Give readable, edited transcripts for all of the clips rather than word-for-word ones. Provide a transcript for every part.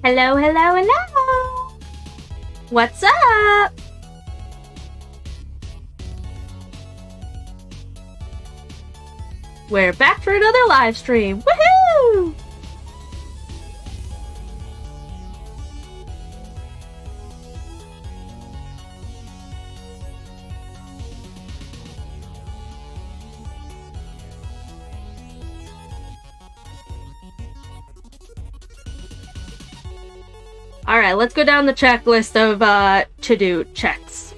Hello, hello, hello! What's up? We're back for another live stream. Woohoo! Alright, let's go down the checklist of to-do checks.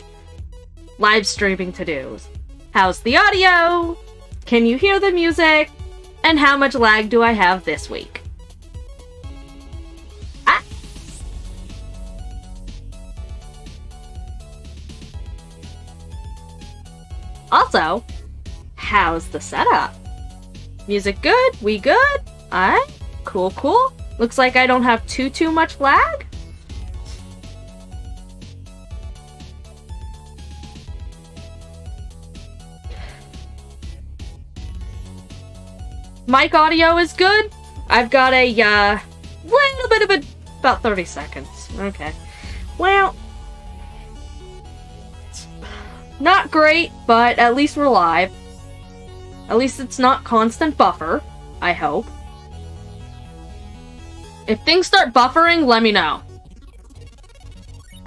Live streaming to-dos. How's the audio? Can you hear the music? And how much lag do I have this week? Ah! Also, how's the setup? Music good? We good? Alright, cool, cool. Looks like I don't have too much lag. Mic audio is good. I've got a little bit of a about 30 seconds. Okay. Well, it's not great, but at least we're live. At least it's not constant buffer, I hope. If things start buffering, let me know.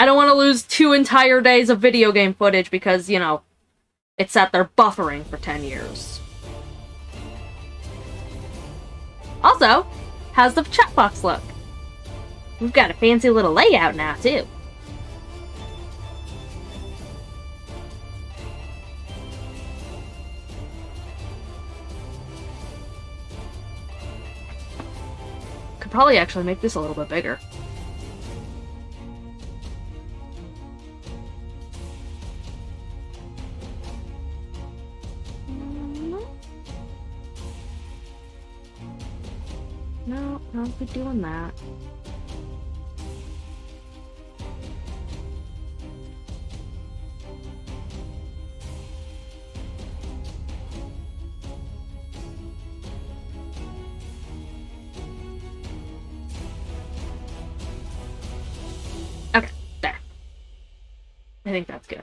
I don't want to lose 2 entire days of video game footage because, you know, it sat there buffering for 10 years. Also, how's the chat box look? We've got a fancy little layout now, too. Could probably actually make this a little bit bigger. No, not be doing that. Okay, there. I think that's good.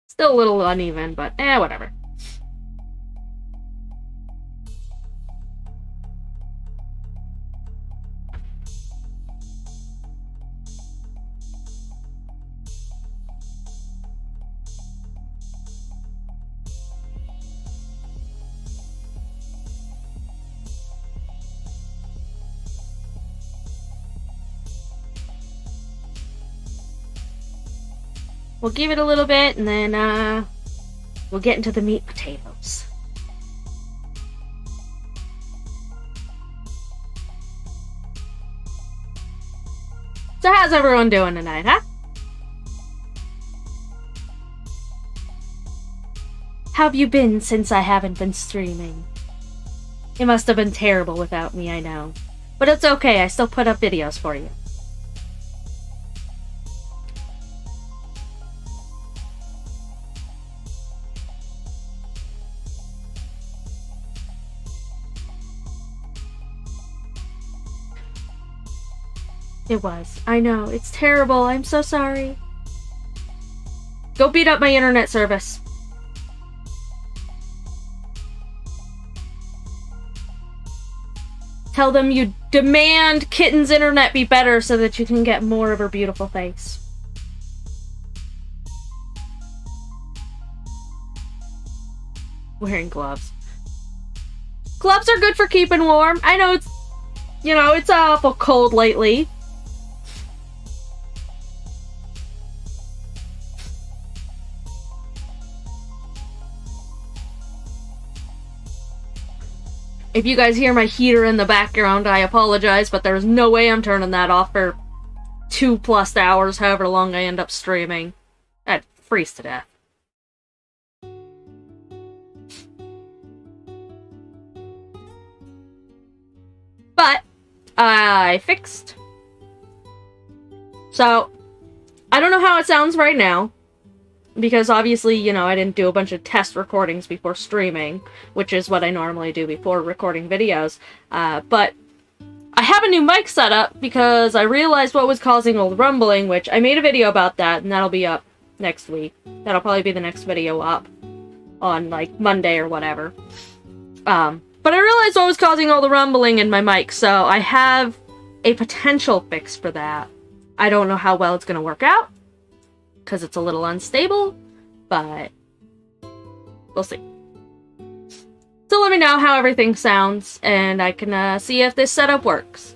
Still a little uneven, but whatever. We'll give it a little bit, and then, we'll get into the meat potatoes. So how's everyone doing tonight, huh? How have you been since I haven't been streaming? It must have been terrible without me, I know. But it's okay, I still put up videos for you. It was. I know. It's terrible. I'm so sorry. Go beat up my internet service. Tell them you demand Kitten's internet be better so that you can get more of her beautiful face. Wearing gloves. Gloves are good for keeping warm. I know it's, you know, it's awful cold lately. If you guys hear my heater in the background, I apologize, but there's no way I'm turning that off for 2+ hours, however long I end up streaming. I'd freeze to death. But I fixed. So, I don't know how it sounds right now. Because obviously, you know, I didn't do a bunch of test recordings before streaming, which is what I normally do before recording videos. But I have a new mic setup because I realized what was causing all the rumbling, which I made a video about that, and that'll be up next week. That'll probably be the next video up on, like, Monday or whatever. But I realized what was causing all the rumbling in my mic, so I have a potential fix for that. I don't know how well it's going to work out, because it's a little unstable, but we'll see. So let me know how everything sounds, and I can see if this setup works.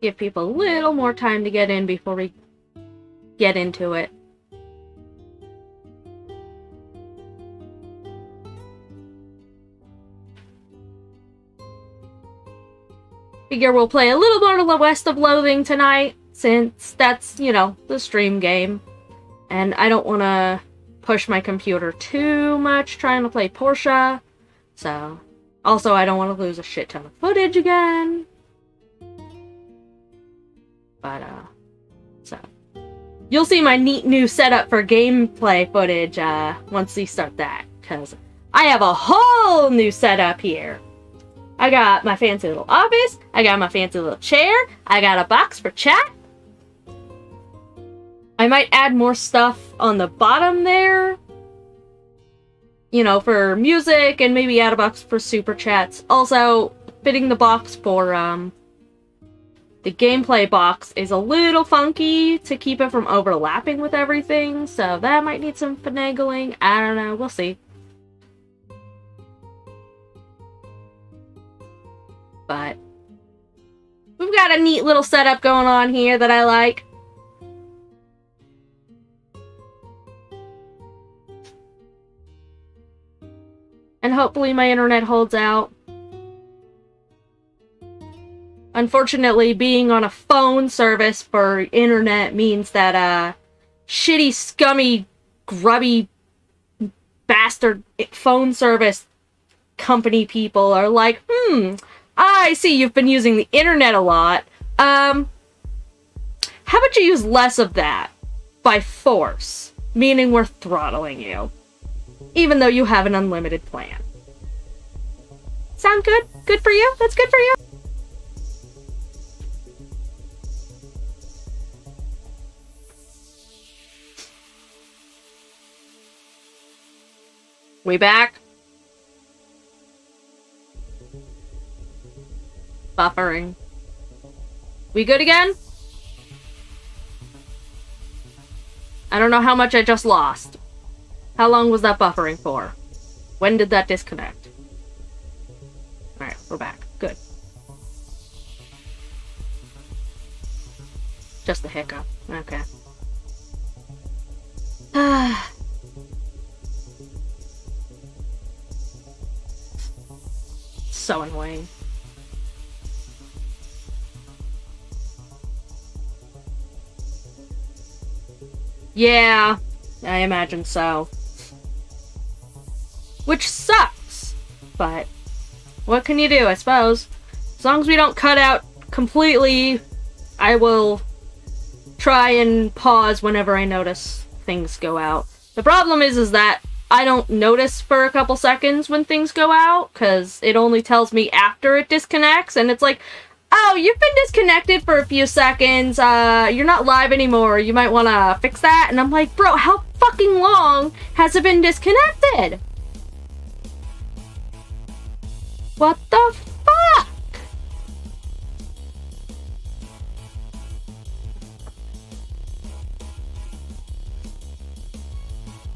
Give people a little more time to get in before we get into it. Figure we'll play a little more of West of Loathing tonight, since that's, you know, the stream game. And I don't want to push my computer too much trying to play Portia. So, also I don't want to lose a shit ton of footage again. But, so. You'll see my neat new setup for gameplay footage, once we start that. Because I have a whole new setup here. I got my fancy little office. I got my fancy little chair. I got a box for chat. I might add more stuff on the bottom there. You know, for music, and maybe add a box for super chats. Also, fitting the box for, the gameplay box is a little funky to keep it from overlapping with everything, so that might need some finagling. I don't know, we'll see. But we've got a neat little setup going on here that I like. And hopefully my internet holds out. Unfortunately, being on a phone service for internet means that, shitty, scummy, grubby, bastard phone service company people are like, I see you've been using the internet a lot. How about you use less of that? By force. Meaning we're throttling you. Even though you have an unlimited plan. Sound good? Good for you? That's good for you? We back? Buffering. We good again? I don't know how much I just lost. How long was that buffering for? When did that disconnect? Alright, we're back. Good. Just a hiccup. Okay. So annoying. Yeah, I imagine so. Which sucks, but what can you do, I suppose? As long as we don't cut out completely, I will try and pause whenever I notice things go out. The problem is that I don't notice for a couple seconds when things go out, because it only tells me after it disconnects, and it's like, oh, you've been disconnected for a few seconds, you're not live anymore, you might want to fix that, and I'm like, bro, how fucking long has it been disconnected? What the fuck?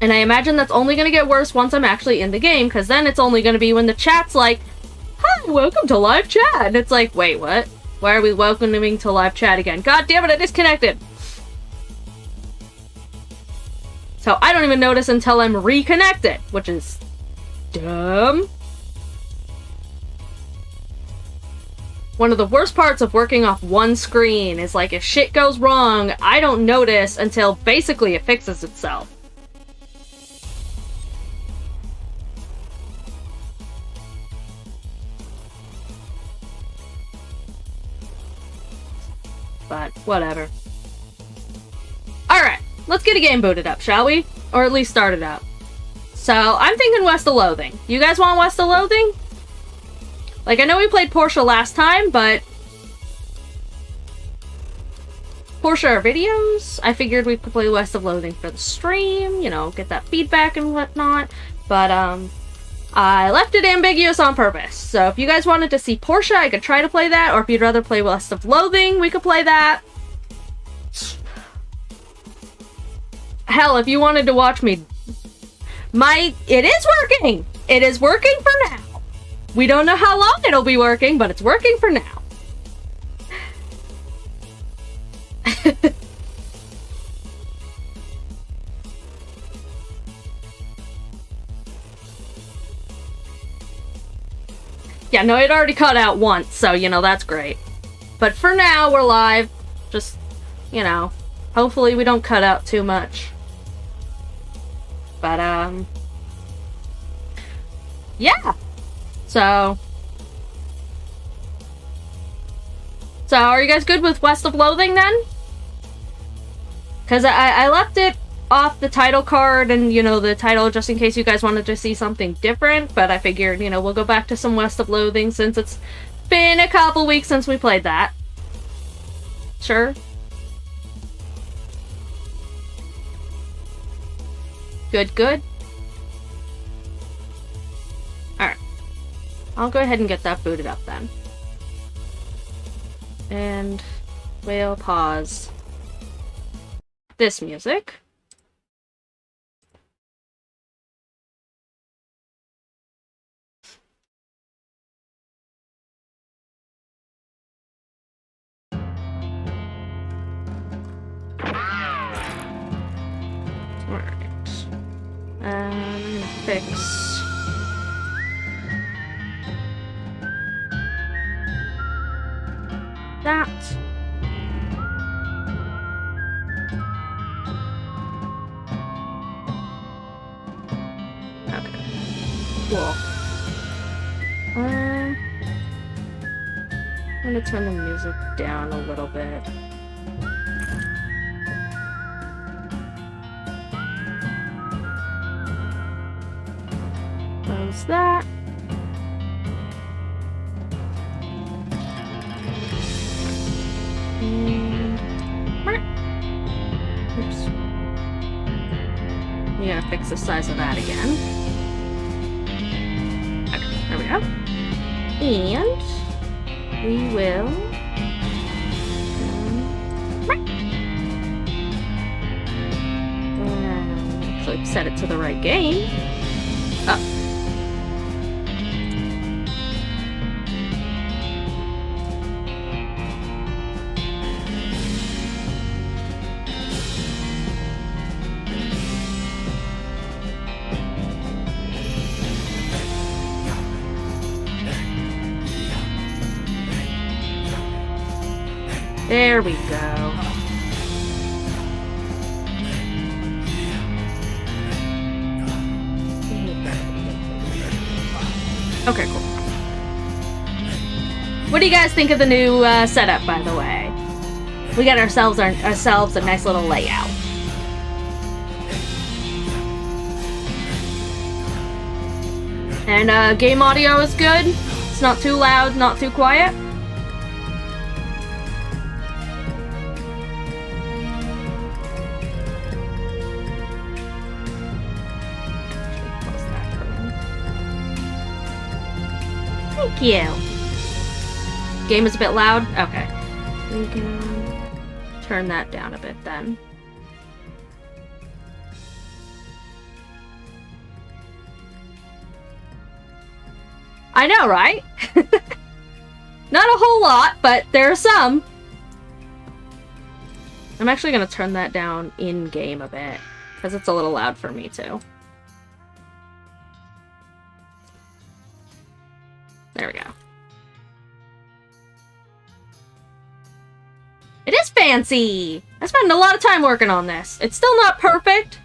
And I imagine that's only going to get worse once I'm actually in the game, because then it's only going to be when the chat's like, hi, welcome to live chat. And it's like, wait, what? Why are we welcoming to live chat again? God damn it, I disconnected. So I don't even notice until I'm reconnected, which is dumb. One of the worst parts of working off one screen is like if shit goes wrong, I don't notice until basically it fixes itself. But whatever. Alright, let's get a game booted up, shall we? Or at least start it up. So, I'm thinking West of Loathing. You guys want West of Loathing? Like, I know we played Portia last time, but... Portia are videos. I figured we could play West of Loathing for the stream, you know, get that feedback and whatnot. But, I left it ambiguous on purpose. So if you guys wanted to see Portia, I could try to play that. Or if you'd rather play West of Loathing, we could play that. Hell, if you wanted to watch me... It is working! It is working for now. We don't know how long it'll be working, but it's working for now. Yeah, no, it already cut out once, so, you know, that's great. But for now, we're live. Just, you know, hopefully we don't cut out too much. But, yeah. So, are you guys good with West of Loathing, then? Because I left it off the title card and, you know, the title just in case you guys wanted to see something different, but I figured, you know, we'll go back to some West of Loathing since it's been a couple weeks since we played that. Sure. Good, good. Alright. I'll go ahead and get that booted up then. And we'll pause this music. Alright. I'm gonna fix that. Okay. Cool. I'm gonna turn the music down a little bit. Close that. Oops. We gotta fix the size of that again. Okay, there we go. And we will actually set it to the right game. Oh. There we go. Okay, cool. What do you guys think of the new setup, by the way? We got ourselves a nice little layout. And game audio is good. It's not too loud, not too quiet. Thank you. Game is a bit loud? Okay. We can turn that down a bit then. I know, right? Not a whole lot, but there are some. I'm actually going to turn that down in-game a bit, because it's a little loud for me too. There we go. fancy! I spent a lot of time working on this. It's still not perfect.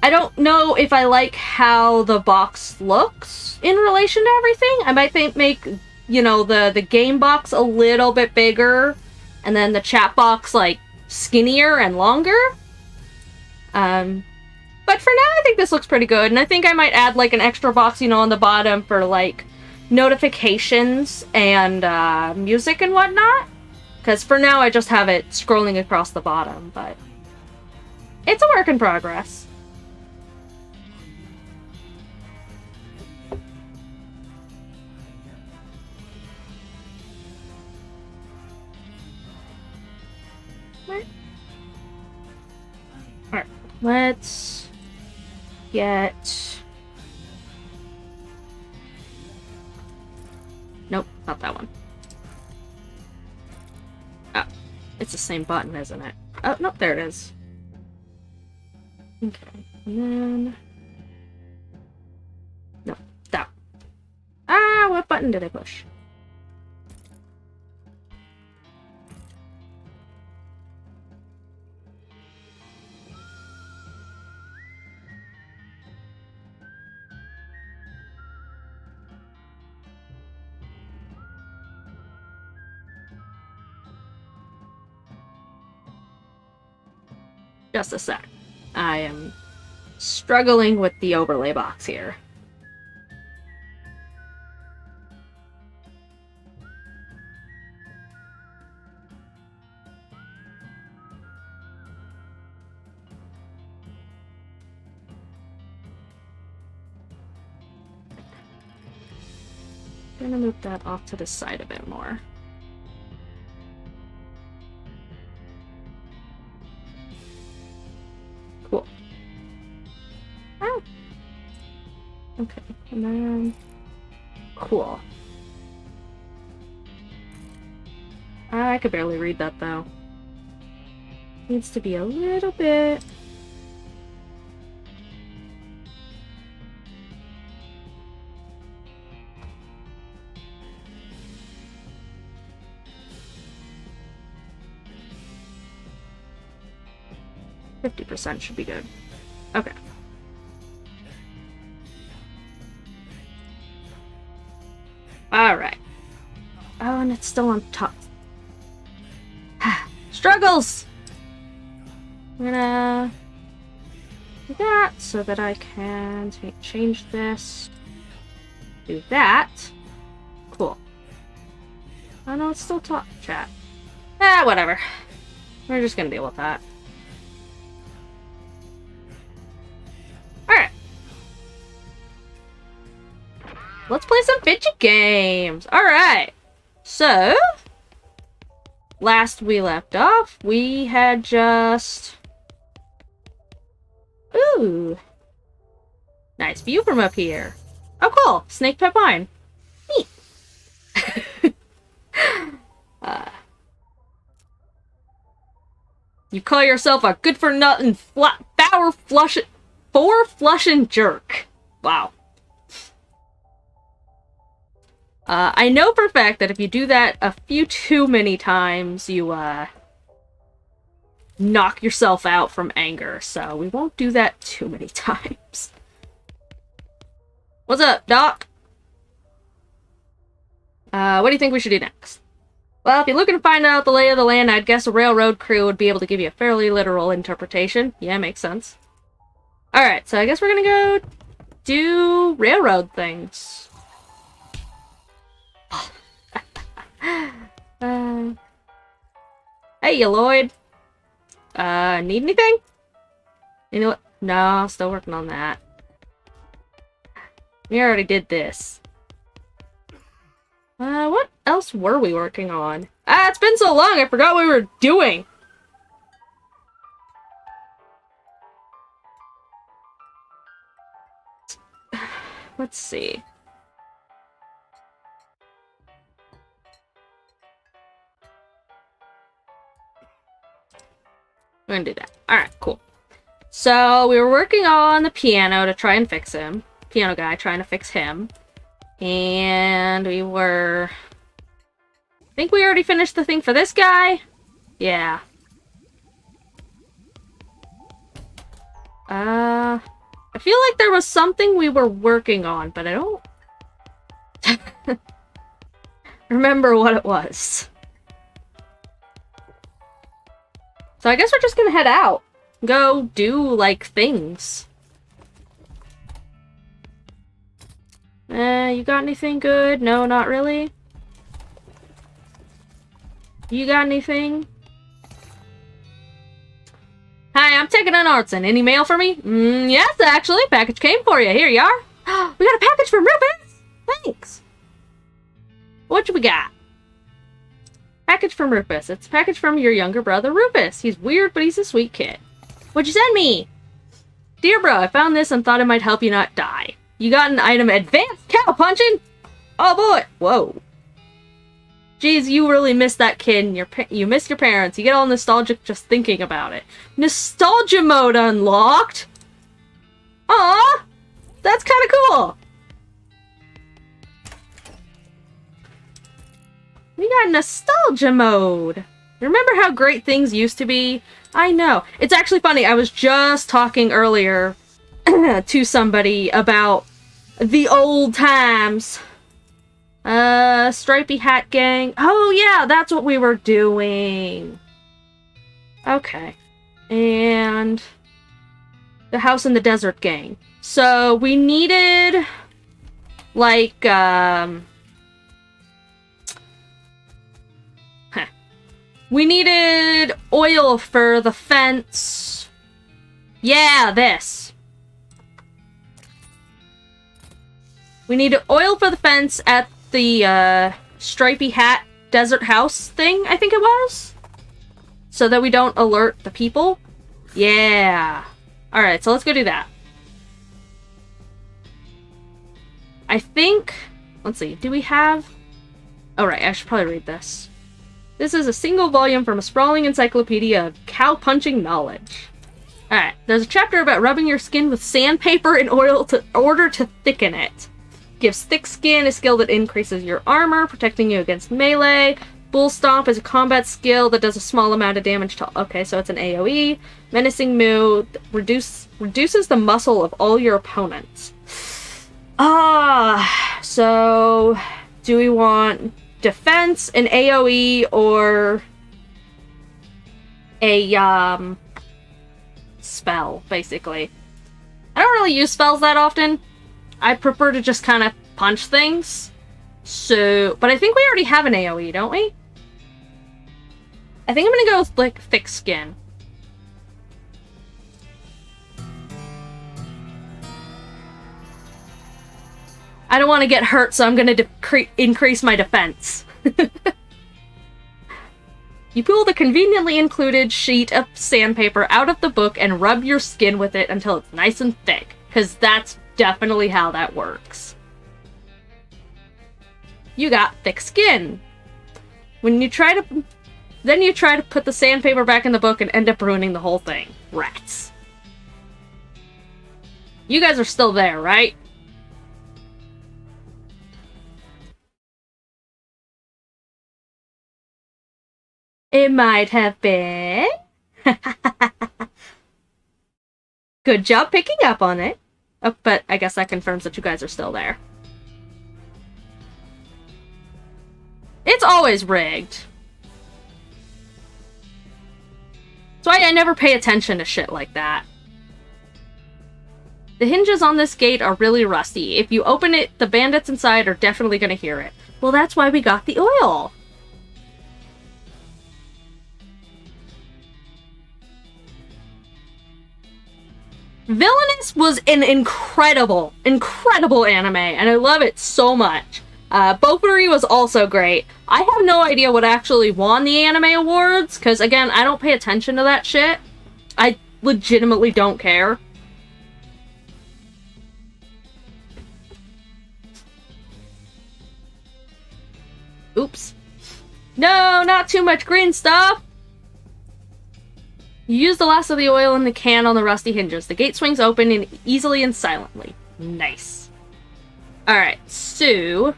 I don't know if I like how the box looks in relation to everything. I might make, you know, the game box a little bit bigger, and then the chat box, like, skinnier and longer. But for now, I think this looks pretty good, and I think I might add, like, an extra box, you know, on the bottom for, like, notifications and, music and whatnot. Because for now, I just have it scrolling across the bottom, but it's a work in progress. Alright, let's get... Nope, not that one. Oh, it's the same button, isn't it? Oh, nope, there it is. Okay, and then... No, that. Ah, what button did I push? Just a sec. I am struggling with the overlay box here. I'm gonna move that off to the side a bit more. Cool. Oh. Okay, and then... Cool. I could barely read that, though. Needs to be a little bit... 50% should be good. Okay. Alright. Oh, and it's still on top. Struggles! I'm gonna do that so that I can change this. Do that. Cool. Oh no, it's still top chat. Ah, whatever. We're just gonna deal with that. Alright. Let's play some fidget games. Alright. So, last we left off, we had just... Ooh. Nice view from up here. Oh, cool. Snake pet wine. Neat. You call yourself a good-for-nothing four-flushing jerk. Wow. I know for a fact that if you do that a few too many times, you, knock yourself out from anger, so we won't do that too many times. What's up, Doc? What do you think we should do next? Well, if you're looking to find out the lay of the land, I'd guess a railroad crew would be able to give you a fairly literal interpretation. Yeah, makes sense. Alright, so I guess we're gonna go do railroad things. Hey, Lloyd. Need anything? You know what? No, still working on that. We already did this. What else were we working on? Ah, it's been so long, I forgot what we were doing! Let's see. We're gonna do that. Alright, cool. So, we were working on the piano to try and fix him. Piano guy trying to fix him. And we were... I think we already finished the thing for this guy. Yeah. I feel like there was something we were working on, but I don't remember what it was. So I guess we're just gonna head out. Go do, like, things. You got anything good? No, not really. You got anything? Hi, I'm taking an Artson. Any mail for me? Yes, actually. Package came for you. Here you are. We got a package from Rufus! Thanks. What we got? Package from Rufus. It's a package from your younger brother, Rufus. He's weird, but he's a sweet kid. What'd you send me? Dear bro, I found this and thought it might help you not die. You got an item advanced cow punching? Oh boy. Whoa. Geez, you really missed that kid and you missed your parents. You get all nostalgic just thinking about it. Nostalgia mode unlocked? Aw! That's kinda cool! We got nostalgia mode! Remember how great things used to be? I know. It's actually funny, I was just talking earlier to somebody about the old times. Stripy Hat Gang. Oh yeah, that's what we were doing. Okay. And the House in the Desert Gang. So we needed, like, we needed oil for the fence. Yeah, this. We needed oil for the fence at the Stripy Hat Desert House thing, I think it was? So that we don't alert the people? Yeah. Alright, so let's go do that. I think... Let's see, do we have... Oh right, I should probably read this. This is a single volume from a sprawling encyclopedia of cow-punching knowledge. Alright, there's a chapter about rubbing your skin with sandpaper in order to thicken it. Gives thick skin, a skill that increases your armor, protecting you against melee. Bull Stomp is a combat skill that does a small amount of damage to... Okay, so it's an AoE. Menacing Moo reduces the muscle of all your opponents. So... Do we want defense, an AoE, or... a, spell, basically? I don't really use spells that often. I prefer to just kind of punch things. So, but I think we already have an AoE, don't we? I think I'm gonna go with, like, thick skin. I don't want to get hurt, so I'm gonna increase my defense. You pull the conveniently included sheet of sandpaper out of the book and rub your skin with it until it's nice and thick, because that's definitely how that works. You got thick skin. Then you try to put the sandpaper back in the book and end up ruining the whole thing. Rats. You guys are still there, right? It might have been. Good job picking up on it. Oh, but I guess that confirms that you guys are still there. It's always rigged. That's why I never pay attention to shit like that. The hinges on this gate are really rusty. If you open it, the bandits inside are definitely gonna hear it. Well, that's why we got the oil. Villainous was an incredible anime, and I love it so much. Bofuri was also great. I have no idea what actually won the anime awards, because, again, I don't pay attention to that shit. I legitimately don't care. Oops. No, not too much green stuff! You use the last of the oil in the can on the rusty hinges. The gate swings open and easily and silently. Nice. Alright, so...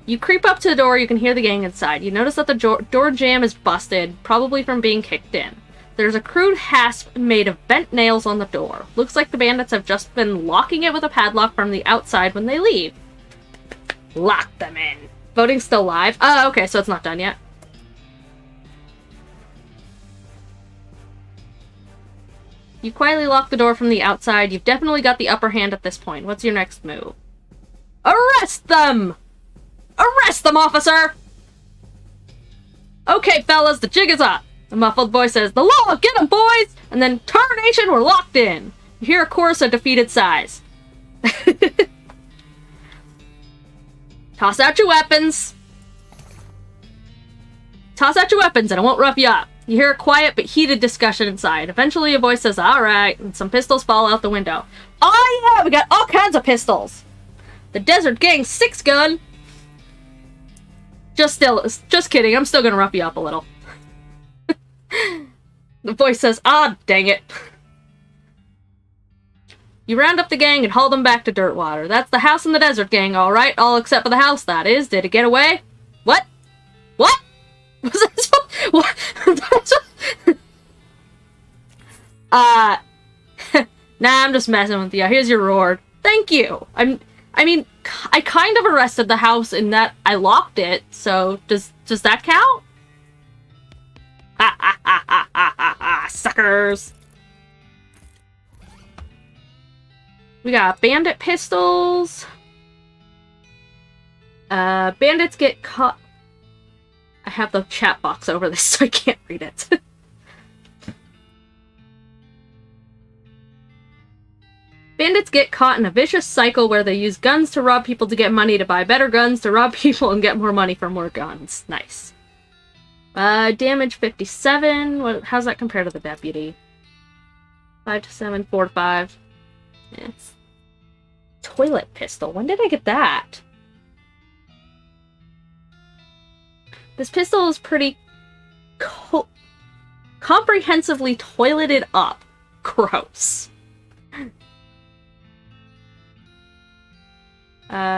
You creep up to the door, you can hear the gang inside. You notice that the door jamb is busted, probably from being kicked in. There's a crude hasp made of bent nails on the door. Looks like the bandits have just been locking it with a padlock from the outside when they leave. Lock them in. Voting's still live? Oh, okay, so it's not done yet. You quietly lock the door from the outside. You've definitely got the upper hand at this point. What's your next move? Arrest them! Arrest them, officer! Okay, fellas, the jig is up. The muffled voice says, the law, get 'em, boys! And then, tarnation, we're locked in. You hear a chorus of defeated sighs. Toss out your weapons. Toss out your weapons and I won't rough you up. You hear a quiet but heated discussion inside. Eventually a voice says, alright, and some pistols fall out the window. Oh yeah, we got all kinds of pistols. The Desert Gang's 6-gun. Just kidding, I'm still gonna rough you up a little. The voice says, ah, dang it. You round up the gang and haul them back to Dirtwater. That's the house in the Desert Gang, alright? All except for the house, that is. Did it get away? What? What? Was that what? Nah, I'm just messing with you. Here's your reward. Thank you. I mean, I kind of arrested the house in that I locked it, so does that count? Ha ha ha ha ha ha ha, suckers! We got bandit pistols. Bandits get caught. I have the chat box over this, so I can't read it. Bandits get caught in a vicious cycle where they use guns to rob people to get money to buy better guns to rob people and get more money for more guns. Nice. Damage 57. How's that compare to the deputy? 5 to 7, 4 to 5. Yes. Toilet pistol. When did I get that? This pistol is pretty comprehensively toileted up. Gross.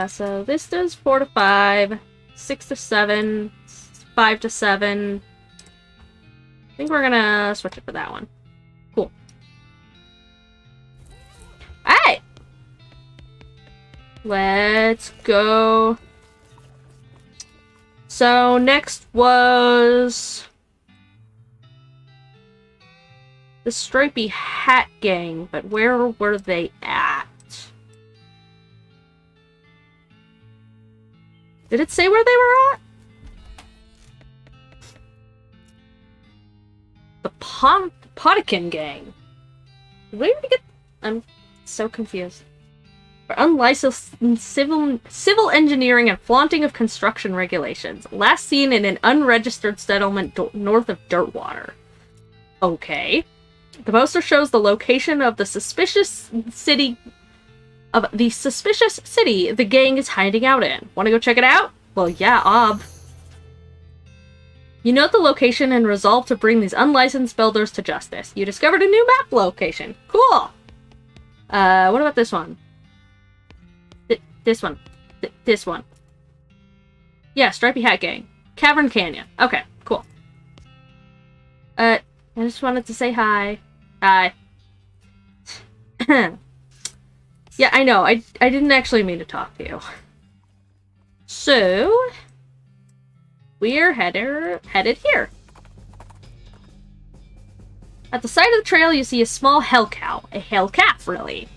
So this does 4 to 5, 6 to 7, 5 to 7. I think we're gonna switch it for that one. Cool. Alright! Let's go. So next was the Stripy Hat Gang, but where were they at? Did it say where they were at? The Potikin Gang. Did we already get... I'm so confused. For unlicensed civil engineering and flaunting of construction regulations. Last seen in an unregistered settlement north of Dirtwater. Okay. The poster shows the location of the suspicious city the gang is hiding out in. Want to go check it out? Well, yeah, You note the location and resolve to bring these unlicensed builders to justice. You discovered a new map location. Cool! What about this one? This one. This one. Yeah, Stripy Hat Gang. Cavern Canyon. Okay, cool. I just wanted to say hi. Hi. Yeah, I know. I didn't actually mean to talk to you. So, we're headed here. At the side of the trail, you see a small hell cow. A hell calf, really.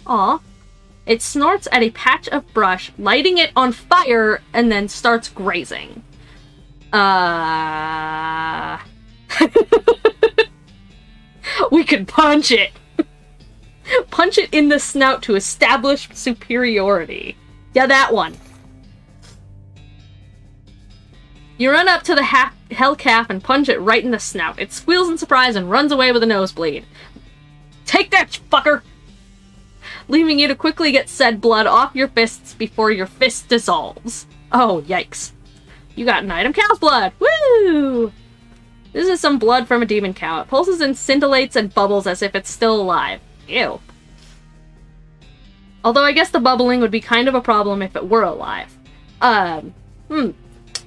Aw. It snorts at a patch of brush, lighting it on fire, and then starts grazing. We could punch it! Punch it in the snout to establish superiority. Yeah, that one. You run up to the hell calf and punch it right in the snout. It squeals in surprise and runs away with a nosebleed. Take that, fucker! Leaving you to quickly get said blood off your fists before your fist dissolves. Oh, yikes. You got an item cow's blood! Woo! This is some blood from a demon cow. It pulses and scintillates and bubbles as if it's still alive. Ew. Although I guess the bubbling would be kind of a problem if it were alive.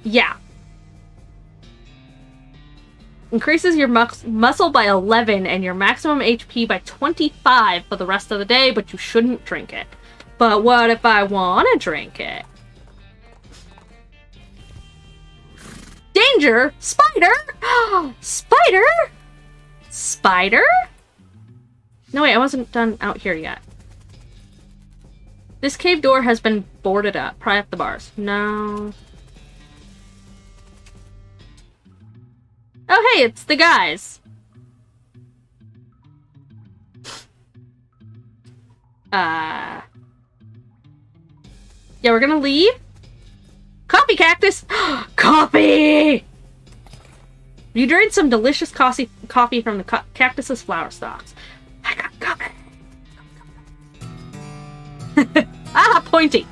Yeah. Increases your muscle by 11 and your maximum HP by 25 for the rest of the day, but you shouldn't drink it. But what if I want to drink it? Danger! Spider! Spider! Spider? No, wait, I wasn't done out here yet. This cave door has been boarded up. Pry up the bars. No. Oh, hey, it's the guys. Yeah, we're gonna leave. Coffee cactus! Coffee! You drained some delicious coffee from the cactus's flower stalks. I got coffee. Ah, pointy!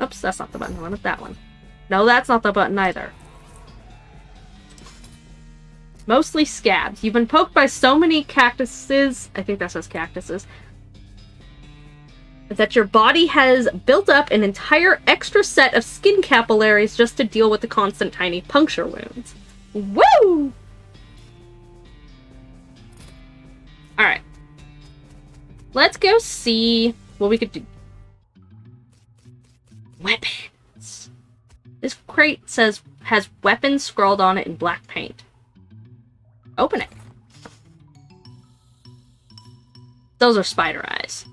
Oops, that's not the button. I wanted that one. No, that's not the button either. Mostly scabs. You've been poked by so many cactuses, I think that says cactuses, that your body has built up an entire extra set of skin capillaries just to deal with the constant tiny puncture wounds. Woo! Alright. Let's go see what we could do. Weapons. This crate has weapons scrawled on it in black paint. Open it. Those are spider eyes.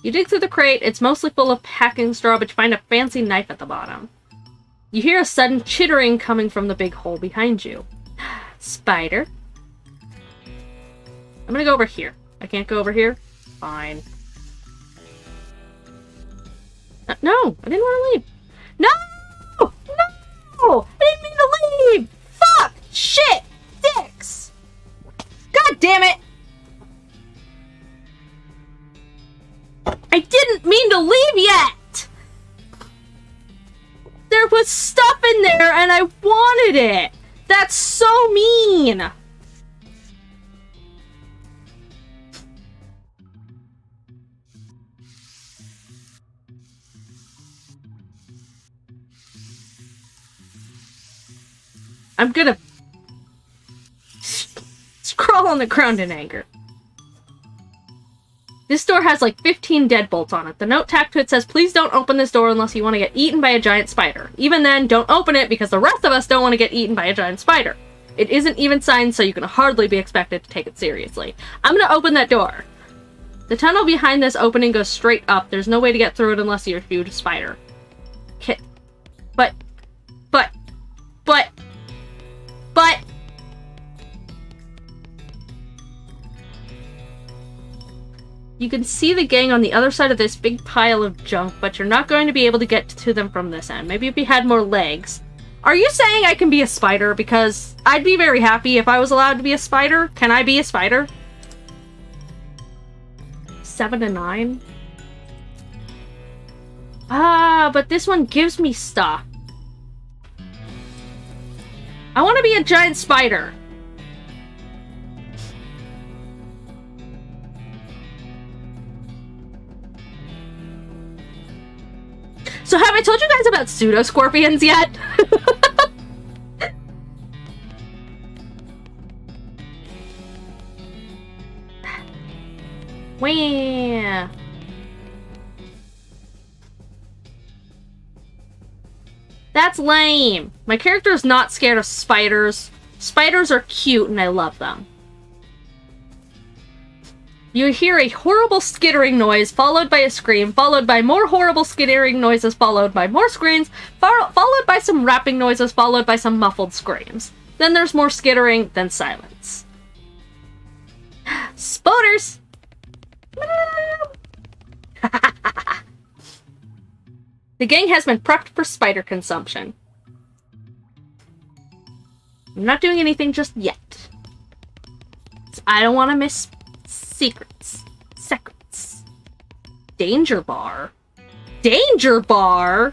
You dig through the crate, it's mostly full of packing straw, but you find a fancy knife at the bottom. You hear a sudden chittering coming from the big hole behind you. Spider. I'm gonna go over here. I can't go over here? Fine. No! I didn't want to leave. No! No! I didn't mean to leave! Fuck! Shit! Dicks! God damn it! I didn't mean to leave yet! There was stuff in there and I wanted it! That's so mean! I'm gonna scroll on the ground in anger. This door has like 15 deadbolts on it. The note tacked to it says, please don't open this door unless you want to get eaten by a giant spider. Even then, don't open it because the rest of us don't want to get eaten by a giant spider. It isn't even signed, so you can hardly be expected to take it seriously. I'm gonna open that door. The tunnel behind this opening goes straight up. There's no way to get through it unless you're a huge spider. But... You can see the gang on the other side of this big pile of junk, but you're not going to be able to get to them from this end. Maybe if you had more legs. Are you saying I can be a spider? Because I'd be very happy if I was allowed to be a spider. Can I be a spider? 7 to 9? Ah, but this one gives me stuff. I want to be a giant spider. So have I told you guys about pseudo-scorpions yet? Wah. That's lame. My character is not scared of spiders. Spiders are cute and I love them. You hear a horrible skittering noise, followed by a scream, followed by more horrible skittering noises, followed by more screams, followed by some rapping noises, followed by some muffled screams. Then there's more skittering, then silence. Spoders! The gang has been prepped for spider consumption. I'm not doing anything just yet. I don't want to miss secrets. Danger bar? Danger bar?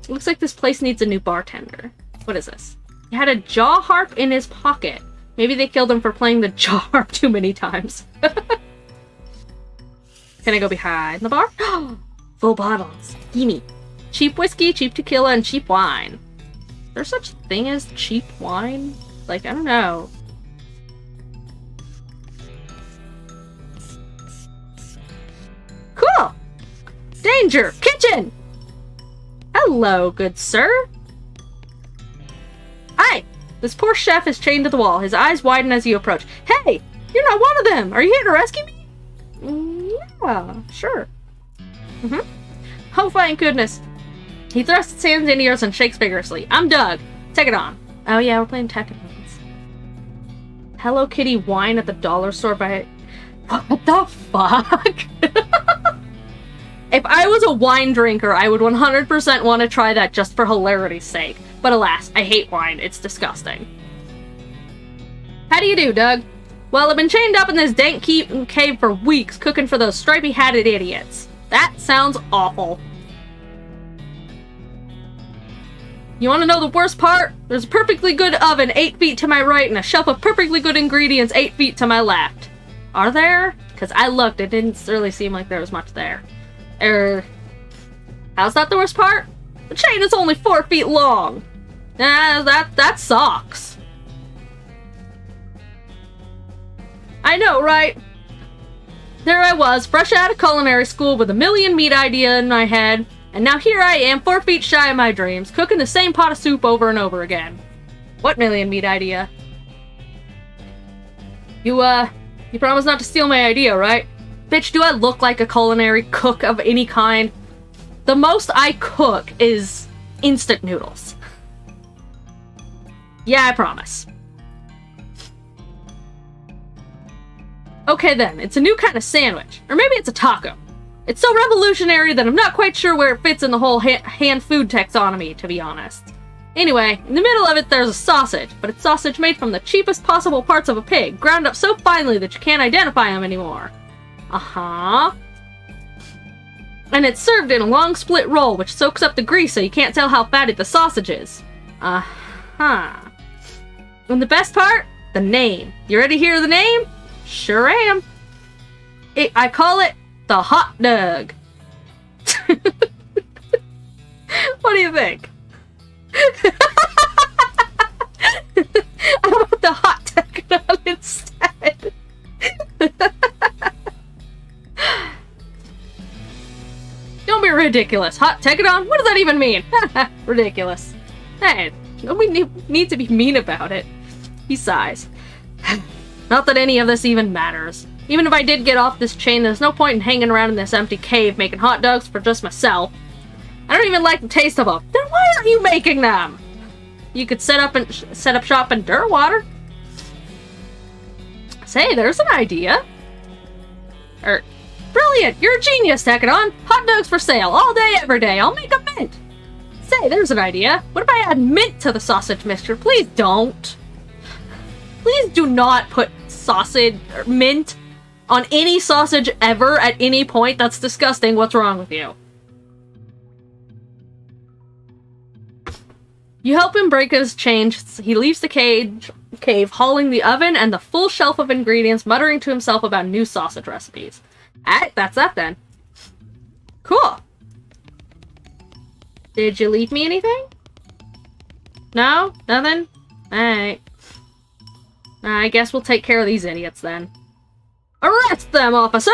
Looks like this place needs a new bartender. What is this? He had a jaw harp in his pocket. Maybe they killed him for playing the jaw harp too many times. Can I go behind the bar? Full bottles. Gimme. Cheap whiskey, cheap tequila, and cheap wine. Is there such a thing as cheap wine? Like, I don't know. Cool! Danger! Kitchen! Hello, good sir. Hi! This poor chef is chained to the wall. His eyes widen as you approach. Hey! You're not one of them! Are you here to rescue me? Yeah, sure. Oh, thank goodness. He thrusts his hands into yours and shakes vigorously. I'm Doug. Take it on. Oh yeah, we're playing Tekken. Hello Kitty wine at the dollar store by... What the fuck? If I was a wine drinker, I would 100% want to try that just for hilarity's sake. But alas, I hate wine. It's disgusting. How do you do, Doug? Well, I've been chained up in this dank cave for weeks, cooking for those stripy-hatted idiots. That sounds awful. You want to know the worst part? There's a perfectly good oven 8 feet to my right and a shelf of perfectly good ingredients 8 feet to my left. Are there? Because I looked, it didn't really seem like there was much there. How's that the worst part? The chain is only 4 feet long. That sucks. I know, right? There I was, fresh out of culinary school with a million meat idea in my head, and now here I am, 4 feet shy of my dreams, cooking the same pot of soup over and over again. What million meat idea? You promised not to steal my idea, right? Bitch, do I look like a culinary cook of any kind? The most I cook is instant noodles. Yeah, I promise. Okay then, it's a new kind of sandwich. Or maybe it's a taco. It's so revolutionary that I'm not quite sure where it fits in the whole hand food taxonomy, to be honest. Anyway, in the middle of it there's a sausage, but it's sausage made from the cheapest possible parts of a pig, ground up so finely that you can't identify them anymore. Uh-huh. And it's served in a long split roll, which soaks up the grease so you can't tell how fatty the sausage is. Uh-huh. And the best part? The name. You ready to hear the name? Sure am. I call it the hot dog. What do you think? How about the hot dog instead? Don't be ridiculous. Hot Tekkadon? What does that even mean? Ridiculous. Hey, nobody needs to be mean about it. He sighs. Not that any of this even matters. Even if I did get off this chain, there's no point in hanging around in this empty cave making hot dogs for just myself. I don't even like the taste of them. Then why aren't you making them? You could set up shop in Dirtwater. Say, there's an idea. Brilliant! You're a genius, Tekkadon! Hot dogs for sale, all day, every day. I'll make a mint. Say, there's an idea. What if I add mint to the sausage mixture? Please don't. Please do not put sausage or mint on any sausage ever at any point. That's disgusting. What's wrong with you? You help him break his chain. He leaves the cave, hauling the oven and the full shelf of ingredients, muttering to himself about new sausage recipes. Alright, that's that then. Cool. Did you leave me anything? No? Nothing? Alright. I guess we'll take care of these idiots then. Arrest them, officer!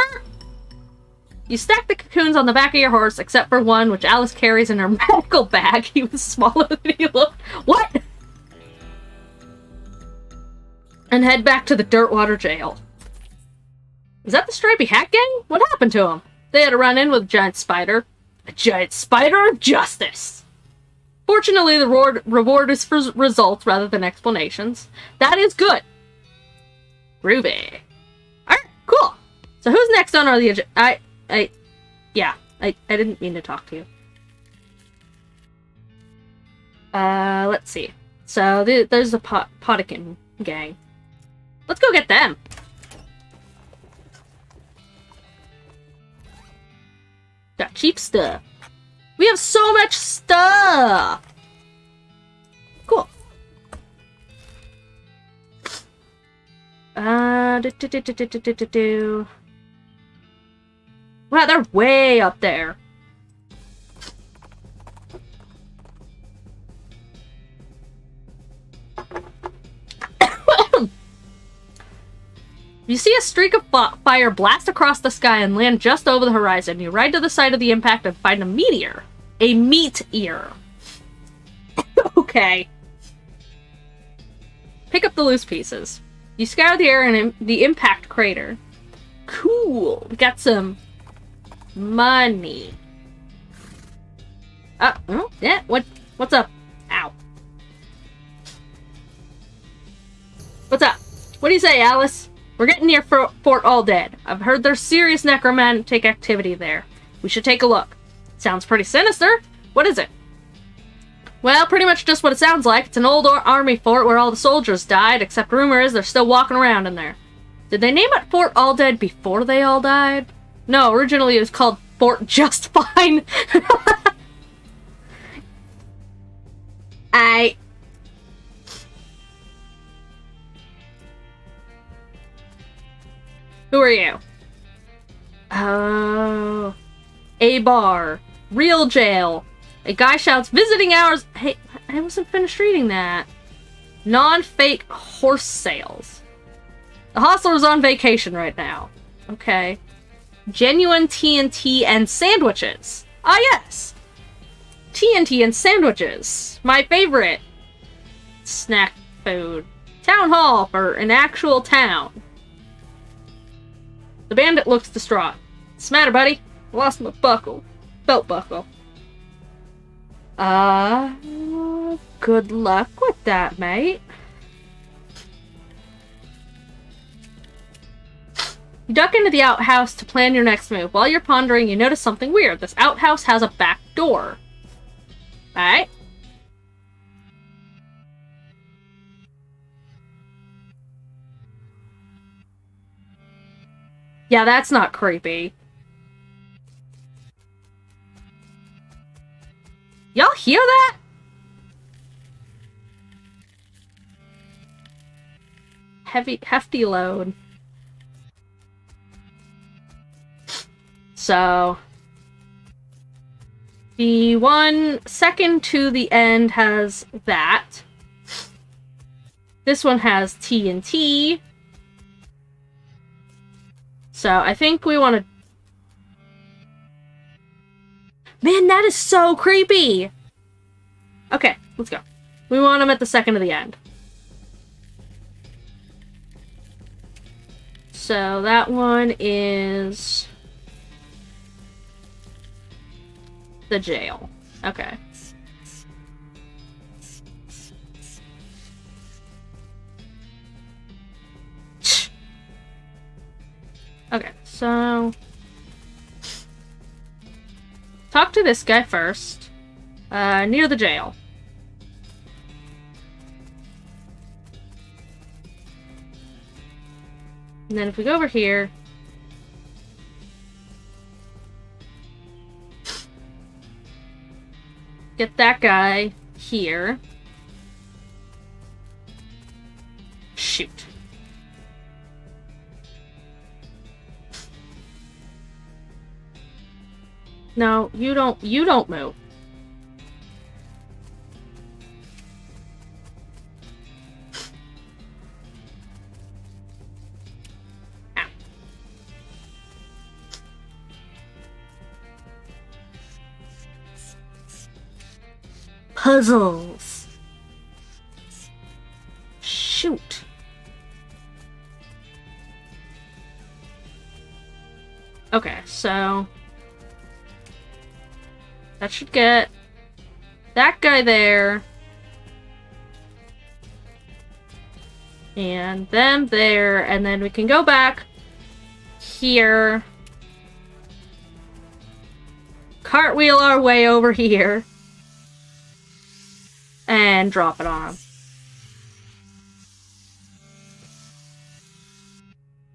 You stack the cocoons on the back of your horse, except for one, which Alice carries in her medical bag. He was smaller than he looked. What? And head back to the Dirtwater jail. Is that the Stripy Hat Gang? What happened to them? They had a run-in with a giant spider. A giant spider of justice! Fortunately, the reward is for results rather than explanations. That is good. Groovy. Alright, cool. So who's next on our agenda? I didn't mean to talk to you. Let's see. So, there's the Potikin gang. Let's go get them. Got cheap stuff. We have so much stuff! Cool. What Wow, they're way up there. You see a streak of fire blast across the sky and land just over the horizon. You ride to the side of the impact and find a meteor. A meat-ear. Okay. Pick up the loose pieces. You scour the air and the impact crater. Cool. We got some money. Oh, yeah. What's up? Ow. What's up? What do you say, Alice? We're getting near Fort All Dead. I've heard there's serious necromantic activity there. We should take a look. Sounds pretty sinister. What is it? Well, pretty much just what it sounds like. It's an old army fort where all the soldiers died, except rumor is they're still walking around in there. Did they name it Fort All Dead before they all died? No, originally it was called Fort Just Fine. Who are you? Oh. A bar. Real jail. A guy shouts, visiting hours. Hey, I wasn't finished reading that. Non-fake horse sales. The hostler's on vacation right now. Okay. Genuine TNT and sandwiches. Ah, yes. TNT and sandwiches. My favorite snack food. Town hall for an actual town. The bandit looks distraught. What's the matter, buddy? I lost my buckle. Belt buckle. Good luck with that, mate. You duck into the outhouse to plan your next move. While you're pondering, you notice something weird. This outhouse has a back door. Alright. Yeah, that's not creepy. Y'all hear that? Hefty load. So, the one second to the end has that. This one has TNT. So, I think we want to... Man, that is so creepy! Okay, let's go. We want them at the second of the end. So, that one is... the jail. Okay. Okay, so... talk to this guy first. Near the jail. And then if we go over here... get that guy here. Shoot. No, you don't move. Ow. Puzzles. Shoot. Okay, so... that should get that guy there. And them there. And then we can go back here. Cartwheel our way over here. And drop it on him.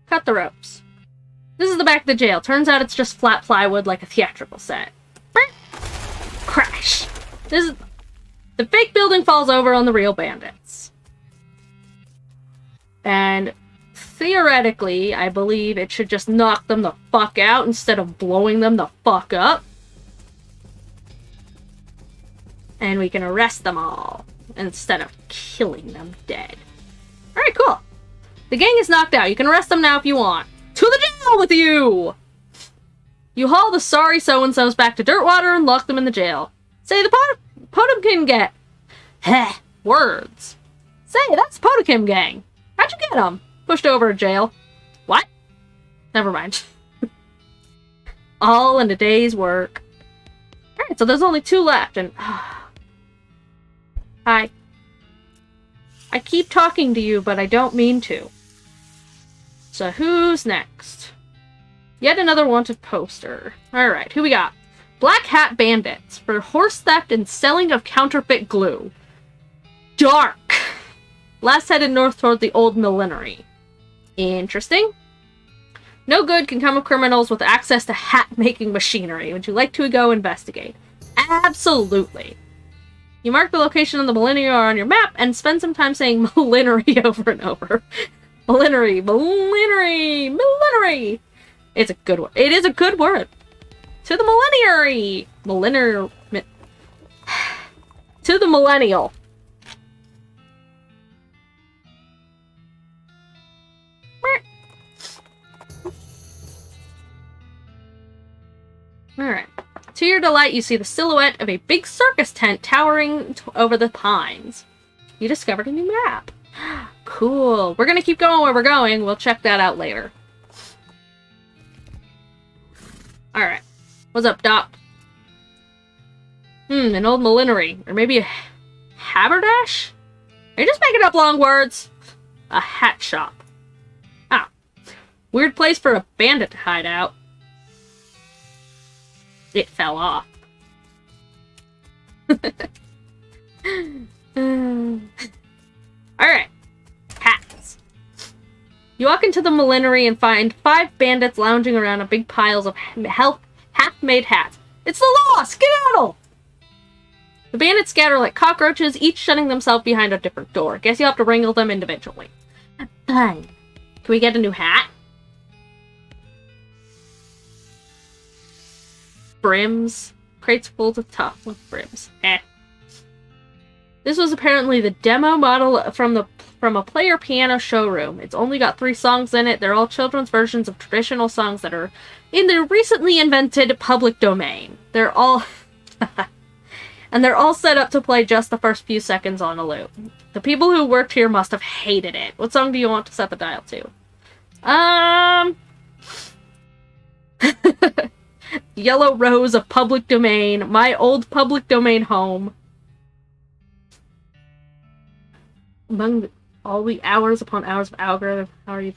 Cut the ropes. This is the back of the jail. Turns out it's just flat plywood like a theatrical set. Crash! This is... the fake building falls over on the real bandits. And theoretically, I believe it should just knock them the fuck out instead of blowing them the fuck up. And we can arrest them all instead of killing them dead. Alright, cool. The gang is knocked out. You can arrest them now if you want. To the jail with you! You haul the sorry so-and-sos back to Dirtwater and lock them in the jail. Say the Potemkin get. Heh, words. Say, that's Potemkin gang. How'd you get them? Pushed over to jail. What? Never mind. All in a day's work. Alright, so there's only 2 left, and... Hi. I keep talking to you, but I don't mean to. So who's next? Yet another wanted poster. Alright, who we got? Black Hat Bandits for horse theft and selling of counterfeit glue. Dark. Last headed north toward the old millinery. Interesting. No good can come of criminals with access to hat-making machinery. Would you like to go investigate? Absolutely. You mark the location of the millinery on your map and spend some time saying millinery over and over. Millinery, millinery, millinery. It's a good word. It is a good word. To the millinery. To the millennial. Alright. To your delight, you see the silhouette of a big circus tent towering over the pines. You discovered a new map. Cool. We're gonna keep going where we're going. We'll check that out later. Alright. What's up, Doc? An old millinery. Or maybe a haberdash? Are you just making up long words? A hat shop. Ah. Weird place for a bandit to hide out. It fell off. Alright. Hats. You walk into the millinery and find 5 bandits lounging around on big piles of half-made hats. It's the law! Skedaddle! The bandits scatter like cockroaches, each shutting themselves behind a different door. Guess you'll have to wrangle them individually. Fine. Can we get a new hat? Brims. Crates full to top with brims. This was apparently the demo model from a player piano showroom. It's only got 3 songs in it. They're all children's versions of traditional songs that are in the recently invented public domain. They're all... and they're all set up to play just the first few seconds on a loop. The people who worked here must have hated it. What song do you want to set the dial to? Yellow Rose of Public Domain. My old public domain home. Among all the hours upon hours of algorithm. How are you?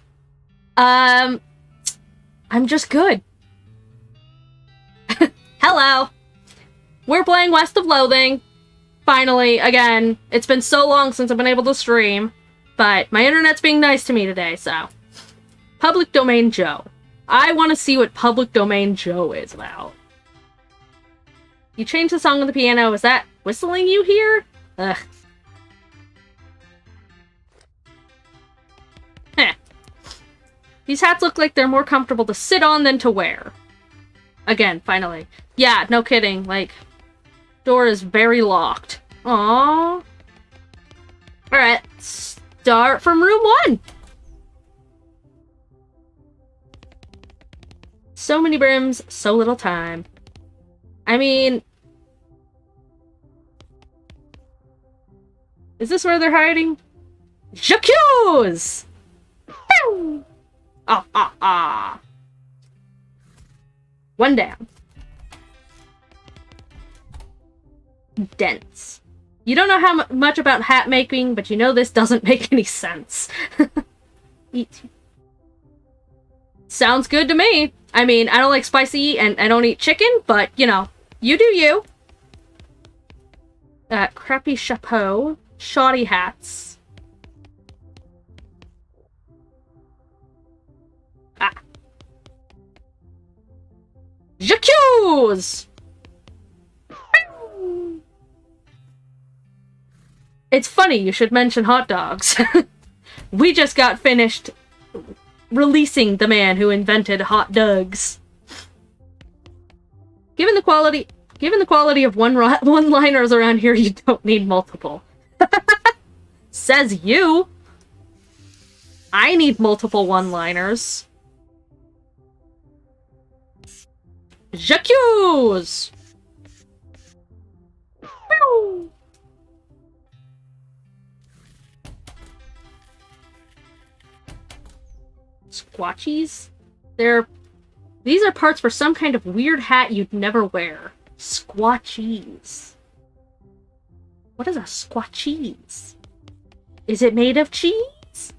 I'm just good. Hello. We're playing West of Loathing. Finally, again. It's been so long since I've been able to stream. But my internet's being nice to me today, so. Public Domain Joe. I want to see what Public Domain Joe is about. You changed the song on the piano. Is that whistling you hear? Ugh. Heh. These hats look like they're more comfortable to sit on than to wear. Again, finally. Yeah, no kidding. Like, door is very locked. Aww. Alright, start from room 1. So many brims, so little time. I mean... Is this where they're hiding? J'accuse! Ah. One down. Dense. You don't know how much about hat making, but you know this doesn't make any sense. Eat. Sounds good to me. I mean, I don't like spicy and I don't eat chicken, but, you know, you do you. Crappy chapeau. Shoddy hats. Ah. J'accuse! It's funny you should mention hot dogs. We just got finished releasing the man who invented hot dogs. Given the quality of one-liners around here, you don't need multiple. Says you. I need multiple one-liners. J'accuse! Squatchies? These are parts for some kind of weird hat you'd never wear. Squatchies. What is a squatchies? Is it made of cheese?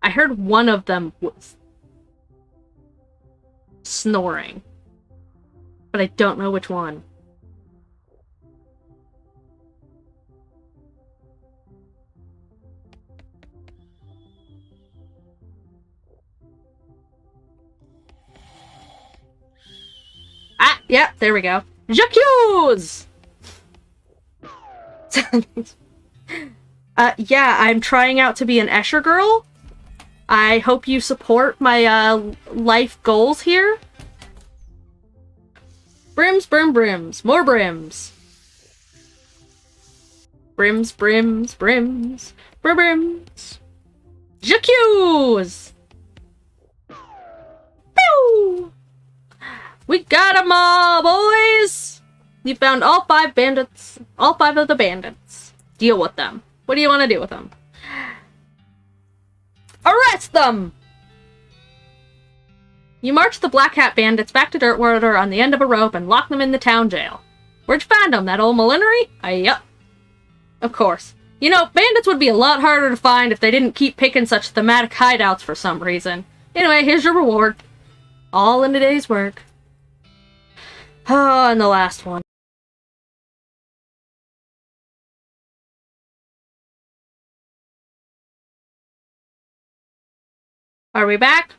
I heard one of them was snoring, but I don't know which one. Ah, yeah, there we go. J'accuse! Yeah, I'm trying out to be an Escher girl. I hope you support my, life goals here. Brims, brims. More brims. Brims. Brims. J'accuse! Pew! We got 'em all, boys! You found all 5 bandits. All 5 of the bandits. Deal with them. What do you want to do with them? Arrest them! You march the Black Hat bandits back to Dirtwater on the end of a rope and lock them in the town jail. Where'd you find them? That old millinery? Yup. Of course. You know, bandits would be a lot harder to find if they didn't keep picking such thematic hideouts for some reason. Anyway, here's your reward. All in a day's work. Oh, and the last one. Are we back?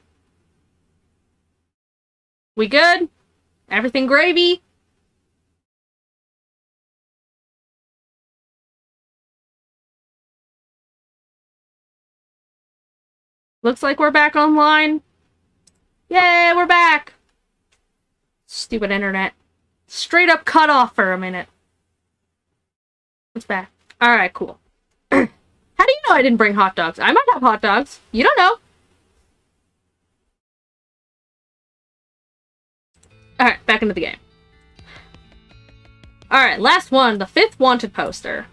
We good? Everything gravy? Looks like we're back online. Yay, we're back! Stupid internet. Straight up cut off for a minute. It's back. Alright, cool. How do you know I didn't bring hot dogs? I might have hot dogs. You don't know. Alright, back into the game. Alright, last one. The 5th wanted poster.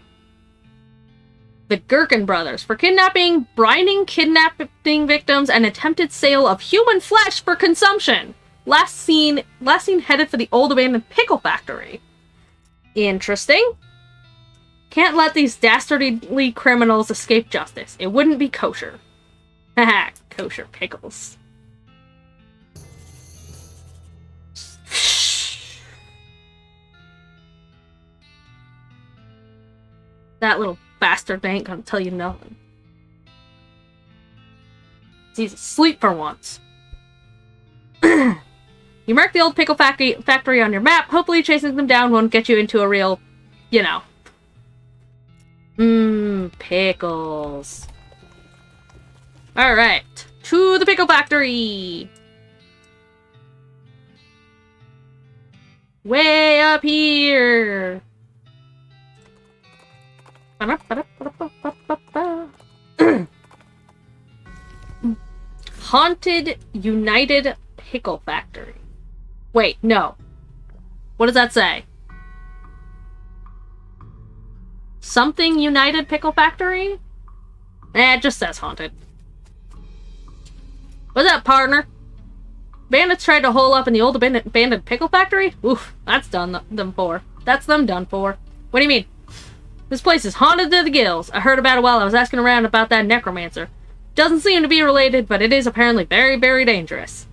The Gherkin brothers for kidnapping, brining kidnapping victims, and attempted sale of human flesh for consumption. Last seen headed for the old abandoned pickle factory. Interesting. Can't let these dastardly criminals escape justice. It wouldn't be kosher. Haha, kosher pickles. That little bastard ain't gonna tell you nothing. He's asleep for once. You mark the old pickle factory on your map. Hopefully chasing them down won't get you into a real, you know. Pickles. Alright. To the pickle factory! Way up here! Haunted United Pickle Factory. Wait, no. What does that say? Something United Pickle Factory? It just says haunted. What's up, partner? Bandits tried to hole up in the old abandoned pickle factory? Oof, that's them done for. What do you mean? This place is haunted to the gills. I heard about it while I was asking around about that necromancer. Doesn't seem to be related, but it is apparently very, very dangerous.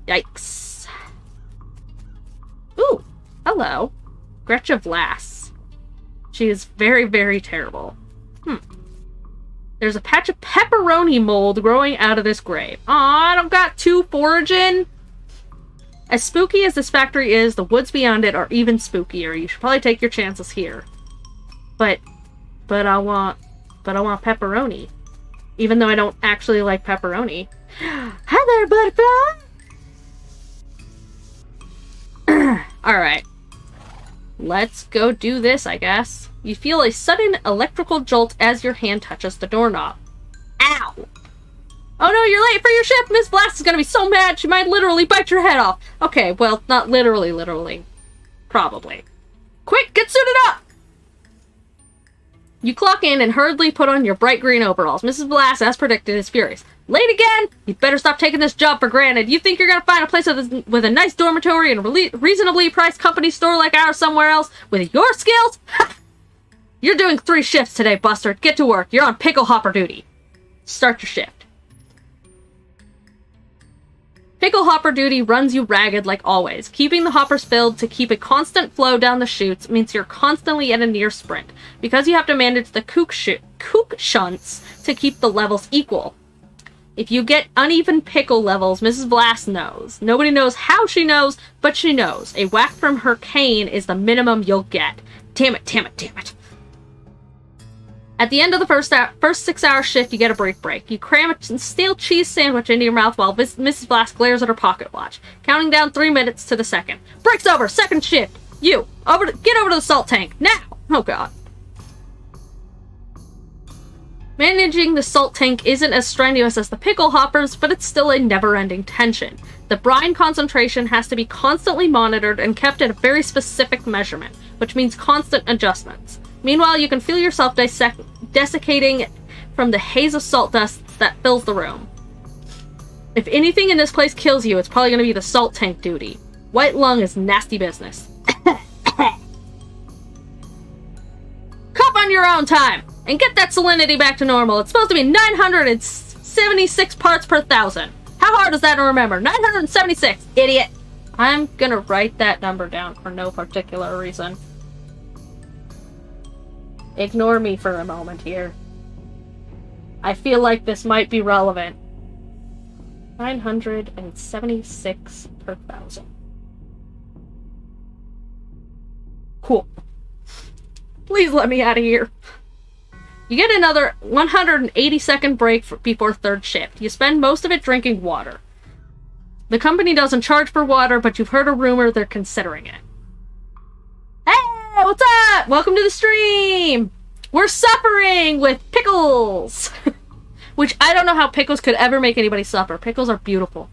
Yikes. Ooh, hello. Gretchen Vlass. She is very, very terrible. There's a patch of pepperoni mold growing out of this grave. Aw, I don't got two foraging. As spooky as this factory is, the woods beyond it are even spookier. You should probably take your chances here. But I want pepperoni. Even though I don't actually like pepperoni. Hi there, butterfly! Alright. Let's go do this, I guess. You feel a sudden electrical jolt as your hand touches the doorknob. Ow! Oh no, you're late for your shift! Miss Blast is gonna be so mad she might literally bite your head off! Okay, well, not literally. Probably. Quick, get suited up! You clock in and hurriedly put on your bright green overalls. Mrs. Blast, as predicted, is furious. Late again? You'd better stop taking this job for granted. You think you're gonna find a place with a nice dormitory and a reasonably priced company store like ours somewhere else with your skills? Ha! You're doing 3 shifts today, Buster. Get to work. You're on pickle hopper duty. Start your shift. Pickle hopper duty runs you ragged like always. Keeping the hoppers filled to keep a constant flow down the chutes means you're constantly at a near sprint, because you have to manage the kook shunts to keep the levels equal. If you get uneven pickle levels, Mrs. Blast knows. Nobody knows how she knows, but she knows. A whack from her cane is the minimum you'll get. Damn it. At the end of the first 6-hour shift, you get a break. You cram a stale cheese sandwich into your mouth while Mrs. Blast glares at her pocket watch, counting down 3 minutes to the second. Break's over! Second shift! You! Get over to the salt tank! Now! Oh god. Managing the salt tank isn't as strenuous as the pickle hoppers, but it's still a never-ending tension. The brine concentration has to be constantly monitored and kept at a very specific measurement, which means constant adjustments. Meanwhile, you can feel yourself desiccating from the haze of salt dust that fills the room. If anything in this place kills you, it's probably going to be the salt tank duty. White lung is nasty business. Cough on your own time, and get that salinity back to normal. It's supposed to be 976 parts per thousand. How hard is that to remember? 976, idiot! I'm gonna write that number down for no particular reason. Ignore me for a moment here. I feel like this might be relevant. 976 per thousand. Cool. Please let me out of here. You get another 180-second break before third shift. You spend most of it drinking water. The company doesn't charge for water, but you've heard a rumor they're considering it. Hey, what's up? Welcome to the stream! We're suffering with pickles! Which, I don't know how pickles could ever make anybody suffer. Pickles are beautiful.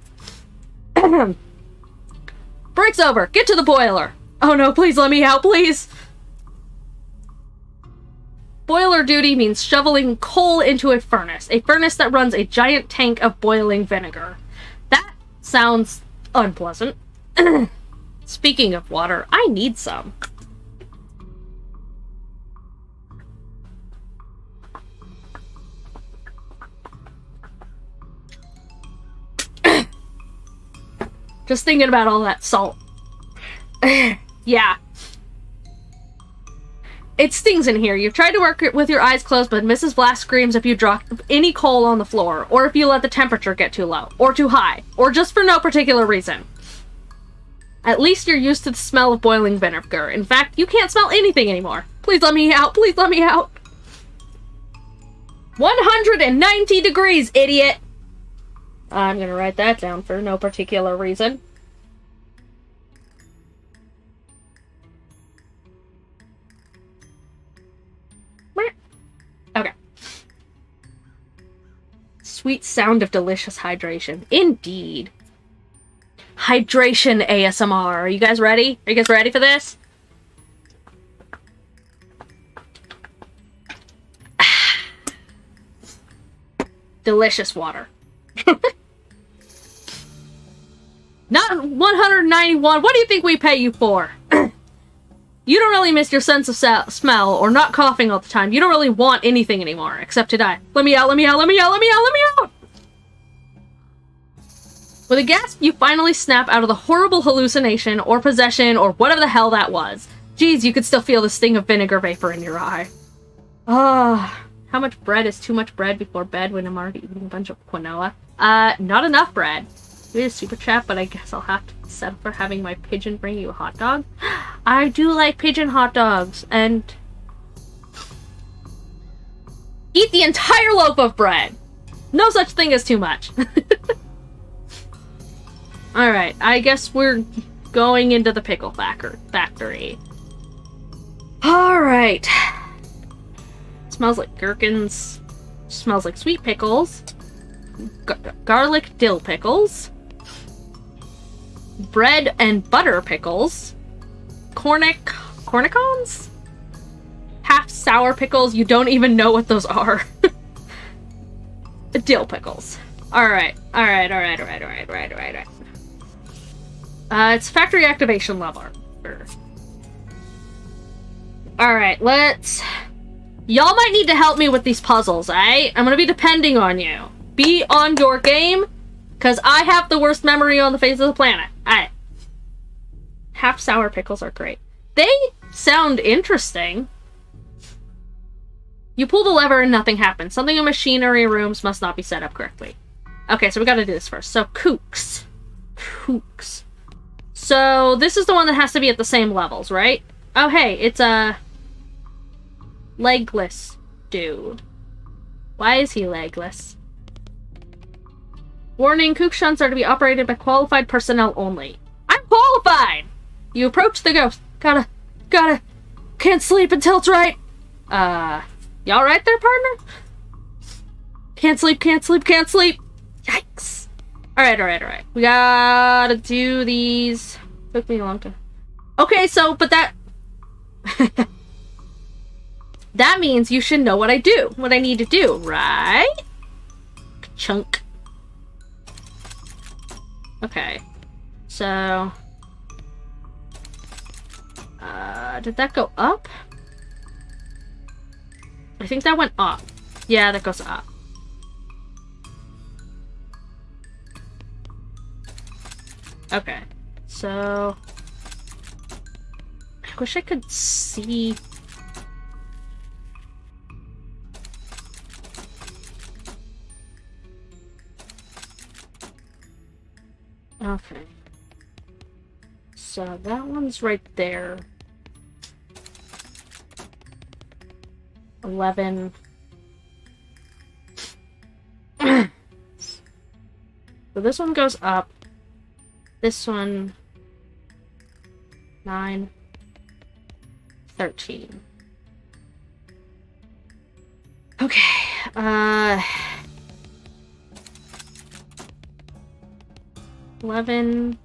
Break's over. Get to the boiler. Oh no, please let me out, please! Boiler duty means shoveling coal into a furnace that runs a giant tank of boiling vinegar. That sounds unpleasant. Speaking of water, I need some. Just thinking about all that salt. Yeah. It stings in here. You've tried to work it with your eyes closed, but Mrs. Blast screams if you drop any coal on the floor, or if you let the temperature get too low, or too high, or just for no particular reason. At least you're used to the smell of boiling vinegar. In fact, you can't smell anything anymore. Please let me out. Please let me out. 190 degrees, idiot! I'm gonna write that down for no particular reason. Okay. Sweet sound of delicious hydration. Indeed. Hydration ASMR. Are you guys ready? Are you guys ready for this? Delicious water. Not 191. What do you think we pay you for? You don't really miss your sense of smell or not coughing all the time. You don't really want anything anymore except to die. Let me out, let me out, let me out, let me out, let me out! With a gasp, you finally snap out of the horrible hallucination or possession or whatever the hell that was. Geez, you could still feel the sting of vinegar vapor in your eye. Ah, how much bread is too much bread before bed when I'm already eating a bunch of quinoa? Not enough bread. It is super chat, but I guess I'll have to settle for having my pigeon bring you a hot dog. I do like pigeon hot dogs, and eat the entire loaf of bread. No such thing as too much. Alright, I guess we're going into the pickle factory. Alright. Smells like gherkins. Smells like sweet pickles. Garlic dill pickles. Bread and butter pickles. Cornicons? Half sour pickles. You don't even know what those are. Dill pickles. Alright. It's factory activation level. Alright, let's... Y'all might need to help me with these puzzles, eh? I'm gonna be depending on you. Be on your game, because I have the worst memory on the face of the planet. Alright. Half sour pickles are great. They sound interesting. You pull the lever and nothing happens. Something in machinery rooms must not be set up correctly. Okay, so we gotta do this first. So, kooks. So, this is the one that has to be at the same levels, right? Oh, hey, it's a... legless dude. Why is he legless? Warning, kook shunts are to be operated by qualified personnel only. I'm qualified! You approach the ghost. Gotta... Can't sleep until it's right. Y'all right there, partner? Can't sleep. Yikes. Alright. We gotta do these. Took me a long time. Okay, so, but that... that means you should know what I need to do, right? Chunk. Okay. So... did that go up? I think that went up. Yeah, that goes up. Okay. So... I wish I could see... Okay. So that one's right there. 11. So this one goes up. This one... 9. 13. Okay. 11,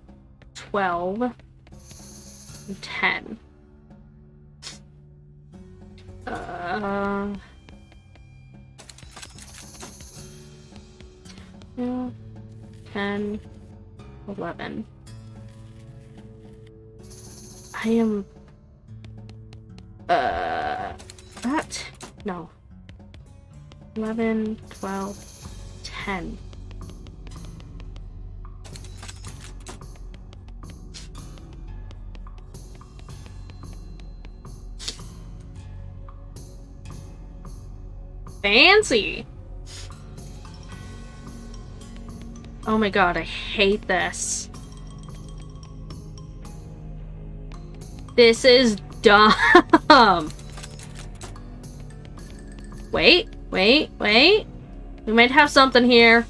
12, and 10. 10, 11. I am... That? No. 11, 12, 10. Fancy! Oh my god, I hate this. This is dumb. Wait. We might have something here.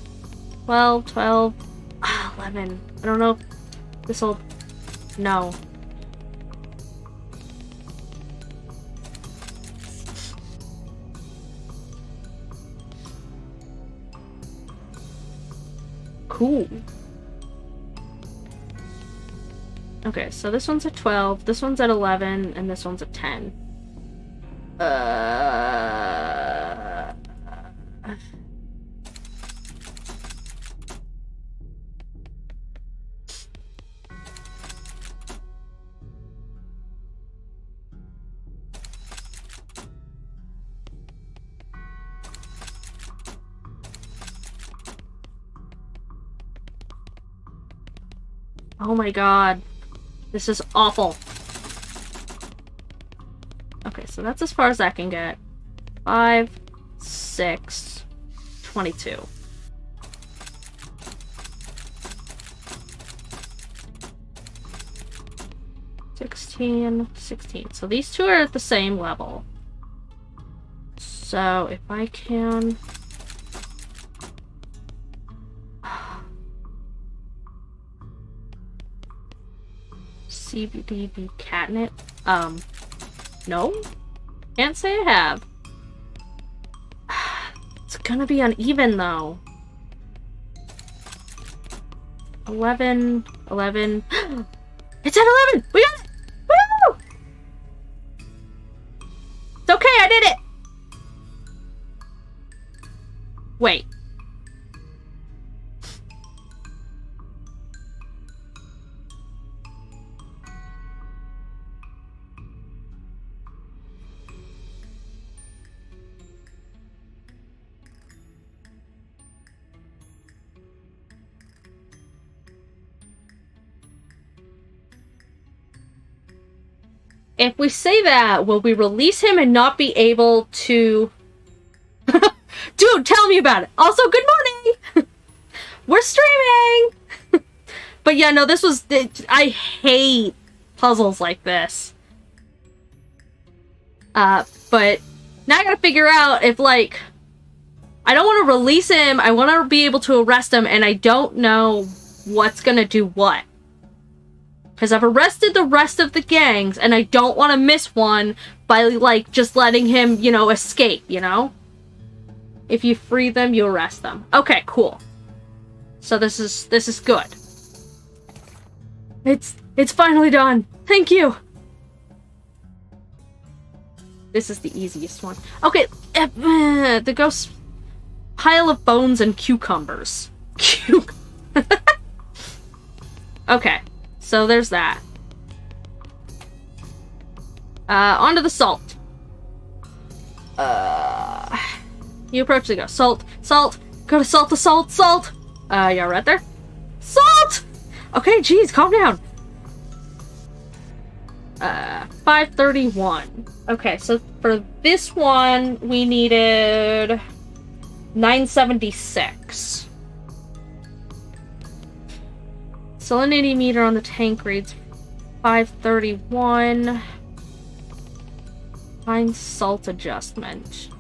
12, 12, 11. I don't know if this'll... No. Cool. Okay, so this one's at 12, this one's at 11, and this one's at 10. Oh my god. This is awful. so that's as far as that can get. 5, 6, 22. $16. So these two are at the same level. So if I can... CBDB catnip? No? Can't say I have. It's gonna be uneven though. 11. It's at 11! We got it! Woo! It's okay, I did it! Wait. If we say that, will we release him and not be able to... Dude, tell me about it! Also, good morning! We're streaming! But yeah, no, this was... I hate puzzles like this. But now I gotta figure out if, like... I don't want to release him, I want to be able to arrest him, and I don't know what's gonna do what. Because I've arrested the rest of the gangs, and I don't want to miss one by, like, just letting him, you know, escape, you know? If you free them, you arrest them. Okay, cool. So this is good. It's finally done. Thank you. This is the easiest one. Okay, the ghost pile of bones and cucumbers. Okay. So there's that. Onto the salt. You approach the ghost. Salt. Go to salt. Yeah, right there. Salt! Okay, geez, calm down. 531. Okay, so for this one, we needed 976. Salinity meter on the tank reads 531. Find salt adjustment.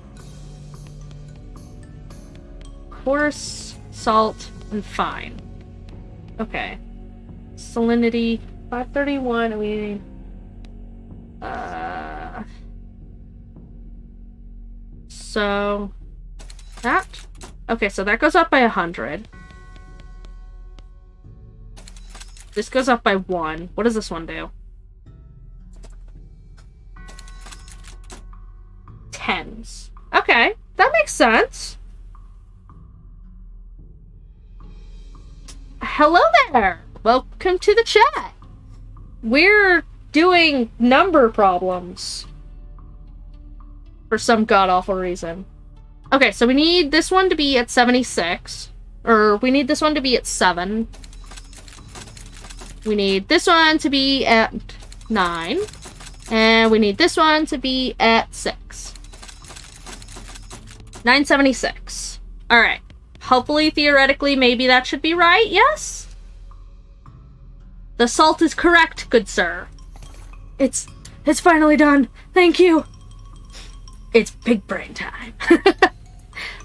Coarse, salt, and fine. Okay. Salinity 531. And we need so that. Okay, so that goes up by 100. This goes up by 1. What does this one do? 10s. Okay, that makes sense. Hello there! Welcome to the chat! We're doing number problems. For some god-awful reason. Okay, so we need this one to be at 76. Or, we need this one to be at 7. We need this one to be at 9. And we need this one to be at 6. 976. Alright. Hopefully, theoretically, maybe that should be right, yes? The salt is correct, good sir. It's finally done. Thank you. It's big brain time.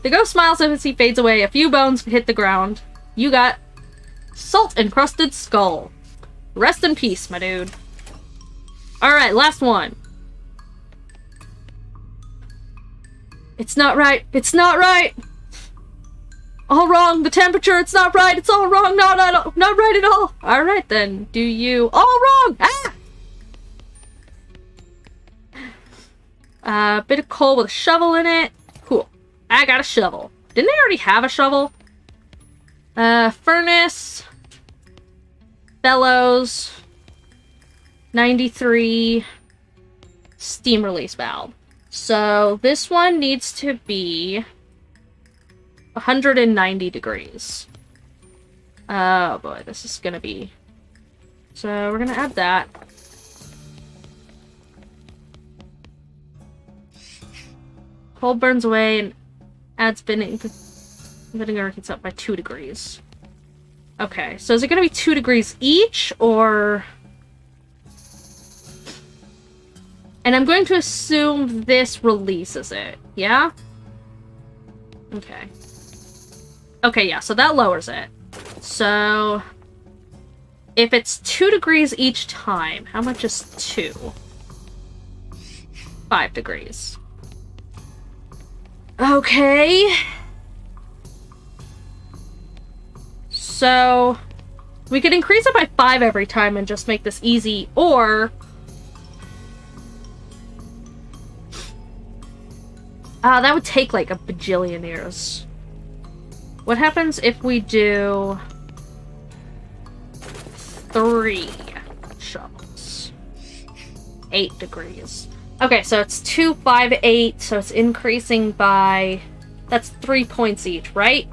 The ghost smiles as he fades away. A few bones hit the ground. You got salt-encrusted skull. Rest in peace, my dude. Alright, last one. It's not right. It's not right. All wrong. The temperature, it's not right. It's all wrong. Not right at all. Alright then. Do you... All wrong! Ah! Bit of coal with a shovel in it. Cool. I got a shovel. Didn't they already have a shovel? Furnace. Bellows. 93. Steam release valve. So this one needs to be 190 degrees. Oh boy, this is gonna be... So we're gonna add that. Cold burns away and adds vinegar heats up by 2 degrees. Okay, so is it gonna be 2 degrees each, or... And I'm going to assume this releases it, yeah? Okay. Okay, yeah, so that lowers it. So... if it's 2 degrees each time, how much is 2? 5 degrees. Okay. So, we could increase it by 5 every time and just make this easy, or... that would take like a bajillion years. What happens if we do 3 shovels? 8 degrees. Okay, so it's 2, 5, 8, so it's increasing by... that's 3 points each, right?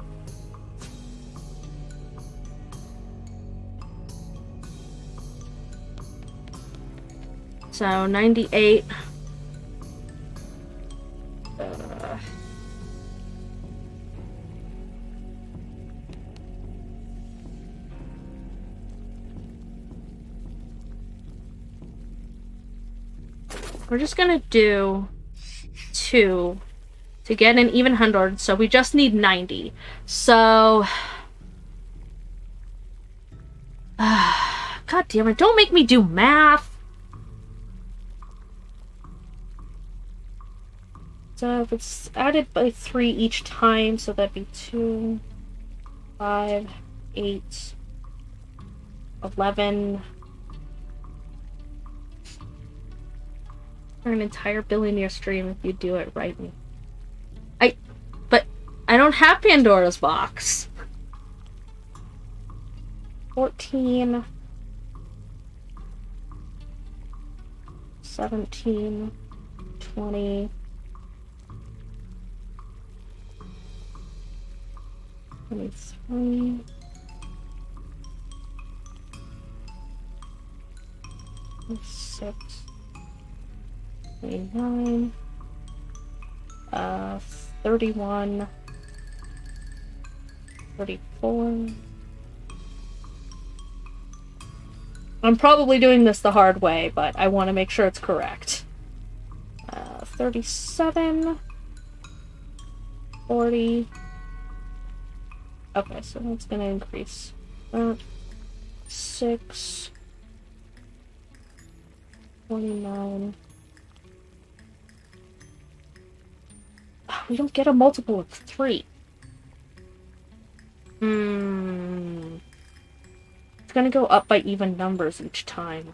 So, 98... We're just gonna do 2 to get an even 100, so we just need 90. So... God damn it, don't make me do math! So if it's added by 3 each time, so that'd be 2, 5, 8, 11... For an entire billion-year stream if you do it right. But I don't have Pandora's box. 14, 17, 20, 23, 26, 29, 31, 34. I'm probably doing this the hard way, but I want to make sure it's correct. 37, 40. Okay, so that's gonna increase. 6, 29. We don't get a multiple of 3. It's gonna go up by even numbers each time.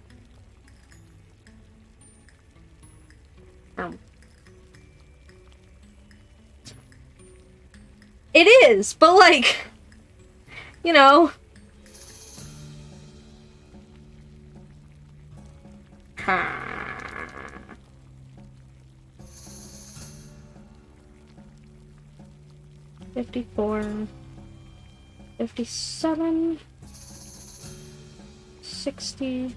It is, but like, you know. 54, 57, 60,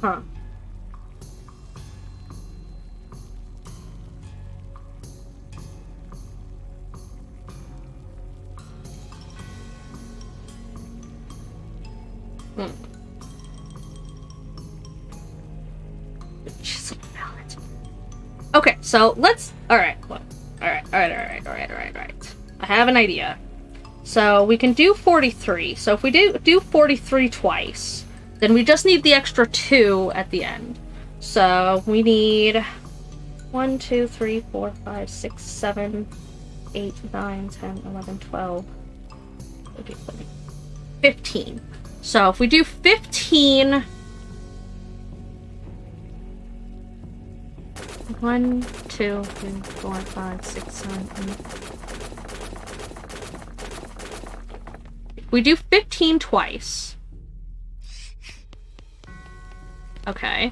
huh. Okay, so let's... Alright, look. Alright. I have an idea. So we can do 43. So if we do 43 twice, then we just need the extra 2 at the end. So we need 1, 2, 3, 4, 5, 6, 7, 8, 9, 10, 11, 12, 15. So if we do 15... 1, 2, 3, 4, 5, 6, 7, 8. We do 15 twice. Okay.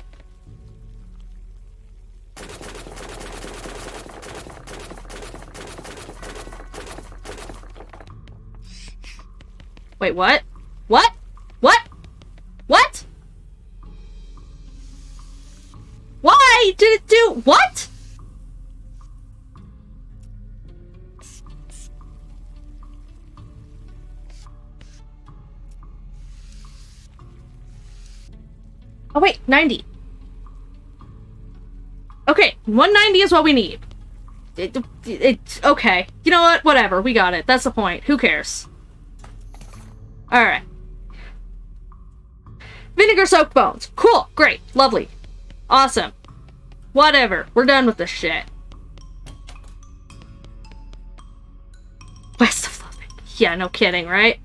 Wait, what? What? What? What? Why did it do- what? Oh wait, 90. Okay, 190 is what we need. It's okay. You know what? Whatever, we got it. That's the point. Who cares? Alright. Vinegar-soaked bones. Cool, great, lovely. Awesome. Whatever, we're done with this shit. West of Loathing. Yeah, no kidding, right?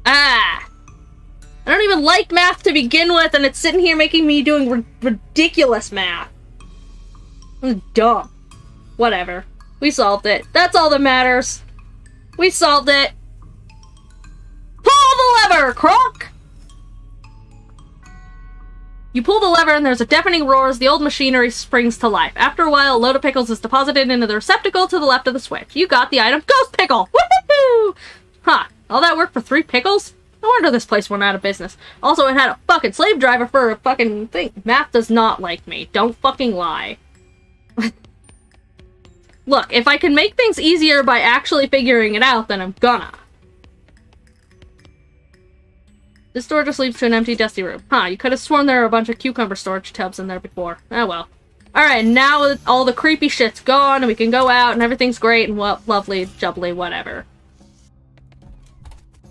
Ah! I don't even like math to begin with, and it's sitting here making me doing ridiculous math. I'm dumb. Whatever. We solved it. That's all that matters. We solved it. Pull the lever, Croc! You pull the lever and there's a deafening roar as the old machinery springs to life. After a while, a load of pickles is deposited into the receptacle to the left of the switch. You got the item Ghost Pickle! Woohoo! Huh. All that work for 3 pickles? No wonder this place went out of business. Also, it had a fucking slave driver for a fucking thing. Math does not like me. Don't fucking lie. Look, if I can make things easier by actually figuring it out, then I'm gonna. This door just leads to an empty, dusty room. Huh, you could have sworn there were a bunch of cucumber storage tubs in there before. Oh well. Alright, now all the creepy shit's gone, and we can go out, and everything's great, and well, lovely, jubbly, whatever.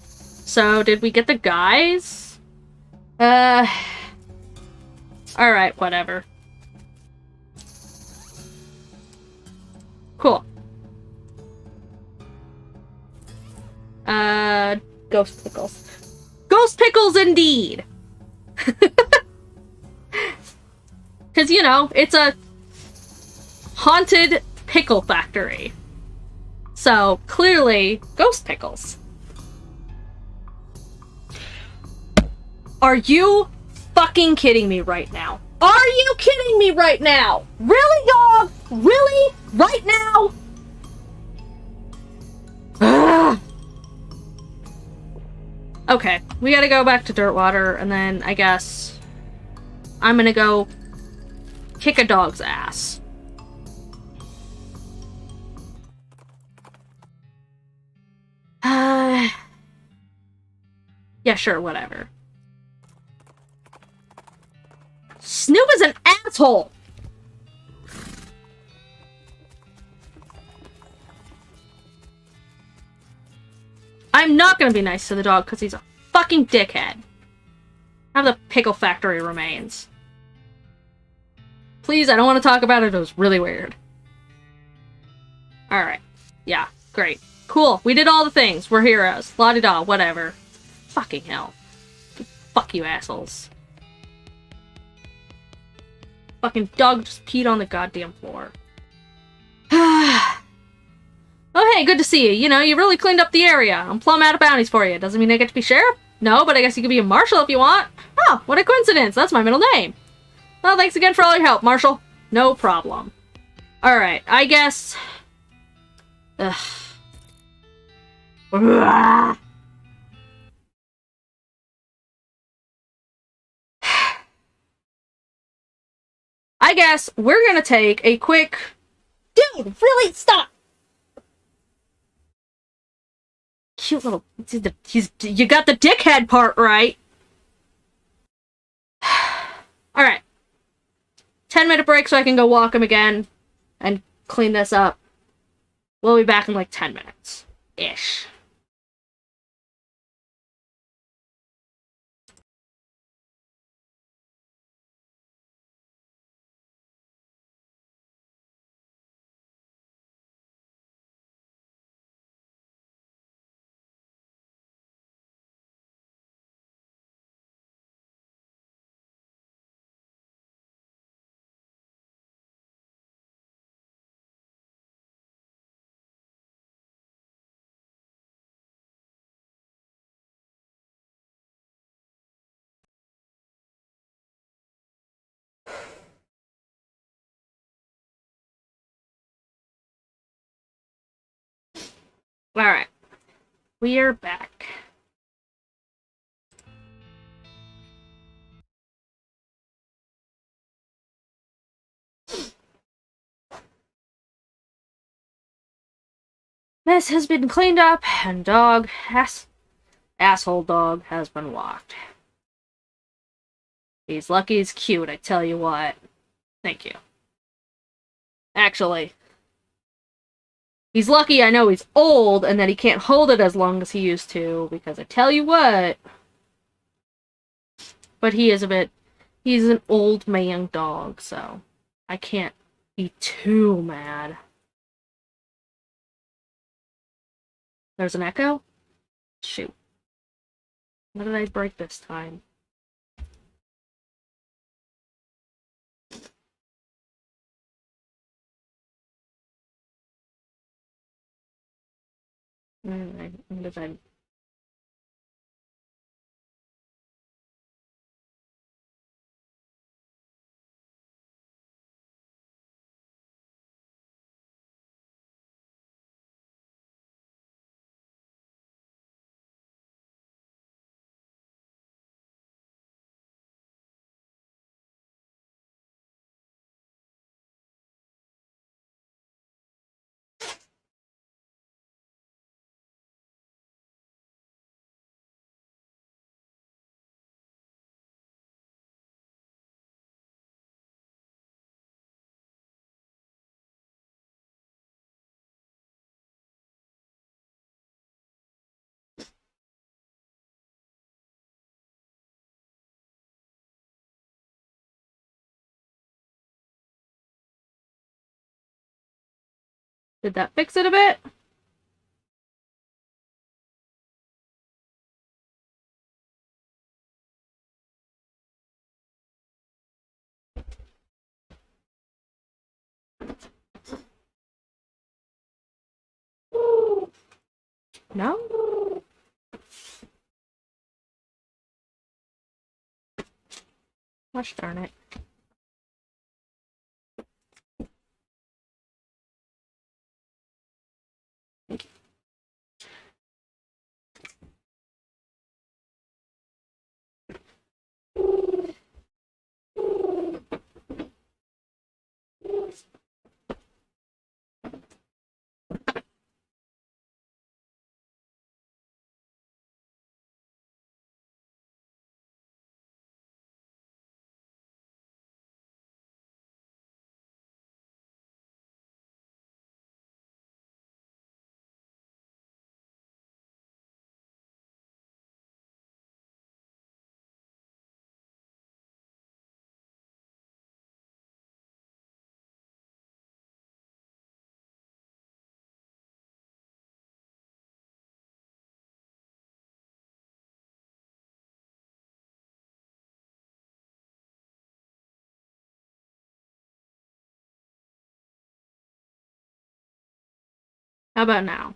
So, did we get the guys? Alright, whatever. Cool. Ghost pickles. Ghost pickles indeed! Because, you know, it's a haunted pickle factory. So, clearly, ghost pickles. Are you fucking kidding me right now? Are you kidding me right now? Really, dog? Really? Right now? Ugh. Okay, we gotta go back to Dirtwater, and then I guess I'm gonna go kick a dog's ass. Yeah, sure, whatever. Snoop is an asshole! I'm not gonna be nice to the dog because he's a fucking dickhead. Have the pickle factory remains. Please, I don't want to talk about it. It was really weird. Alright. Yeah, great. Cool. We did all the things. We're heroes. La-di-da, whatever. Fucking hell. Fuck you, assholes. Fucking dog just peed on the goddamn floor. Oh, hey, good to see you. You know, you really cleaned up the area. I'm plumb out of bounties for you. Doesn't mean I get to be sheriff? No, but I guess you could be a marshal if you want. Oh, what a coincidence. That's my middle name. Well, thanks again for all your help, Marshal. No problem. Alright, I guess... Ugh. I guess we're gonna take a quick... Dude, really? Stop! Cute little... You got the dickhead part right. Alright. 10-minute break so I can go walk him again and clean this up. We'll be back in like 10 minutes. Ish. Alright. We are back. Mess has been cleaned up, and asshole dog has been walked. He's lucky he's cute, I tell you what. Thank you. Actually, he's lucky I know he's old and that he can't hold it as long as he used to, because I tell you what. But he's an old man dog, so I can't be too mad. There's an echo? Shoot. What did I break this time? What did I... Did that fix it a bit? No? Gosh darn it. How about now?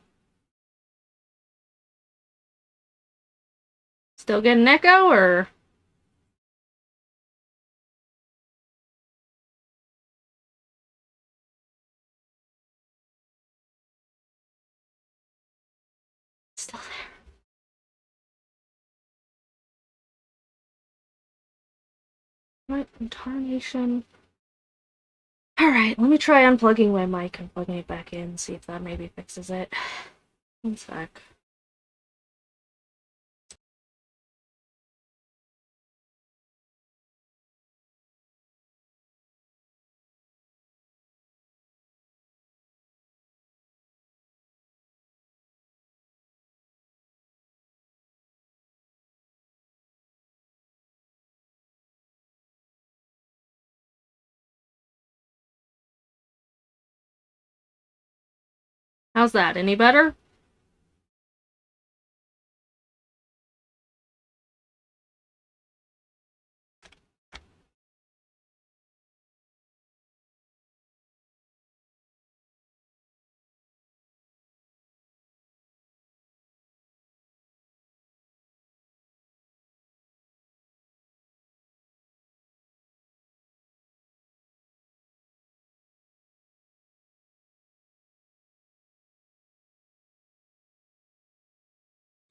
Still get an echo, or... Still there. What in tarnation? Alright, let me try unplugging my mic and plugging it back in, see if that maybe fixes it. One sec. How's that? Any better?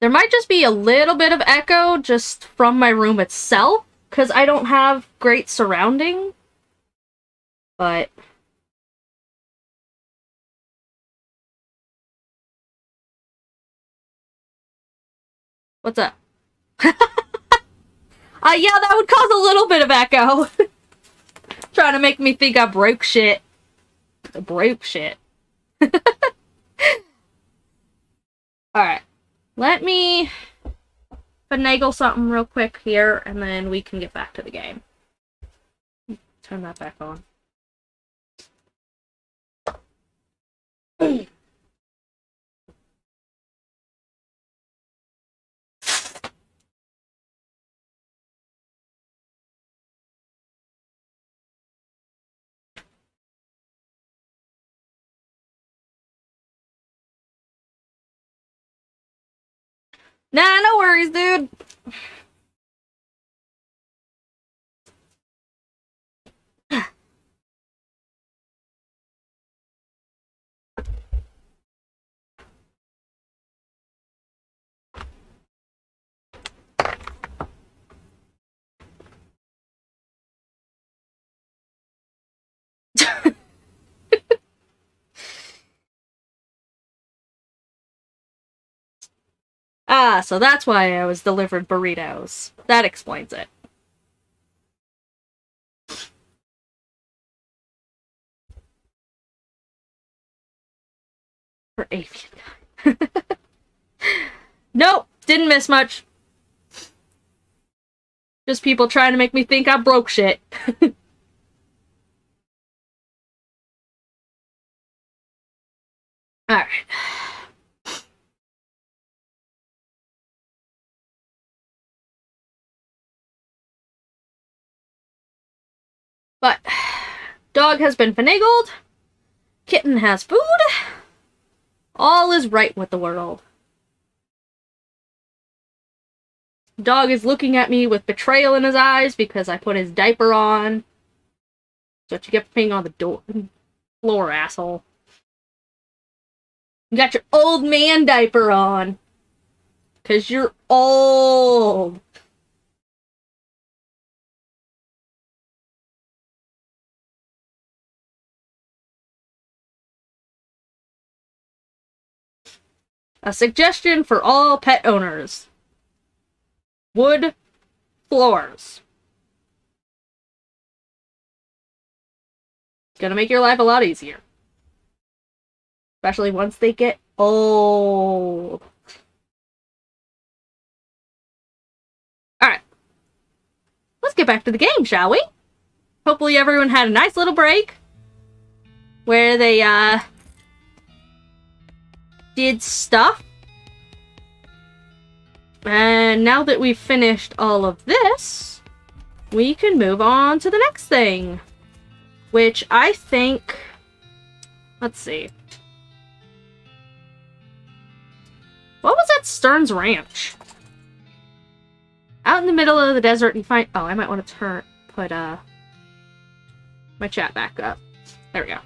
There might just be a little bit of echo just from my room itself, because I don't have great surrounding. But... what's up? Yeah, that would cause a little bit of echo. Trying to make me think I broke shit. Broke shit. Alright. Let me finagle something real quick here, and then we can get back to the game. Turn that back on. Nah, no worries, dude. Ah, so that's why I was delivered burritos. That explains it. For avian time. Nope, didn't miss much. Just people trying to make me think I broke shit. Alright. But, dog has been finagled. Kitten has food. All is right with the world. Dog is looking at me with betrayal in his eyes because I put his diaper on. That's what you get for being on the floor, asshole. You got your old man diaper on. Because you're old. A suggestion for all pet owners. Wood floors. Gonna make your life a lot easier. Especially once they get old. Alright. Let's get back to the game, shall we? Hopefully everyone had a nice little break. Where they, did stuff. And now that we've finished all of this, we can move on to the next thing. Which I think... let's see. What was at Stern's Ranch? Out in the middle of the desert, you find... oh, I might want to put, my chat back up. There we go.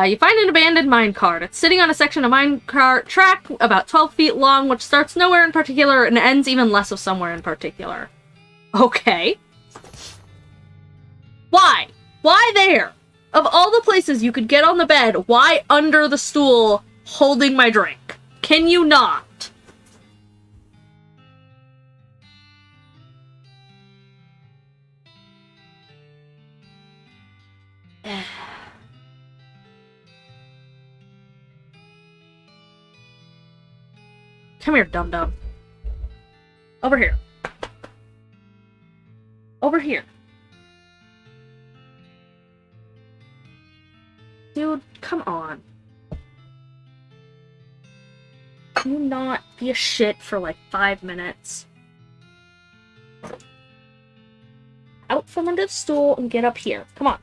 You find an abandoned minecart. It's sitting on a section of minecart track about 12 feet long, which starts nowhere in particular and ends even less of somewhere in particular. Okay. Why? Why there? Of all the places you could get on the bed, why under the stool holding my drink? Can you not? Come here, dum-dum. Over here. Over here. Dude, come on. Can you not be a shit for like 5 minutes? Out from under the stool and get up here. Come on.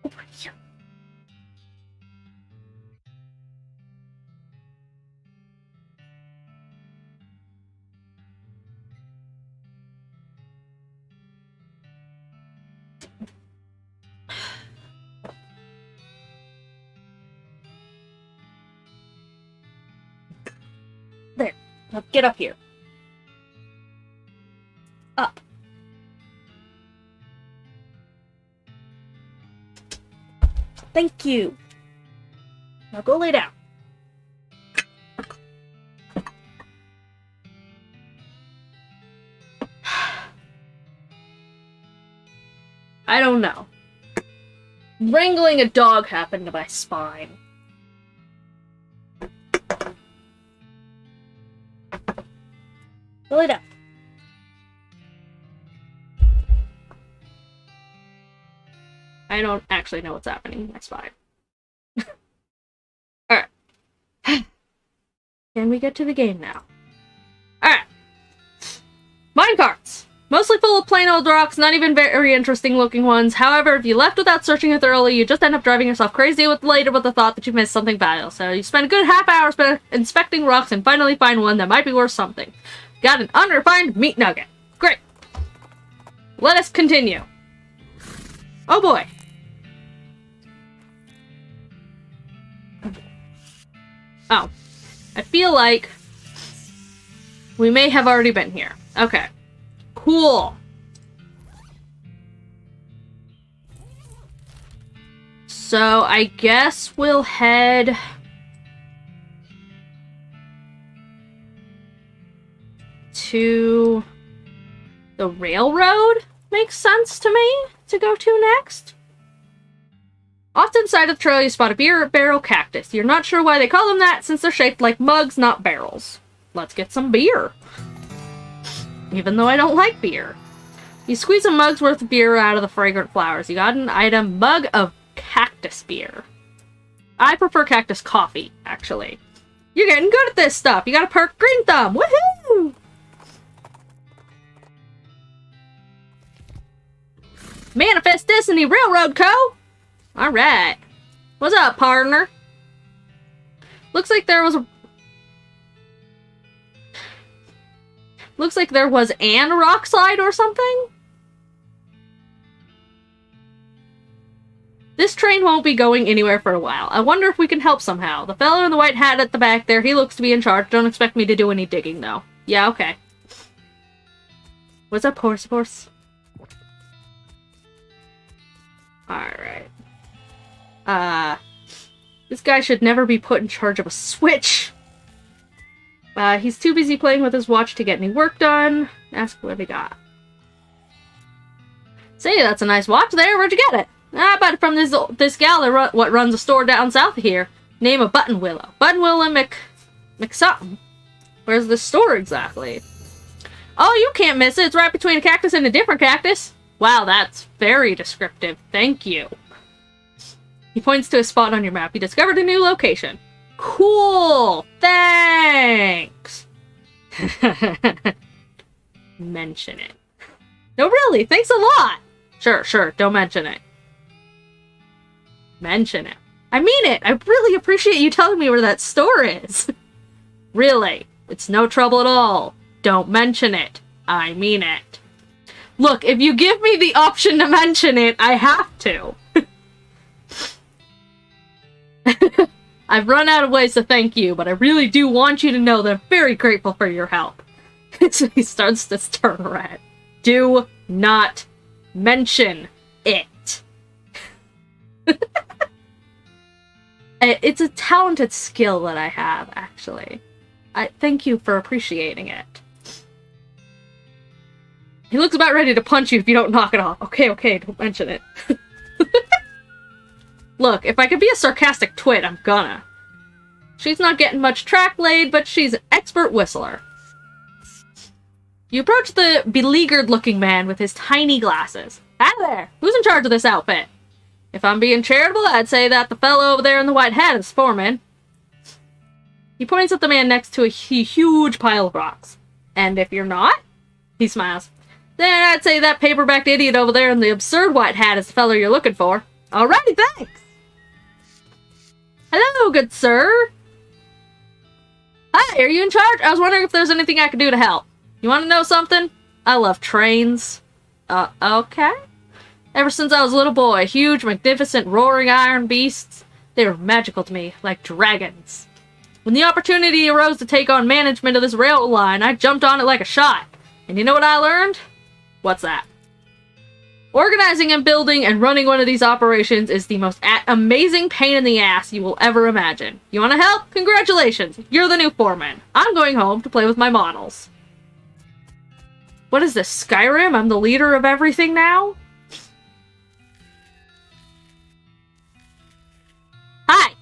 Over here. Now get up here. Up. Thank you. Now go lay down. I don't know. Wrangling a dog happened to my spine. Go lay down. I don't actually know what's happening in my spine. Alright. Can we get to the game now? Alright. Minecarts! Mostly full of plain old rocks, not even very interesting looking ones. However, if you left without searching it thoroughly, you just end up driving yourself crazy later with the thought that you missed something valuable. So you spend a good half hour inspecting rocks and finally find one that might be worth something. Got an unrefined meat nugget. Great. Let us continue. Oh boy. Oh. I feel like we may have already been here. Okay. Cool. So I guess we'll head to the railroad. Makes sense to me to go to next. Off to the side of the trail you spot a beer barrel cactus. You're not sure why they call them that since they're shaped like mugs, not barrels. Let's get some beer. Even though I don't like beer. You squeeze a mug's worth of beer out of the fragrant flowers. You got an item, mug of cactus beer. I prefer cactus coffee, actually. You're getting good at this stuff. You got a perk green thumb. Woohoo! Manifest Destiny Railroad Co. Alright. What's up, partner? Looks like there was an rock slide or something? This train won't be going anywhere for a while. I wonder if we can help somehow. The fellow in the white hat at the back there, he looks to be in charge. Don't expect me to do any digging, though. Yeah, okay. What's up, horse? Alright. This guy should never be put in charge of a switch. He's too busy playing with his watch to get any work done. Ask what he got. Say, that's a nice watch there. Where'd you get it? I bought it from this gal that runs a store down south of here. Name of Buttonwillow. Buttonwillow McSomething. Where's the store exactly? Oh, you can't miss it. It's right between a cactus and a different cactus. Wow, that's very descriptive. Thank you. He points to a spot on your map. You discovered a new location. Cool! Thanks! Mention it. No, really, thanks a lot! Sure, don't mention it. Mention it. I mean it! I really appreciate you telling me where that store is. Really, it's no trouble at all. Don't mention it. I mean it. Look, if you give me the option to mention it, I have to. I've run out of ways to thank you, but I really do want you to know that I'm very grateful for your help. So he starts to turn red. Do not mention it. It's a talented skill that I have, actually. I thank you for appreciating it. He looks about ready to punch you if you don't knock it off. Okay, don't mention it. Look, if I could be a sarcastic twit, I'm gonna. She's not getting much track laid, but she's an expert whistler. You approach the beleaguered-looking man with his tiny glasses. Hi there! Who's in charge of this outfit? If I'm being charitable, I'd say that the fellow over there in the white hat is foreman. He points at the man next to a huge pile of rocks. And if you're not? He smiles. Then I'd say that paperbacked idiot over there in the absurd white hat is the fellow you're looking for. Alrighty, thanks! Hello, good sir! Hi, are you in charge? I was wondering if there's anything I could do to help. You want to know something? I love trains. Okay. Ever since I was a little boy, huge, magnificent, roaring iron beasts. They were magical to me, like dragons. When the opportunity arose to take on management of this rail line, I jumped on it like a shot. And you know what I learned? What's that? Organizing and building and running one of these operations is the most amazing pain in the ass you will ever imagine. You want to help? Congratulations, you're the new foreman. I'm going home to play with my models. What is this, Skyrim? I'm the leader of everything now? Hi!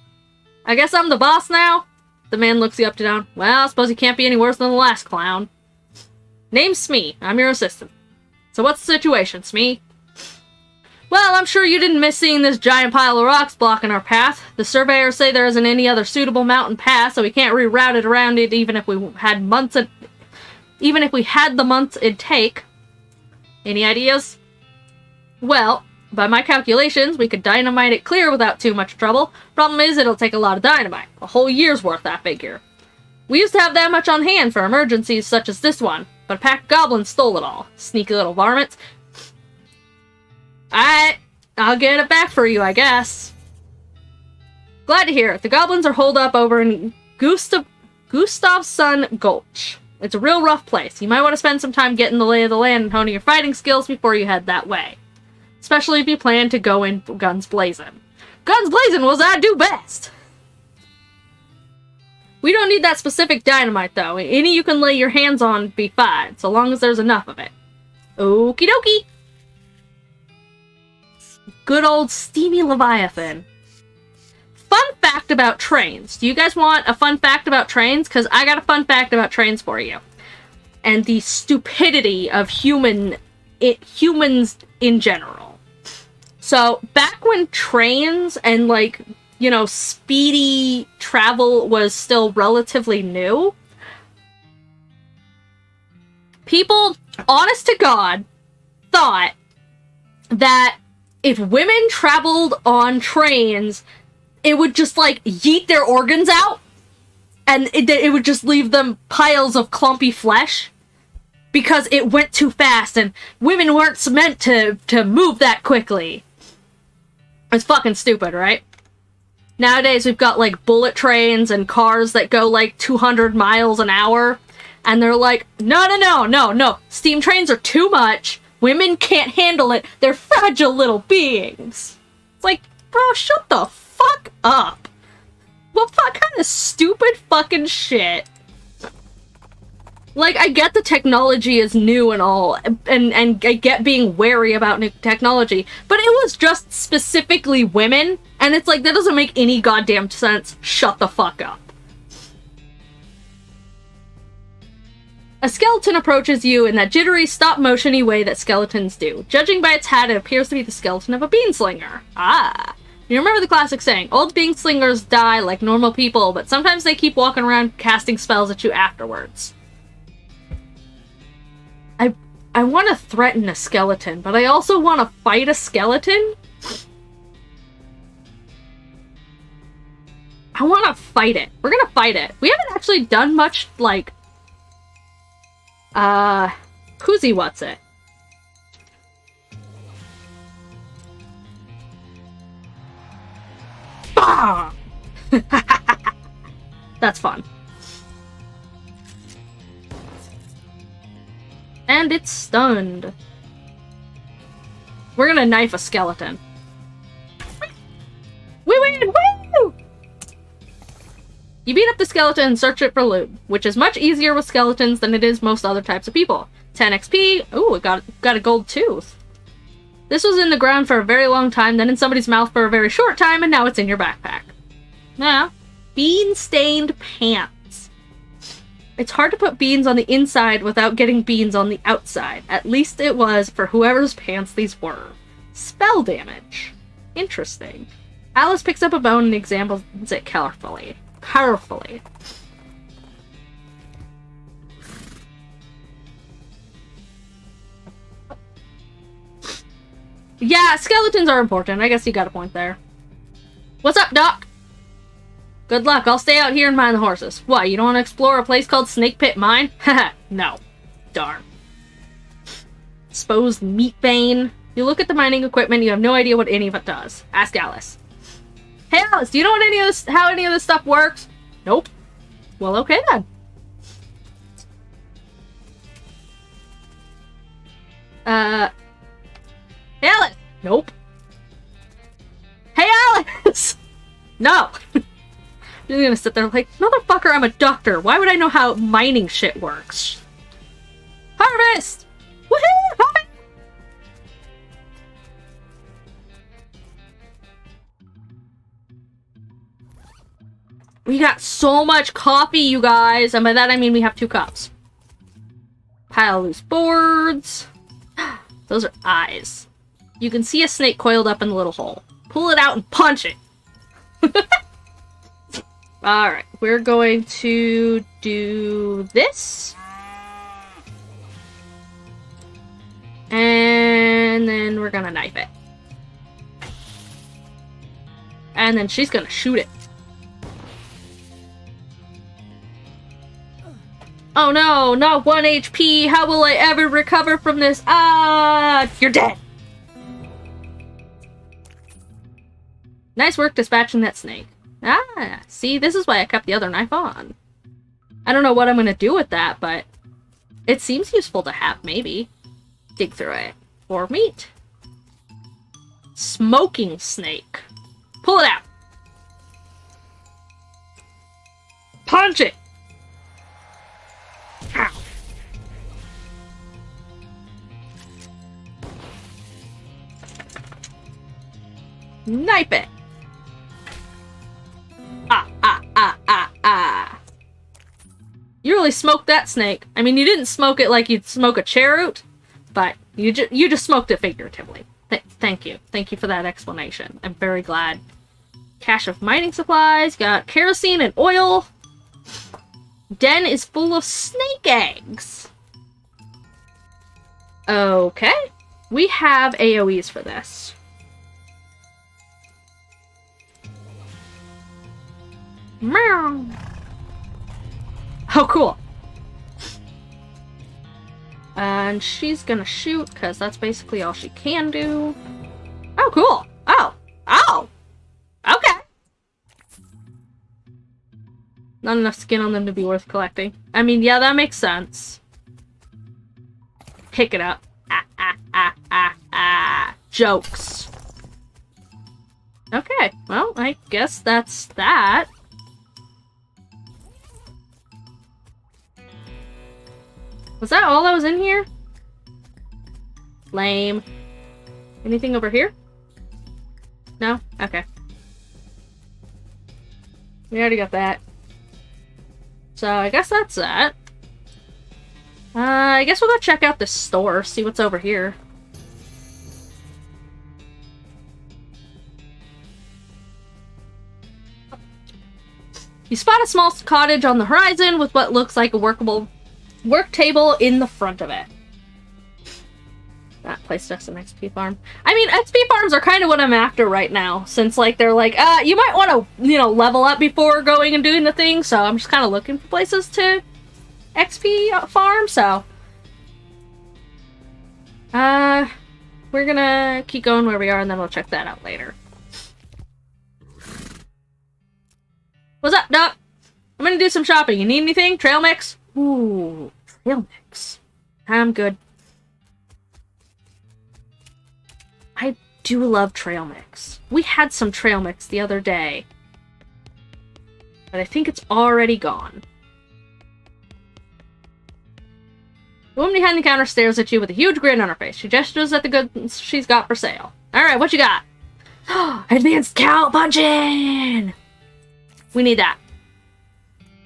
I guess I'm the boss now? The man looks you up to down. Well, I suppose he can't be any worse than the last clown. Name's Smee. I'm your assistant. So what's the situation, Smee? Well, I'm sure you didn't miss seeing this giant pile of rocks blocking our path. The surveyors say there isn't any other suitable mountain path, so we can't reroute it around it even if we had the months it'd take. Any ideas? Well, by my calculations, we could dynamite it clear without too much trouble. Problem is, it'll take a lot of dynamite. A whole year's worth, I figure. We used to have that much on hand for emergencies such as this one, but a pack of goblins stole it all. Sneaky little varmints. Alright, I'll get it back for you, I guess. Glad to hear it. The goblins are holed up over in Gustavsson Gulch. It's a real rough place. You might want to spend some time getting the lay of the land and honing your fighting skills before you head that way. Especially if you plan to go in guns blazing. Guns blazing was I do best! We don't need that specific dynamite, though. Any you can lay your hands on be fine, so long as there's enough of it. Okie dokie! Good old steamy Leviathan. Fun fact about trains. Do you guys want a fun fact about trains? Because I got a fun fact about trains for you. And the stupidity of humans in general. So, back when trains and, like, you know, speedy travel was still relatively new, people, honest to God, thought that if women traveled on trains, it would just, like, yeet their organs out, and it would just leave them piles of clumpy flesh, because it went too fast, and women weren't meant to move that quickly. It's fucking stupid, right? Nowadays, we've got, like, bullet trains and cars that go, like, 200 miles an hour, and they're like, no, steam trains are too much. Women can't handle it. They're fragile little beings. It's like, bro, shut the fuck up. What kind of stupid fucking shit? Like, I get the technology is new and all, and I get being wary about new technology, but it was just specifically women, and it's like, that doesn't make any goddamn sense. Shut the fuck up. A skeleton approaches you in that jittery, stop-motion-y way that skeletons do. Judging by its hat, it appears to be the skeleton of a beanslinger. Ah. You remember the classic saying, old beanslingers die like normal people, but sometimes they keep walking around casting spells at you afterwards. I want to threaten a skeleton, but I also want to fight a skeleton? I want to fight it. We're gonna fight it. We haven't actually done much, like, Koozie what's it? Bah! That's fun. And it's stunned. We're gonna knife a skeleton. We win! Woo! You beat up the skeleton and search it for loot, which is much easier with skeletons than it is most other types of people. 10 XP. Ooh, it got a gold tooth. This was in the ground for a very long time, then in somebody's mouth for a very short time, and now it's in your backpack. Now, bean-stained pants. It's hard to put beans on the inside without getting beans on the outside. At least it was for whoever's pants these were. Spell damage. Interesting. Alice picks up a bone and examines it carefully. Yeah, skeletons are important. I guess you got a point there. What's up, Doc? Good luck. I'll stay out here and mind the horses. What, you don't want to explore a place called Snake Pit Mine? Haha, no. Darn. Exposed meat vein. You look at the mining equipment, you have no idea what any of it does. Ask Alice. Hey Alice, do you know what how any of this stuff works? Nope. Well, okay then. Hey, Alice! Nope. Hey, Alice! No! You're gonna sit there like, motherfucker, I'm a doctor. Why would I know how mining shit works? Harvest! Woohoo! Harvest! We got so much coffee, you guys. And by that I mean we have 2 cups. Pile of loose boards. Those are eyes. You can see a snake coiled up in the little hole. Pull it out and punch it. Alright, we're going to do this. And then we're gonna knife it. And then she's gonna shoot it. Oh no, not 1 HP! How will I ever recover from this? Ah, you're dead! Nice work dispatching that snake. Ah, see, this is why I kept the other knife on. I don't know what I'm gonna do with that, but it seems useful to have, maybe. Dig through it. For meat. Smoking snake. Pull it out. Punch it! Ow. Knife it! You really smoked that snake. I mean, you didn't smoke it like you'd smoke a cheroot, but you just smoked it figuratively. Thank you. Thank you for that explanation. I'm very glad. Cache of mining supplies. Got kerosene and oil. Den is full of snake eggs. Okay. We have AoEs for this. Meow. Oh, cool. And she's gonna shoot, because that's basically all she can do. Oh, cool. Oh. Oh! Okay. Not enough skin on them to be worth collecting. I mean, yeah, that makes sense. Pick it up. Jokes. Okay, well, I guess that's that. Was that all that was in here? Lame. Anything over here? No? Okay. We already got that. So I guess that's that. I guess we'll go check out this store, see what's over here. You spot a small cottage on the horizon with what looks like a workable work table in the front of it. That place just an XP farm. I mean, XP farms are kind of what I'm after right now, since like they're like, you might want to, you know, level up before going and doing the thing, so I'm just kind of looking for places to XP farm, so we're gonna keep going where we are and then we'll check that out later. What's up, Doc? I'm gonna do some shopping. You need anything? Trail mix? Ooh, trail mix. I'm good. I do love trail mix. We had some trail mix the other day, but I think it's already gone. The woman behind the counter stares at you with a huge grin on her face. She gestures at the goods she's got for sale. Alright, what you got? Advanced cow punching! We need that.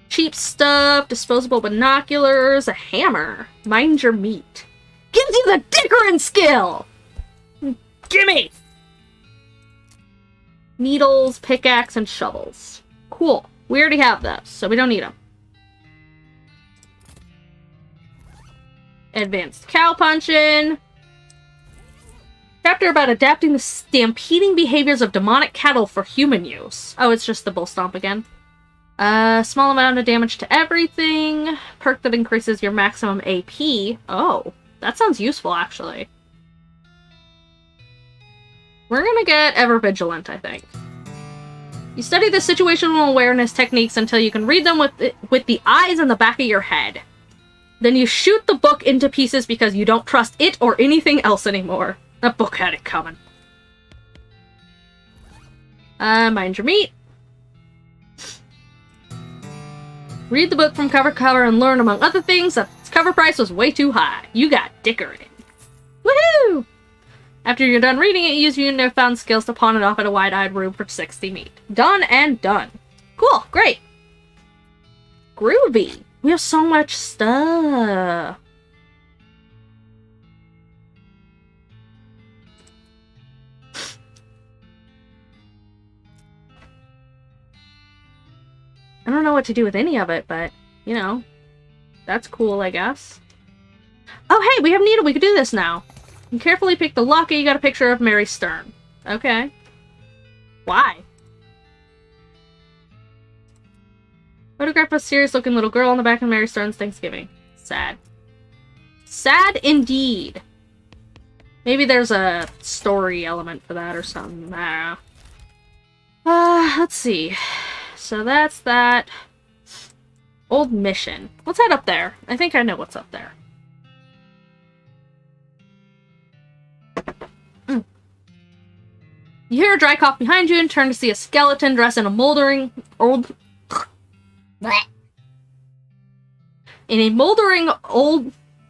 Cheap stuff, disposable binoculars, a hammer. Mind your meat. Gives you the dickering skill! Gimme! Needles, pickaxe, and shovels. Cool. We already have those, so we don't need them. Advanced cow punching. Chapter about adapting the stampeding behaviors of demonic cattle for human use. Oh, it's just the bull stomp again. Small amount of damage to everything. Perk that increases your maximum AP. Oh, that sounds useful, actually. We're gonna get ever vigilant, I think. You study the situational awareness techniques until you can read them with the eyes in the back of your head. Then you shoot the book into pieces because you don't trust it or anything else anymore. That book had it coming. Mind your meat. Read the book from cover to cover and learn, among other things, that its cover price was way too high. You got dickered. Woohoo! After you're done reading it, use your newfound skills to pawn it off at a wide-eyed room for 60 meat. Done and done. Cool, great. Groovy. We have so much stuff. I don't know what to do with any of it, but, you know, that's cool, I guess. Oh, hey, we have Needle. We can do this now. You carefully pick the locket. You got a picture of Mary Stern. Okay. Why? Photograph a serious-looking little girl on the back of Mary Stern's Thanksgiving. Sad. Sad indeed. Maybe there's a story element for that or something. I don't know. Let's see. So that's that. Old mission. Let's head up there. I think I know what's up there. You hear a dry cough behind you and turn to see a skeleton dressed in a moldering old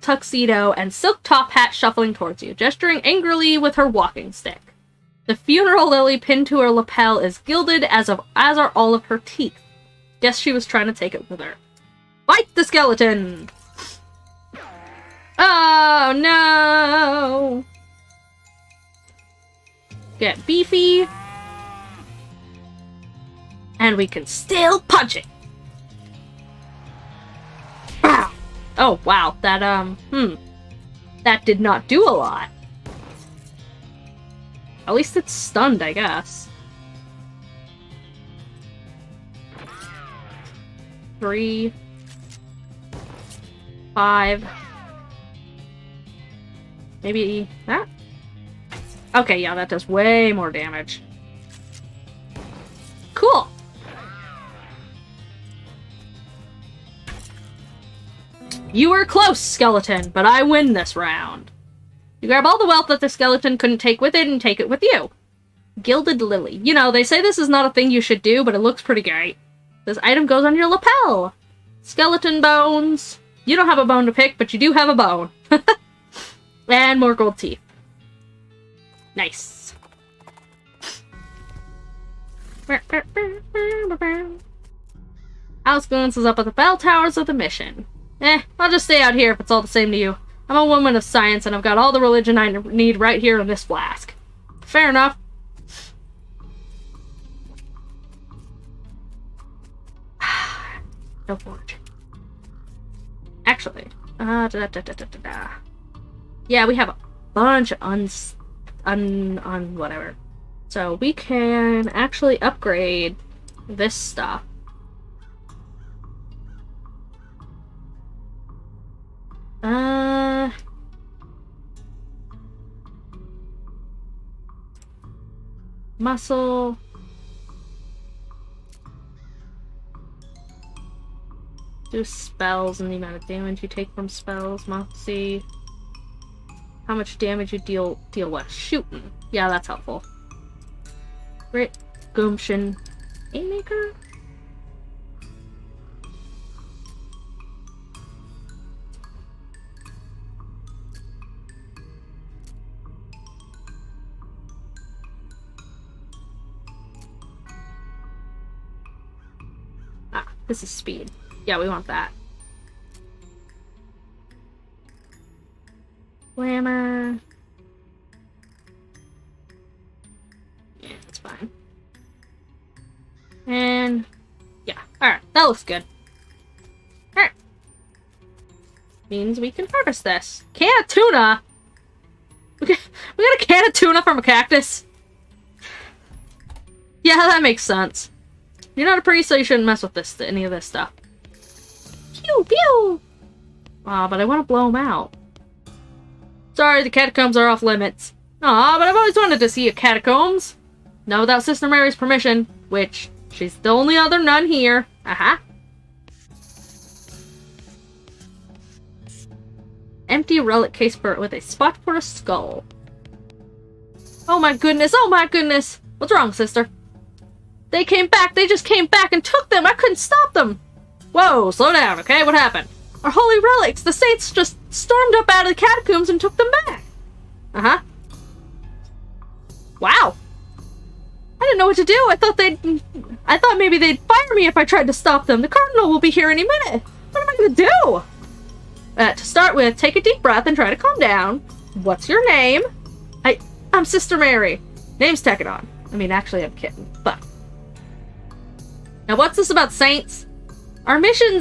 tuxedo and silk top hat shuffling towards you, gesturing angrily with her walking stick. The funeral lily pinned to her lapel is gilded, as are all of her teeth. Guess she was trying to take it with her. Fight the skeleton! Oh no! Get beefy. And we can still punch it. Oh, wow. That, that did not do a lot. At least it's stunned, I guess. 3, 5. Maybe that? Okay, yeah, that does way more damage. Cool! You were close, skeleton, but I win this round. You grab all the wealth that the skeleton couldn't take with it and take it with you. Gilded lily. You know, they say this is not a thing you should do, but it looks pretty great. This item goes on your lapel. Skeleton bones. You don't have a bone to pick, but you do have a bone. And more gold teeth. Nice. House glances up at the bell towers of the mission. I'll just stay out here if it's all the same to you. I'm a woman of science and I've got all the religion I need right here in this flask. Fair enough. No forge. Actually, yeah, we have a bunch of whatever. So we can actually upgrade this stuff. Muscle. Do spells and the amount of damage you take from spells. See how much damage you deal with shooting. Yeah, that's helpful. Grit, gumption, aimmaker. This is speed. Yeah, we want that. Glamour. Yeah, that's fine. And yeah, alright, that looks good. Alright. Means we can harvest this. Can of tuna! We got a can of tuna from a cactus? Yeah, that makes sense. You're not a priest, so you shouldn't mess with any of this stuff. Pew, pew! Aw, but I want to blow them out. Sorry, the catacombs are off limits. Aw, but I've always wanted to see a catacombs. Not without Sister Mary's permission, which She's the only other nun here. Uh-huh. Empty relic case with a spot for a skull. Oh my goodness, oh my goodness! What's wrong, sister? They came back, they just came back and took them! I couldn't stop them! Whoa, slow down, okay? What happened? Our holy relics! The saints just stormed up out of the catacombs and took them back! Uh-huh. Wow! I didn't know what to do! I thought maybe they'd fire me if I tried to stop them! The Cardinal will be here any minute! What am I gonna do? To start with, take a deep breath and try to calm down. What's your name? I'm Sister Mary. Name's Tekadon. I mean, actually, I'm Kitten, but... Now, what's this about saints? Our mission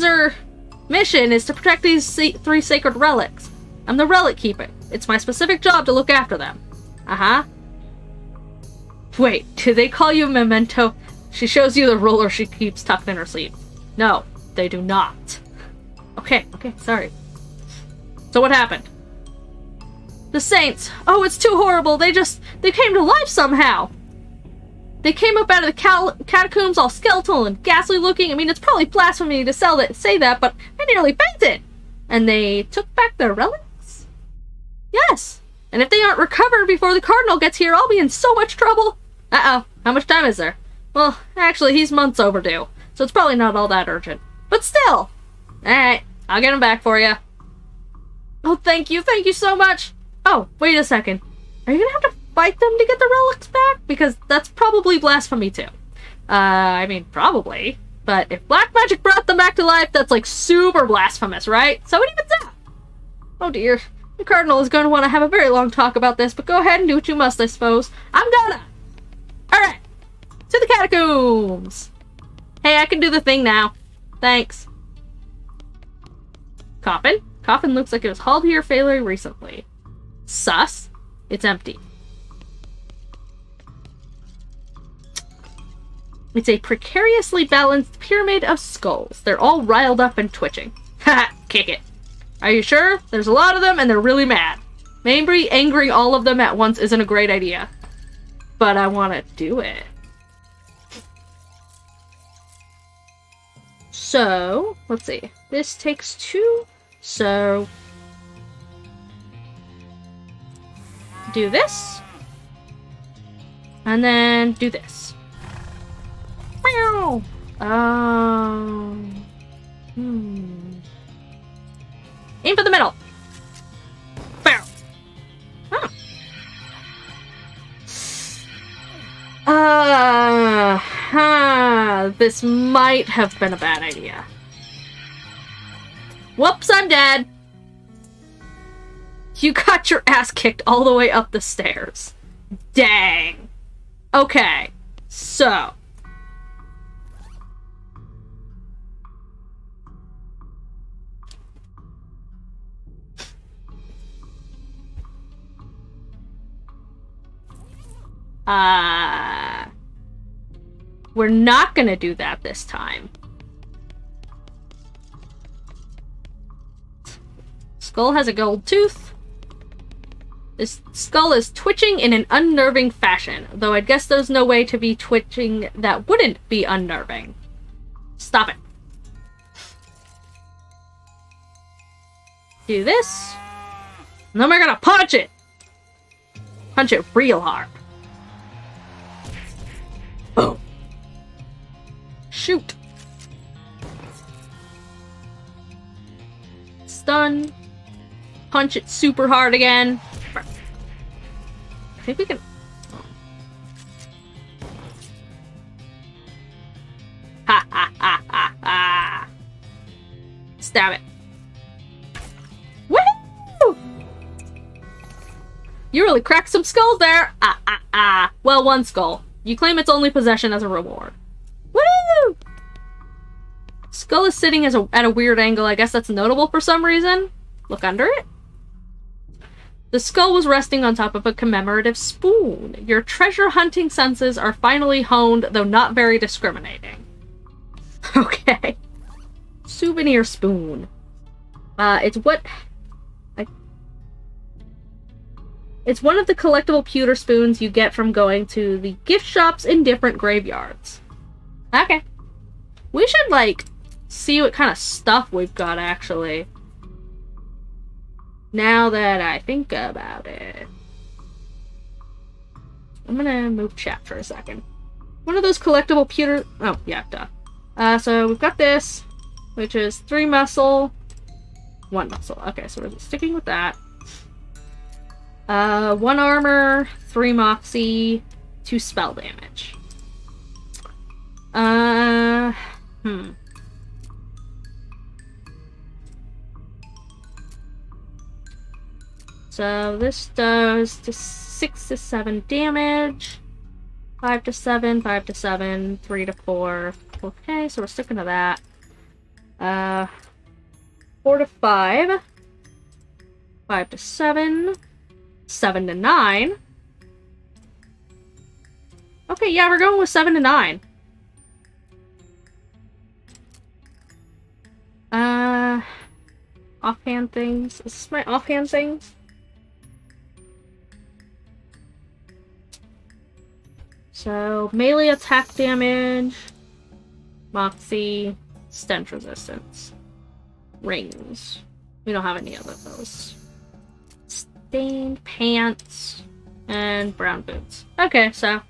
is to protect these three sacred relics. I'm the relic keeper. It's my specific job to look after them. Uh-huh. Wait, do they call you Memento? She shows you the ruler she keeps tucked in her sleeve. No, they do not. Okay, sorry. So what happened? The saints. Oh, it's too horrible. They came to life somehow. They came up out of the catacombs all skeletal and ghastly looking. I mean, it's probably blasphemy to say that, but I nearly fainted. And they took back their relics? Yes. And if they aren't recovered before the Cardinal gets here, I'll be in so much trouble. Uh-oh. How much time is there? Well, actually, he's months overdue, so it's probably not all that urgent. But still. Alright, I'll get him back for you. Oh, thank you so much. Oh, wait a second. Are you gonna have to fight them to get the relics back? Because that's probably blasphemy too. I mean, probably. But if black magic brought them back to life, that's like super blasphemous, right? So what evens out? Oh dear. The Cardinal is going to want to have a very long talk about this, but go ahead and do what you must, I suppose. I'm gonna! Alright. To the catacombs! Hey, I can do the thing now. Thanks. Coffin? Coffin looks like it was hauled here fairly recently. Sus. It's empty. It's a precariously balanced pyramid of skulls. They're all riled up and twitching. Haha, kick it. Are you sure? There's a lot of them and they're really mad. Maybe angering all of them at once isn't a great idea. But I want to do it. So, let's see. This takes 2. So, do this. And then do this. Meow. Aim for the middle. Bow. This might have been a bad idea. Whoops, I'm dead. You got your ass kicked all the way up the stairs. Dang. Okay, so. We're not gonna do that this time. Skull has a gold tooth. This skull is twitching in an unnerving fashion, though I guess there's no way to be twitching that wouldn't be unnerving. Stop it. Do this. And then we're gonna punch it! Punch it real hard. Boom. Shoot. Stun. Punch it super hard again. I think we can... Ha ha ha ha ha. Stab it. Woo! You really cracked some skulls there. Well, one skull. You claim its only possession as a reward. Woo! Skull is sitting at a weird angle. I guess that's notable for some reason. Look under it. The skull was resting on top of a commemorative spoon. Your treasure hunting senses are finally honed, though not very discriminating. Okay. Souvenir spoon. It's one of the collectible pewter spoons you get from going to the gift shops in different graveyards. Okay. We should, like, see what kind of stuff we've got, actually. Now that I think about it. I'm gonna move chat for a second. One of those collectible pewter... Oh, yeah, duh. So we've got this, which is 3 muscle, 1 muscle. Okay, so we're sticking with that. 1 armor, 3 moxie, 2 spell damage. So this does to 6 to 7 damage, 5 to 7, 5 to 7, 3 to 4. Okay, so we're sticking to that. 4 to 5, 5 to 7, 7 to 9. Okay, yeah, we're going with 7 to 9. Offhand things. Is this my offhand things? So, melee attack damage, moxie, stench resistance, rings. We don't have any of those. Stained pants, and brown boots. Okay, so,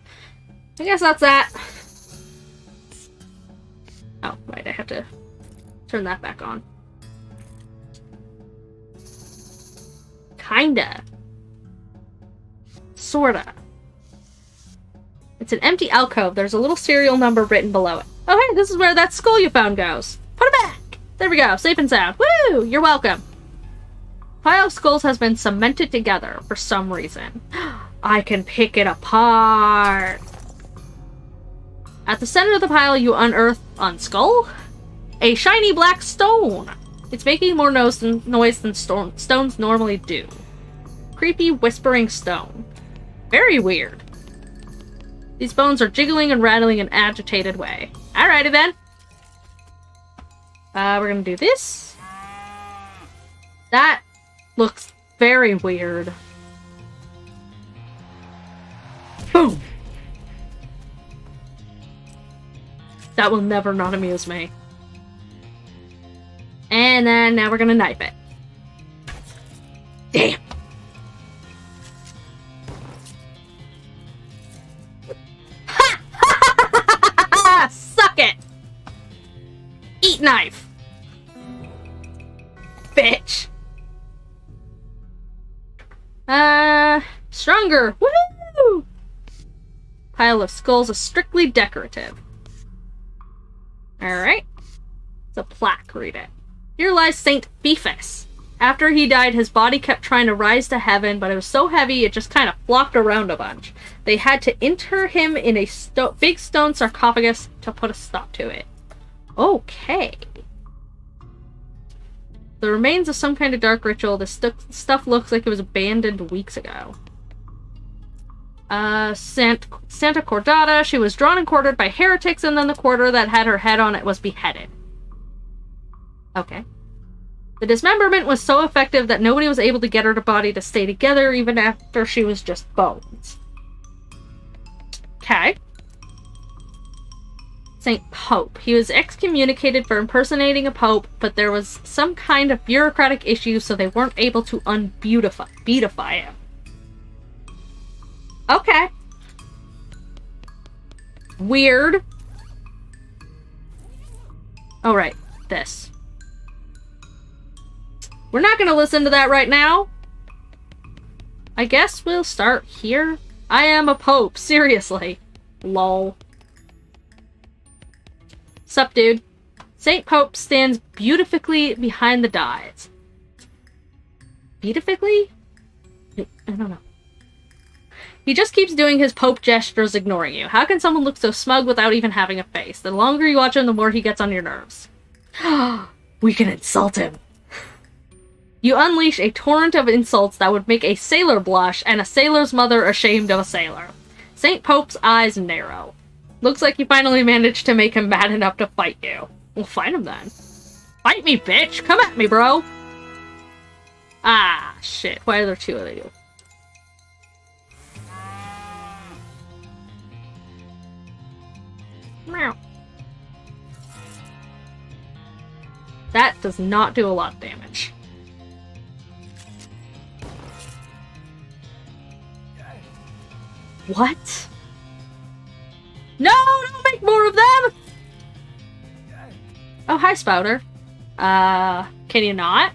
I guess that's that. Oh, right, I have to turn that back on. Kinda. Sorta. It's an empty alcove. There's a little serial number written below it. Oh, hey, this is where that skull you found goes. Put it back! There we go. Safe and sound. Woo! You're welcome. Pile of skulls has been cemented together for some reason. I can pick it apart. At the center of the pile, you unearth skull? A shiny black stone. It's making more noise than stones normally do. Creepy whispering stone. Very weird. These bones are jiggling and rattling in an agitated way. Alrighty then. We're gonna do this. That looks very weird. Boom! That will never not amuse me. And then now we're gonna knife it. Damn! Ha! Suck it! Eat knife! Bitch! Stronger! Woohoo! Pile of skulls is strictly decorative. Alright. It's a plaque, read it. Here lies Saint Beefus. After he died, his body kept trying to rise to heaven, but it was so heavy it just kind of flopped around a bunch. They had to inter him in a big stone sarcophagus to put a stop to it. Okay. The remains of some kind of dark ritual. This stuff looks like it was abandoned weeks ago. Santa Cordata. She was drawn and quartered by heretics, and then the quarter that had her head on it was beheaded. Okay. The dismemberment was so effective that nobody was able to get her body to stay together even after she was just bones. Okay. Saint Pope. He was excommunicated for impersonating a pope, but there was some kind of bureaucratic issue, so they weren't able to beatify him. Okay. Weird. Oh, right. This. We're not gonna listen to that right now. I guess we'll start here. I am a pope. Seriously. Lol. Sup, dude? Saint Pope stands beautifully behind the dies. Beautifully? I don't know. He just keeps doing his Pope gestures, ignoring you. How can someone look so smug without even having a face? The longer you watch him, the more he gets on your nerves. We can insult him. You unleash a torrent of insults that would make a sailor blush and a sailor's mother ashamed of a sailor. Saint Pope's eyes narrow. Looks like you finally managed to make him mad enough to fight you. We'll fight him then. Fight me, bitch! Come at me, bro! Ah, shit. Why are there two of you? Meow. That does not do a lot of damage. What? No, don't make more of them! Oh, hi, Spouter. Can you not?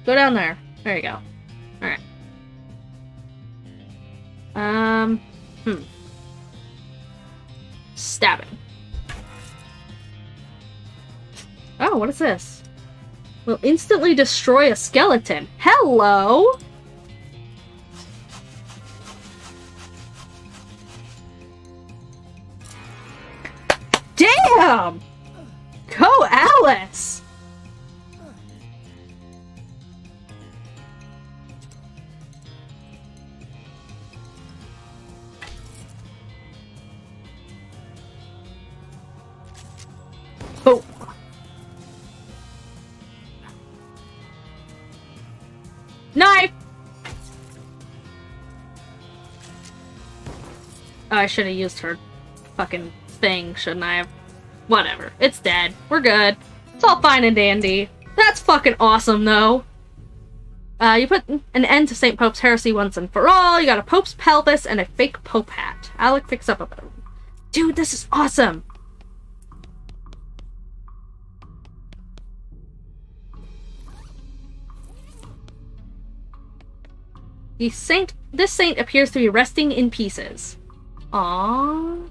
Go down there. There you go. Alright. Stabbing. Oh, what is this? Will instantly destroy a skeleton. Hello! Damn! Go, Alice! Oh. Knife! Oh, I should have used her fucking thing, shouldn't I have? Whatever. It's dead. We're good. It's all fine and dandy. That's fucking awesome, though. You put an end to St. Pope's heresy once and for all. You got a Pope's pelvis and a fake Pope hat. Alec picks up a bone. Dude, this is awesome! This saint appears to be resting in pieces. Aww.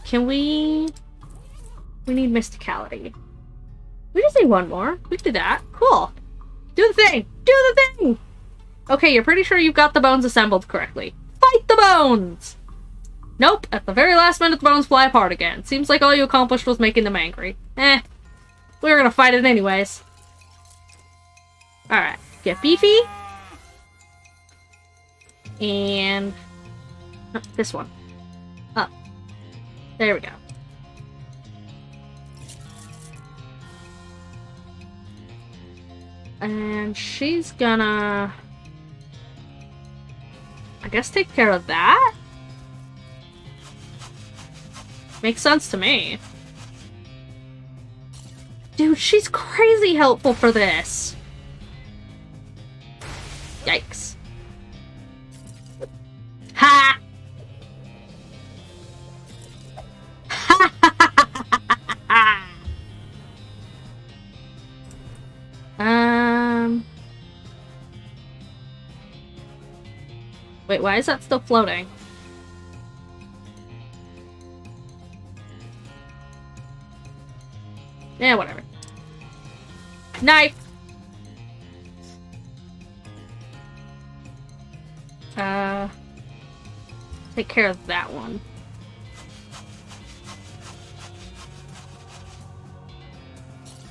Can we... We need mysticality. We just need one more. We can do that. Cool. Do the thing! Do the thing! Okay, you're pretty sure you've got the bones assembled correctly. Fight the bones! Nope, at the very last minute the bones fly apart again. Seems like all you accomplished was making them angry. We were gonna fight it anyways. Alright, get beefy. And... oh, this one. Up. There we go. And she's gonna... I guess take care of that? Makes sense to me. Dude, she's crazy helpful for this. Yikes. Ha! Wait, why is that still floating? Yeah, whatever. Knife! Take care of that one.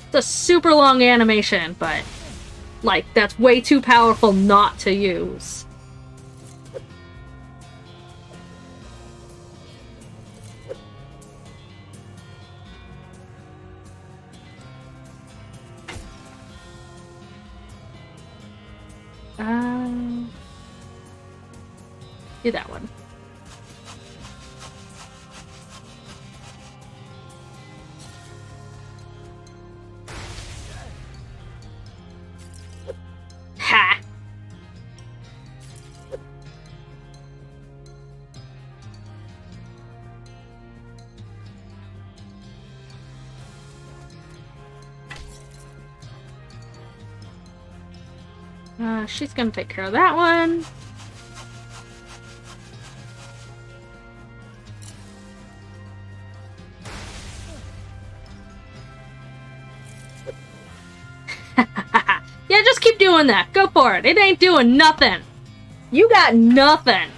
It's a super long animation, but, like, that's way too powerful not to use. Do that one. Ha! She's gonna take care of that one. Yeah, just keep doing that. Go for it. It ain't doing nothing. You got nothing.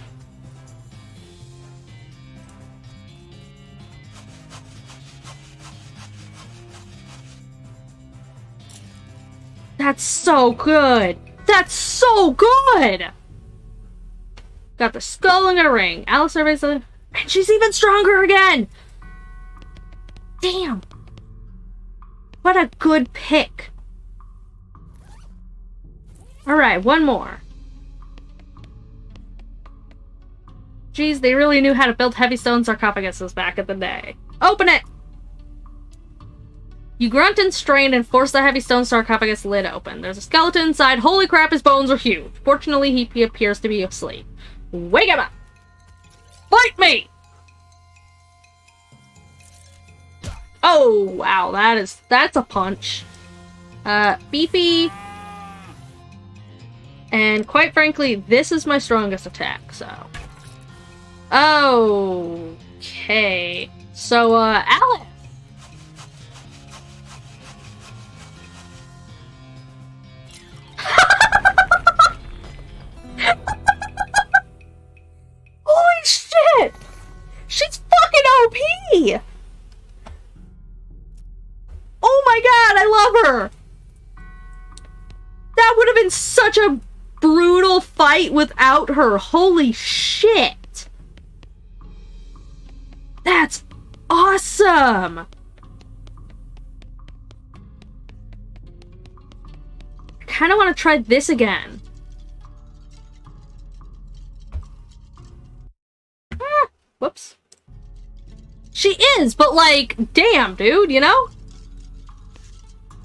That's so good. That's so good. Got the skull and a ring. Alice surveys the... and she's even stronger again. Damn. What a good pick. Alright, one more. Geez, they really knew how to build heavy stone sarcophaguses back in the day. Open it! You grunt and strain and force the heavy stone sarcophagus lid open. There's a skeleton inside. Holy crap, his bones are huge. Fortunately, he appears to be asleep. Wake him up! Fight me! Oh, wow, that's a punch. Beefy. And quite frankly, this is my strongest attack, so. Okay. So, Alice. Holy shit! She's fucking OP! Oh my god, I love her! That would have been such a brutal fight without her. Holy shit! That's awesome! I kind of want to try this again. Whoops. She is, but like, damn, dude, you know?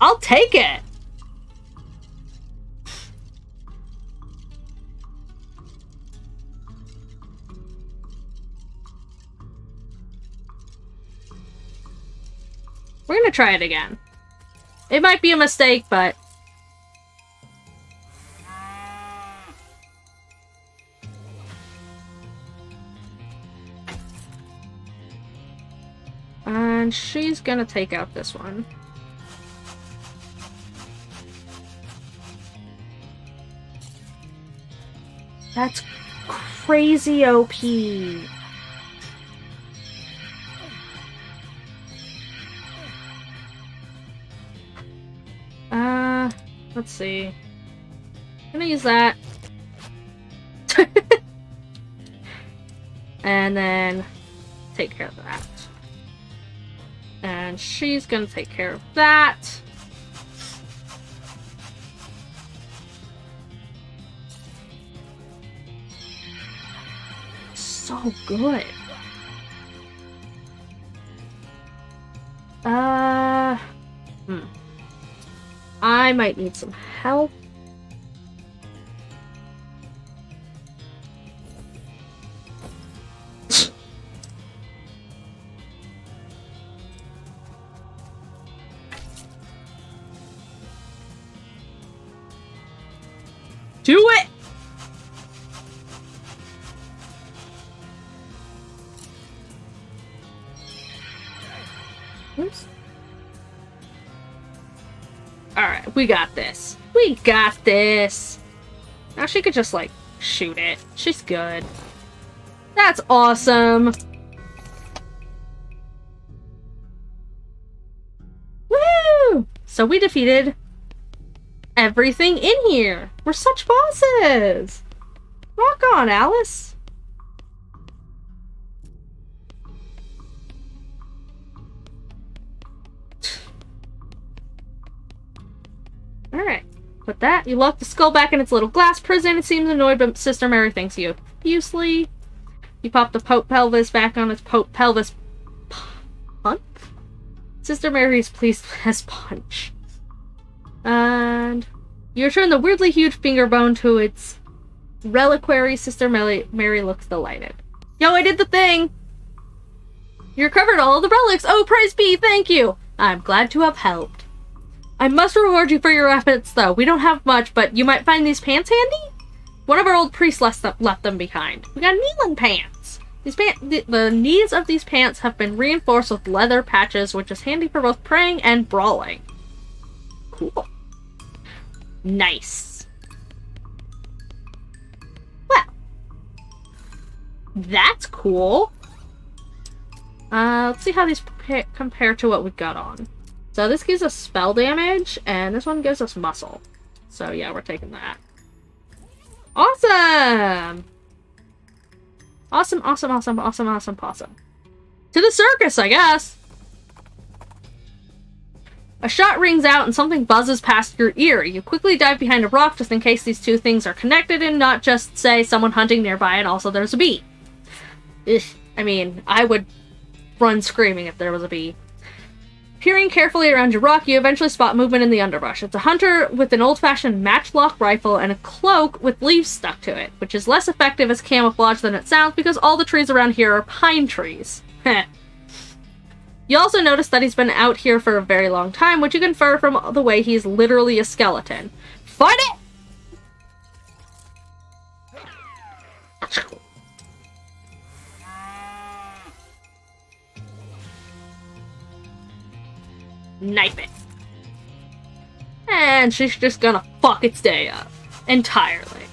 I'll take it. We're gonna try it again. It might be a mistake, but... And she's gonna take out this one. That's crazy OP. Let's see. I'm gonna use that. And then take care of that. And she's gonna take care of that. So good. I might need some help. Do it! Oops. Alright, we got this. We got this! Now she could just, like, shoot it. She's good. That's awesome! Woo! So we defeated everything in here. We're such bosses! Rock on, Alice! Alright. With that, you lock the skull back in its little glass prison. It seems annoyed, but Sister Mary thanks you profusely. You pop the Pope pelvis back on its Pope pelvis punch? Sister Mary's pleased as punch. And you return the weirdly huge finger bone to its reliquary. Sister Mary looks delighted. Yo, I did the thing! You recovered all the relics! Oh, praise be, thank you! I'm glad to have helped. I must reward you for your efforts, though. We don't have much, but you might find these pants handy? One of our old priests left them behind. We got kneeling pants! The knees of these pants have been reinforced with leather patches, which is handy for both praying and brawling. Cool. Nice. Well. That's cool. Let's see how these compare to what we've got on. So this gives us spell damage, and this one gives us muscle. So yeah, we're taking that. Awesome! Awesome, awesome, awesome, awesome, awesome, awesome. To the circus, I guess! A shot rings out and something buzzes past your ear. You quickly dive behind a rock just in case these two things are connected and not just, say, someone hunting nearby and also there's a bee. Ugh. I mean, I would run screaming if there was a bee. Peering carefully around your rock, you eventually spot movement in the underbrush. It's a hunter with an old-fashioned matchlock rifle and a cloak with leaves stuck to it, which is less effective as camouflage than it sounds because all the trees around here are pine trees. Heh. You also notice that he's been out here for a very long time, which you can infer from the way he's literally a skeleton. Find it! Knife it. And she's just gonna fuck its day up. Entirely.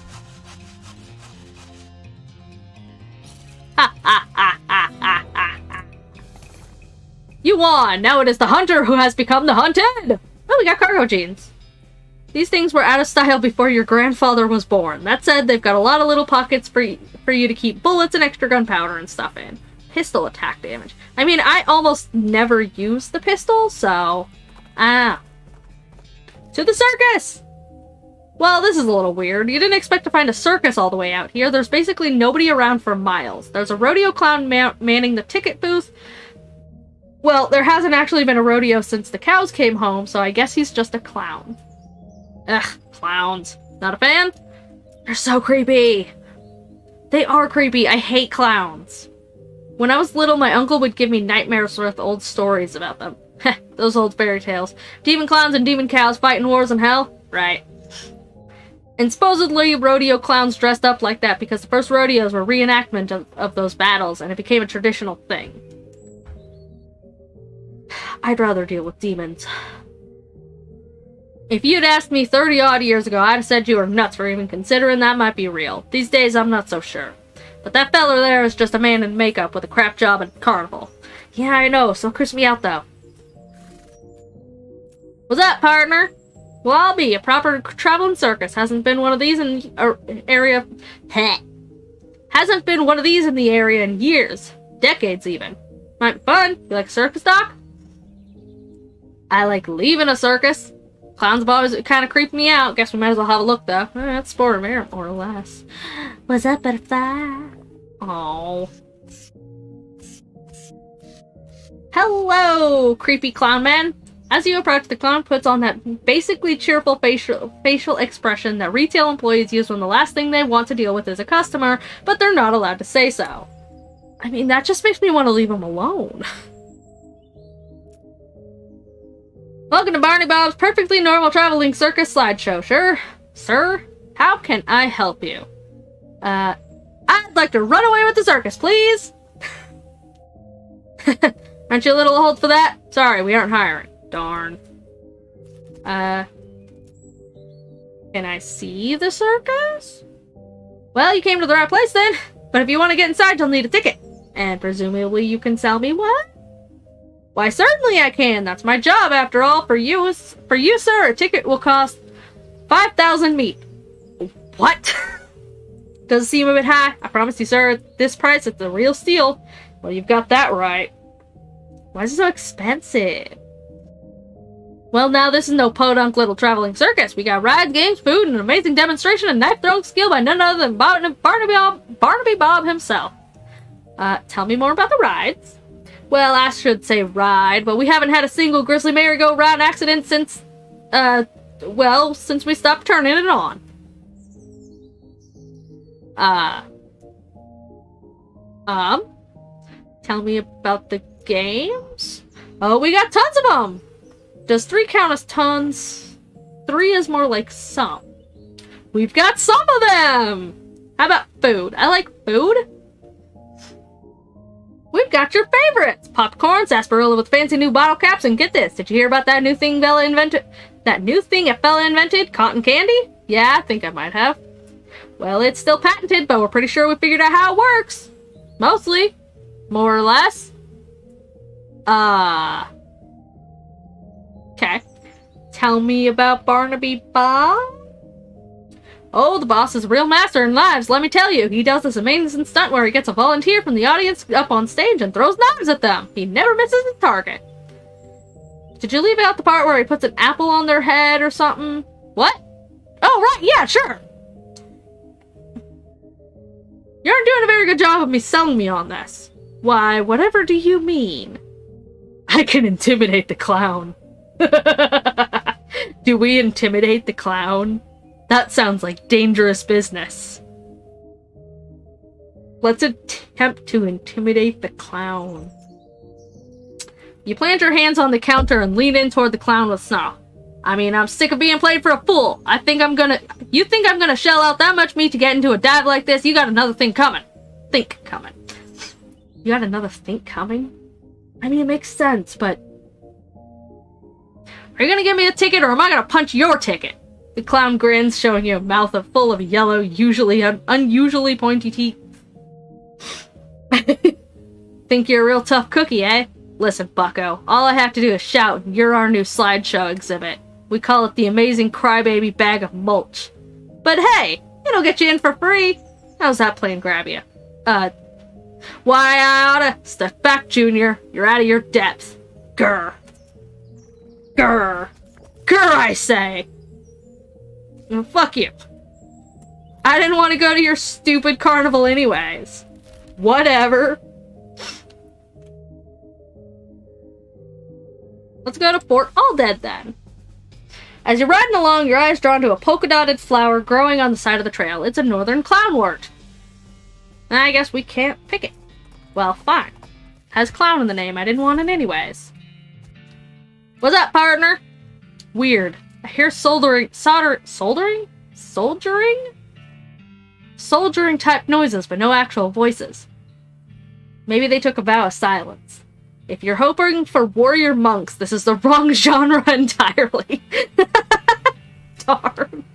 Ha ha ha ha ha ha. You won! Now it is the hunter who has become the hunted! Oh, we got cargo jeans. These things were out of style before your grandfather was born. That said, they've got a lot of little pockets for you to keep bullets and extra gunpowder and stuff in. Pistol attack damage. I mean, I almost never use the pistol, so... To the circus! Well, this is a little weird. You didn't expect to find a circus all the way out here. There's basically nobody around for miles. There's a rodeo clown manning the ticket booth. Well, there hasn't actually been a rodeo since the cows came home, so I guess he's just a clown. Ugh, clowns. Not a fan? They're so creepy. They are creepy. I hate clowns. When I was little, my uncle would give me nightmares with old stories about them. Heh, those old fairy tales. Demon clowns and demon cows fighting wars in hell? Right. And supposedly rodeo clowns dressed up like that because the first rodeos were reenactment of those battles, and it became a traditional thing. I'd rather deal with demons. If you'd asked me 30-odd years ago, I'd have said you were nuts for even considering that might be real. These days, I'm not so sure. But that fella there is just a man in makeup with a crap job at carnival. Yeah, I know, so curse me out, though. What's up, partner? Well, I'll be. A proper traveling circus. Hasn't been one of these in area... Hasn't been one of these in the area in years. Decades, even. Might be fun. You like a circus, Doc? I like leaving a circus. Clowns have always kind of creeped me out. Guess we might as well have a look, though. That's sport more or less. What's up, butterfly? Oh. Hello, creepy clown man. As you approach, the clown puts on that basically cheerful facial expression that retail employees use when the last thing they want to deal with is a customer, but they're not allowed to say so. I mean, that just makes me want to leave him alone. Welcome to Barney Bob's perfectly normal traveling circus slideshow, Sir, how can I help you? I'd like to run away with the circus, please! Aren't you a little old for that? Sorry, we aren't hiring. Darn. Can I see the circus? Well, you came to the right place then. But if you want to get inside, you'll need a ticket. And presumably you can sell me what? Why, certainly I can. That's my job, after all. For you, sir, a ticket will cost 5,000 meat. What? Does it seem a bit high? I promise you, sir, at this price, it's a real steal. Well, you've got that right. Why is it so expensive? Well, now this is no podunk little traveling circus. We got rides, games, food, and an amazing demonstration of knife-throwing skill by none other than Barnaby Bob himself. Tell me more about the rides. Well, I should say ride, but we haven't had a single grizzly merry-go-round accident since, since we stopped turning it on. Tell me about the games? Oh, we got tons of them! Does 3 count as tons? 3 is more like some. We've got some of them! How about food? I like food. We've got your favorites! Popcorn, sarsaparilla with fancy new bottle caps, and get this, did you hear about that new thing Bella invented? That new thing a fella invented? Cotton candy? Yeah, I think I might have. Well, it's still patented, but we're pretty sure we figured out how it works. Mostly. More or less. Okay. Tell me about Barnaby Bob? Oh, the boss is a real master in knives, let me tell you. He does this amazing stunt where he gets a volunteer from the audience up on stage and throws knives at them. He never misses his target. Did you leave out the part where he puts an apple on their head or something? What? Oh, right, yeah, sure. You aren't doing a very good job of selling me on this. Why, whatever do you mean? I can intimidate the clown. Do we intimidate the clown? That sounds like dangerous business. Let's attempt to intimidate the clown. You plant your hands on the counter and lean in toward the clown with snarl. I mean, I'm sick of being played for a fool. You think I'm gonna shell out that much meat to get into a dive like this? You got another thing coming. Think coming. You got another think coming? I mean, it makes sense, but... Are you gonna give me a ticket, or am I gonna punch your ticket? The clown grins, showing you a mouth full of yellow, unusually pointy teeth. Think you're a real tough cookie, eh? Listen, bucko, all I have to do is shout, and you're our new slideshow exhibit. We call it the Amazing Crybaby Bag of Mulch. But hey, it'll get you in for free. How's that playing grab you? Why, I oughta... Step back, Junior. You're out of your depth. Grr. Grr. Grr, I say! Well, fuck you. I didn't want to go to your stupid carnival anyways. Whatever. Let's go to Fort Alldead then. As you're riding along, your eye is drawn to a polka-dotted flower growing on the side of the trail. It's a northern clownwort. I guess we can't pick it. Well, fine. Has clown in the name. I didn't want it anyways. What's up, partner? Weird. I hear soldering type noises, but no actual voices. Maybe they took a vow of silence. If you're hoping for warrior monks, this is the wrong genre entirely. Darn.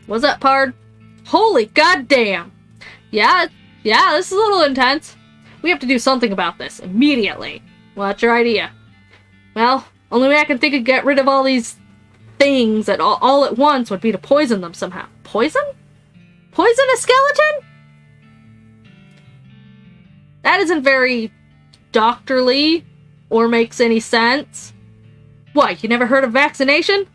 What's up, pard? Holy goddamn! Yeah, this is a little intense. We have to do something about this, immediately. What's your idea? Well, only way I can think of get rid of all these things all at once would be to poison them somehow. Poison? Poison a skeleton? That isn't very doctorly or makes any sense. What, you never heard of vaccination?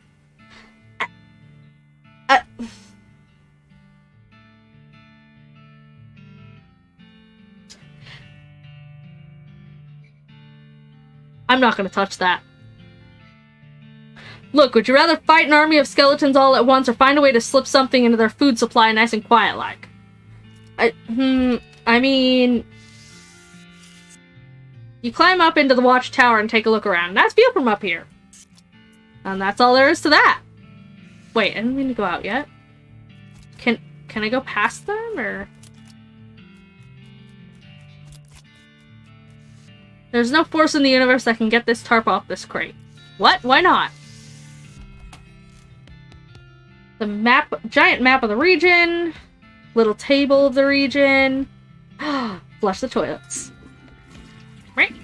I'm not gonna touch that. Look, would you rather fight an army of skeletons all at once or find a way to slip something into their food supply nice and quiet-like? I mean... You climb up into the watchtower and take a look around. Nice view from up here. And that's all there is to that. Wait, I didn't mean to go out yet. Can I go past them, or...? There's no force in the universe that can get this tarp off this crate. What? Why not? The map, giant map of the region, little table of the region. Flush the toilets. Right.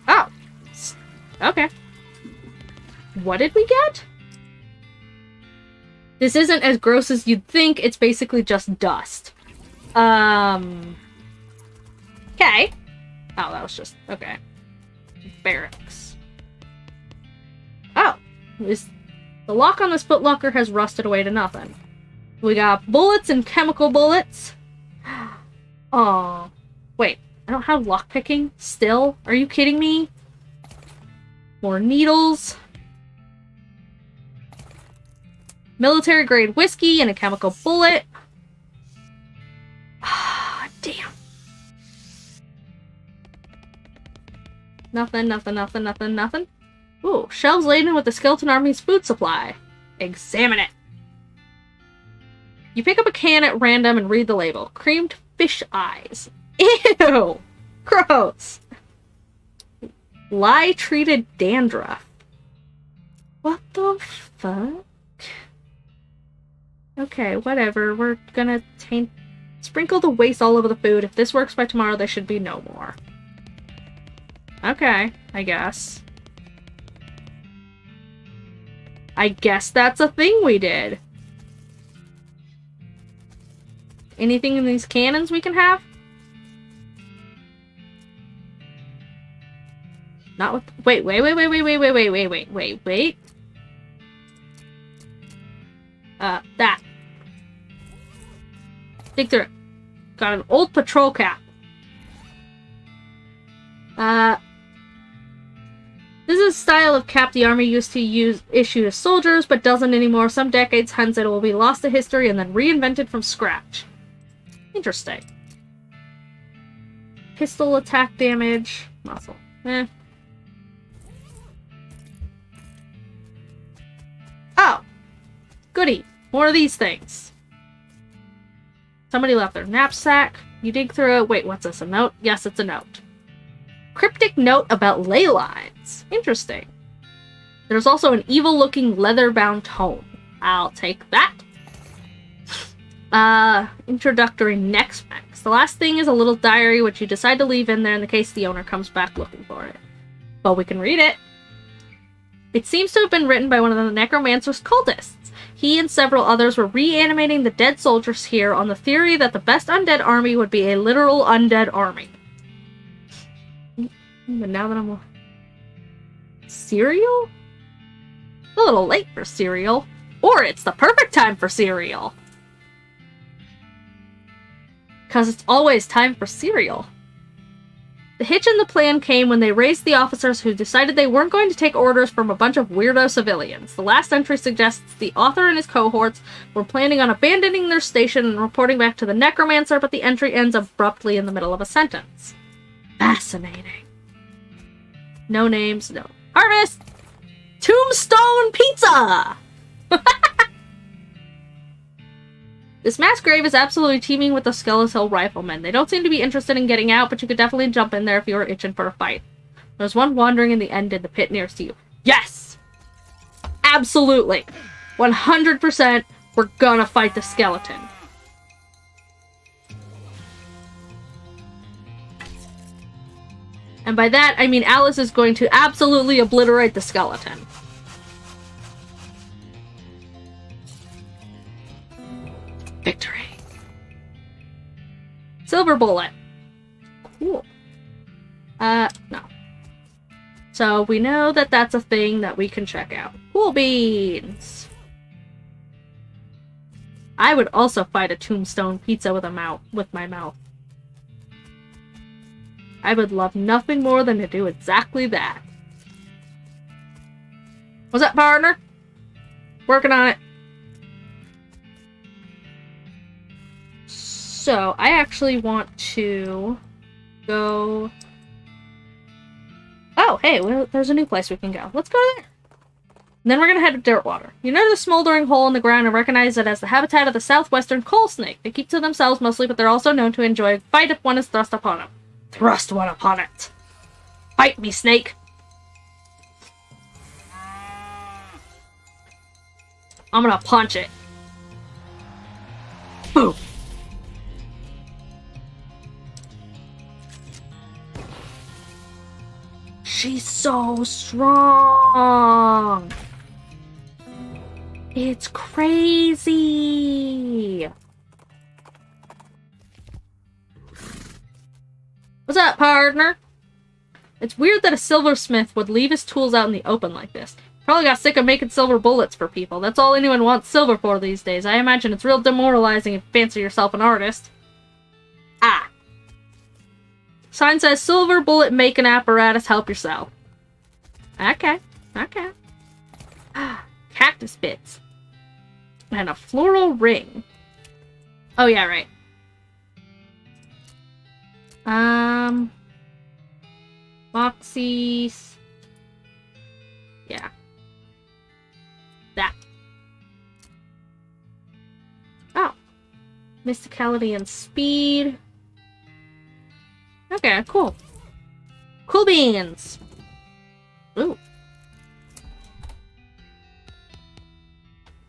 Oh. Okay. What did we get? This isn't as gross as you'd think. It's basically just dust. Okay. Oh, that was just... Okay. Barracks. Oh. The lock on this footlocker has rusted away to nothing. We got bullets and chemical bullets. Oh. Wait. I don't have lockpicking still? Are you kidding me? More needles. Military-grade whiskey and a chemical bullet. Ah, damn. Nothing. Ooh, shelves laden with the skeleton army's food supply. Examine it. You pick up a can at random and read the label. Creamed fish eyes. Ew! Gross! Lye-treated dandruff. What the fuck? Okay, whatever. We're gonna sprinkle the waste all over the food. If this works by tomorrow, there should be no more. Okay, I guess. I guess that's a thing we did. Anything in these cannons we can have? Not with... Wait. That. Dig through it. Got an old patrol cap. This is a style of cap the army used to issue to soldiers, but doesn't anymore. Some decades hence it will be lost to history and then reinvented from scratch. Interesting. Pistol attack damage. Muscle. Oh! Goody. More of these things. Somebody left their knapsack. You dig through it. Wait, what's this? A note? Yes, it's a note. Cryptic note about ley lines. Interesting. There's also an evil-looking leather-bound tome. I'll take that. Introductory next specs. The last thing is a little diary which you decide to leave in there in the case the owner comes back looking for it. But we can read it. It seems to have been written by one of the necromancer's cultists. He and several others were reanimating the dead soldiers here on the theory that the best undead army would be a literal undead army. But now that I'm... Cereal? A little late for cereal. Or it's the perfect time for cereal. Because it's always time for cereal. The hitch in the plan came when they raised the officers who decided they weren't going to take orders from a bunch of weirdo civilians. The last entry suggests the author and his cohorts were planning on abandoning their station and reporting back to the necromancer, but the entry ends abruptly in the middle of a sentence. Fascinating. No names, no. Harvest! Tombstone Pizza! This mass grave is absolutely teeming with the skeletal riflemen. They don't seem to be interested in getting out, but you could definitely jump in there if you were itching for a fight. There's one wandering in the end in the pit nearest to you. Yes! Absolutely! 100% we're gonna fight the skeleton. And by that, I mean Alice is going to absolutely obliterate the skeleton. Victory. Silver bullet. Cool. No. So we know that that's a thing that we can check out. Cool beans. I would also fight a tombstone pizza with my mouth. I would love nothing more than to do exactly that. What's up, partner? Working on it. So, I actually want to go... Oh, hey, well, there's a new place we can go. Let's go there. And then we're going to head to Dirtwater. You notice a smoldering hole in the ground and recognize it as the habitat of the southwestern coal snake. They keep to themselves mostly, but they're also known to enjoy a fight if one is thrust upon them. Thrust one upon it. Fight me, snake. I'm gonna punch it. Boom. She's so strong. It's crazy. What's up, partner? It's weird that a silversmith would leave his tools out in the open like this. Probably got sick of making silver bullets for people. That's all anyone wants silver for these days. I imagine it's real demoralizing if you fancy yourself an artist. Ah. Sign says, silver bullet making apparatus, help yourself. Okay. Okay. Cactus bits. And a floral ring. Oh yeah, right. Boxies. Yeah. That. Oh. Mysticality and speed. Okay, cool. Cool beans. Ooh.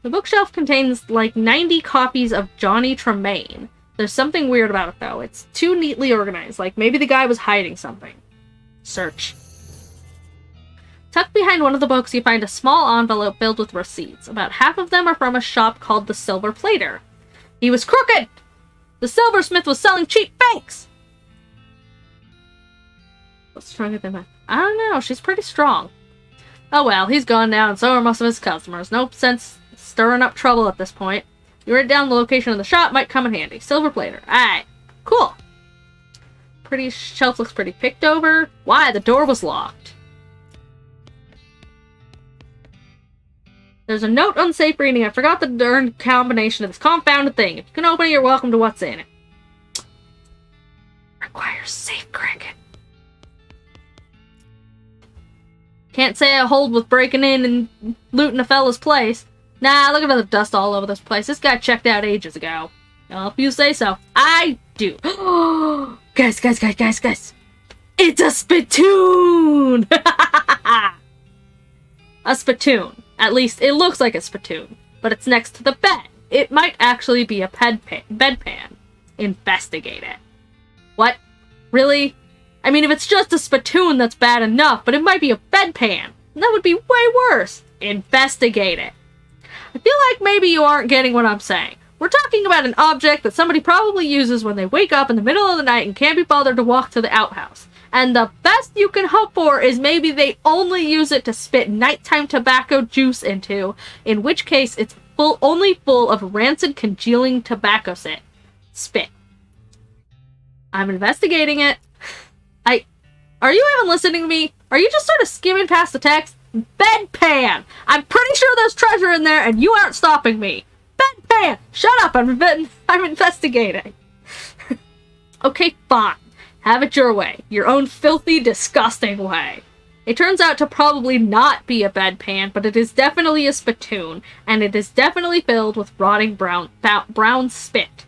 The bookshelf contains like 90 copies of Johnny Tremaine. There's something weird about it though. It's too neatly organized, like maybe the guy was hiding something. Search. Tucked behind one of the books you find a small envelope filled with receipts. About half of them are from a shop called the Silver Plater. He was crooked! The silversmith was selling cheap fakes! What's stronger than that? I don't know, she's pretty strong. Oh well, he's gone now, and so are most of his customers. No sense stirring up trouble at this point. You write down the location of the shop, might come in handy. Silver plater. Alright. Cool. Pretty shelf looks pretty picked over. Why? The door was locked. There's a note, unsafe reading. I forgot the darn combination of this confounded thing. If you can open it, you're welcome to what's in it. Requires safe cricket. Can't say I hold with breaking in and looting a fella's place. Nah, look at the dust all over this place. This guy checked out ages ago. Well, if you say so. I do. Guys. It's a spittoon! A spittoon. At least it looks like a spittoon, but it's next to the bed. It might actually be a bedpan. Investigate it. What? Really? I mean, if it's just a spittoon, that's bad enough, but it might be a bedpan. That would be way worse. Investigate it. I feel like maybe you aren't getting what I'm saying. We're talking about an object that somebody probably uses when they wake up in the middle of the night and can't be bothered to walk to the outhouse. And the best you can hope for is maybe they only use it to spit nighttime tobacco juice into, in which case it's only full of rancid congealing tobacco spit. I'm investigating it. Are you even listening to me? Are you just sort of skimming past the text? Bedpan! I'm pretty sure there's treasure in there and you aren't stopping me. Bedpan! Shut up, I'm investigating. Okay, fine. Have it your way. Your own filthy, disgusting way. It turns out to probably not be a bedpan, but it is definitely a spittoon, and it is definitely filled with rotting brown spit.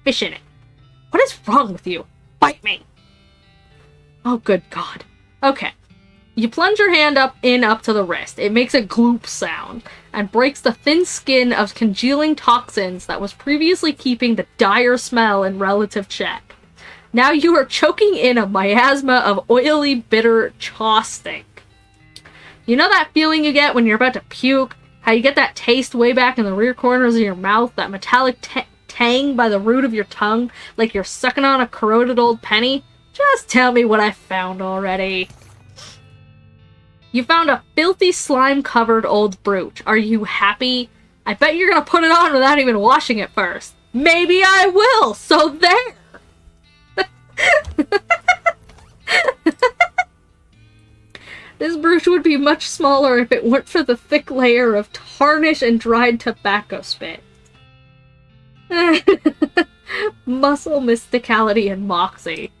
Fish in it. What is wrong with you? Bite me! Oh, good God. Okay. You plunge your hand up to the wrist. It makes a gloop sound, and breaks the thin skin of congealing toxins that was previously keeping the dire smell in relative check. Now you are choking in a miasma of oily, bitter chaw stink. You know that feeling you get when you're about to puke? How you get that taste way back in the rear corners of your mouth, that metallic tang by the root of your tongue, like you're sucking on a corroded old penny? Just tell me what I found already. You found a filthy, slime-covered old brooch. Are you happy? I bet you're gonna put it on without even washing it first. Maybe I will, so there! This brooch would be much smaller if it weren't for the thick layer of tarnish and dried tobacco spit. Muscle, mysticality, and moxie.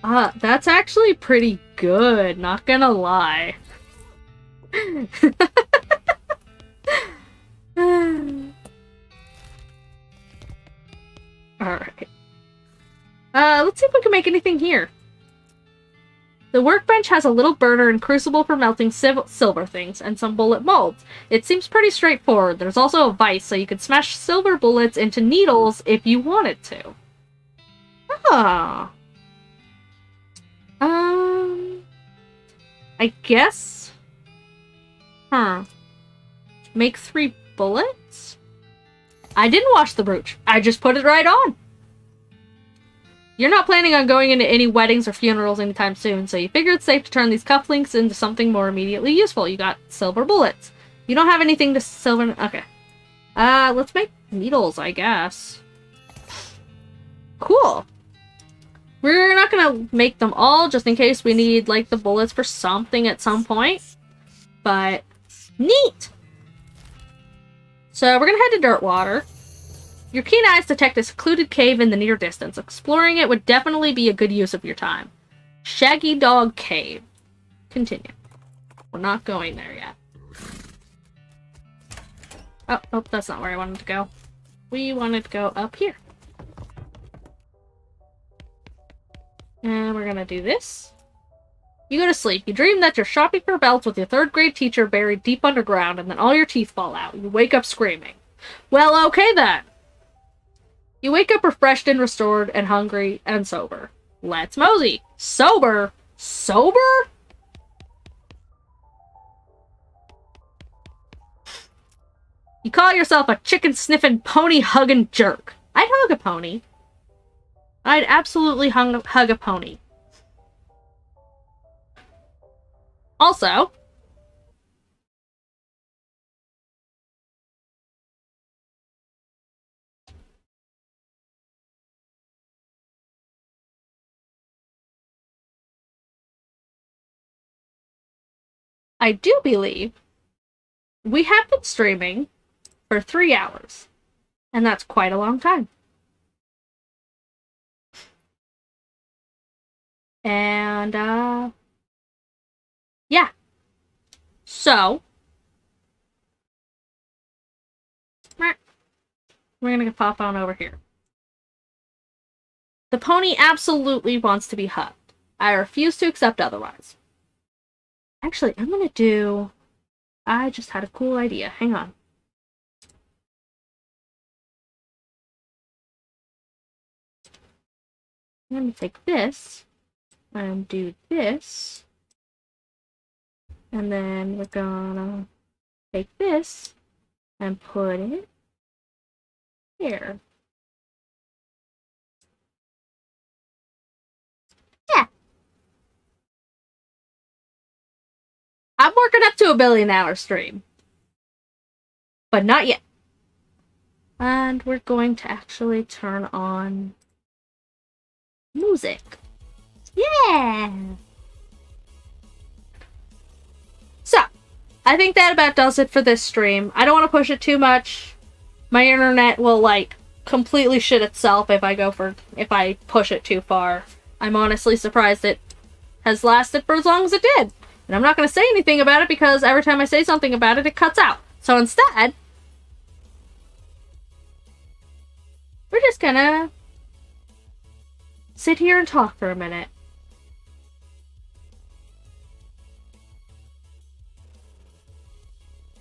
That's actually pretty good, not gonna lie. Alright. Let's see if we can make anything here. The workbench has a little burner and crucible for melting silver things, and some bullet molds. It seems pretty straightforward. There's also a vise, so you could smash silver bullets into needles if you wanted to. Ah. I guess? Make 3 bullets? I didn't wash the brooch. I just put it right on. You're not planning on going into any weddings or funerals anytime soon, so you figure it's safe to turn these cufflinks into something more immediately useful. You got silver bullets. You don't have anything to silver... Okay. Let's make needles, I guess. Cool. We're not gonna make them all, just in case we need, like, the bullets for something at some point. But, neat! So, we're gonna head to Dirtwater. Your keen eyes detect a secluded cave in the near distance. Exploring it would definitely be a good use of your time. Shaggy Dog Cave. Continue. We're not going there yet. Oh, that's not where I wanted to go. We wanted to go up here. And we're gonna do this. You go to sleep. You dream that you're shopping for belts with your 3rd grade teacher buried deep underground, and then all your teeth fall out. You wake up screaming. Well, okay then. You wake up refreshed and restored and hungry and sober. Let's mosey. Sober? Sober? You call yourself a chicken-sniffing, pony-hugging jerk. I'd hug a pony. I'd absolutely hug a pony. Also, I do believe we have been streaming for 3 hours. And that's quite a long time. And, yeah. So, we're gonna pop on over here. The pony absolutely wants to be hugged. I refuse to accept otherwise. Actually, I'm gonna do... I just had a cool idea. Hang on. I'm gonna take this and do this. And then we're gonna take this and put it here. Yeah. I'm working up to a 1 billion hour stream. But not yet. And we're going to actually turn on music. Yeah! So, I think that about does it for this stream. I don't want to push it too much. My internet will, like, completely shit itself if I push it too far. I'm honestly surprised it has lasted for as long as it did. And I'm not going to say anything about it because every time I say something about it, it cuts out. So instead, we're just gonna sit here and talk for a minute.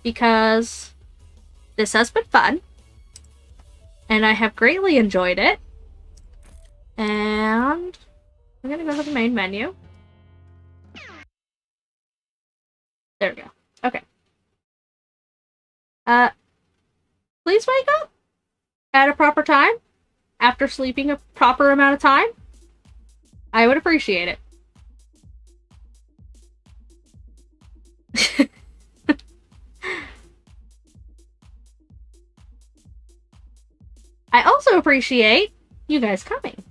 Because this has been fun. And I have greatly enjoyed it. And I'm gonna go to the main menu. There we go. Okay. Please wake up at a proper time after sleeping a proper amount of time. I would appreciate it. I also appreciate you guys coming.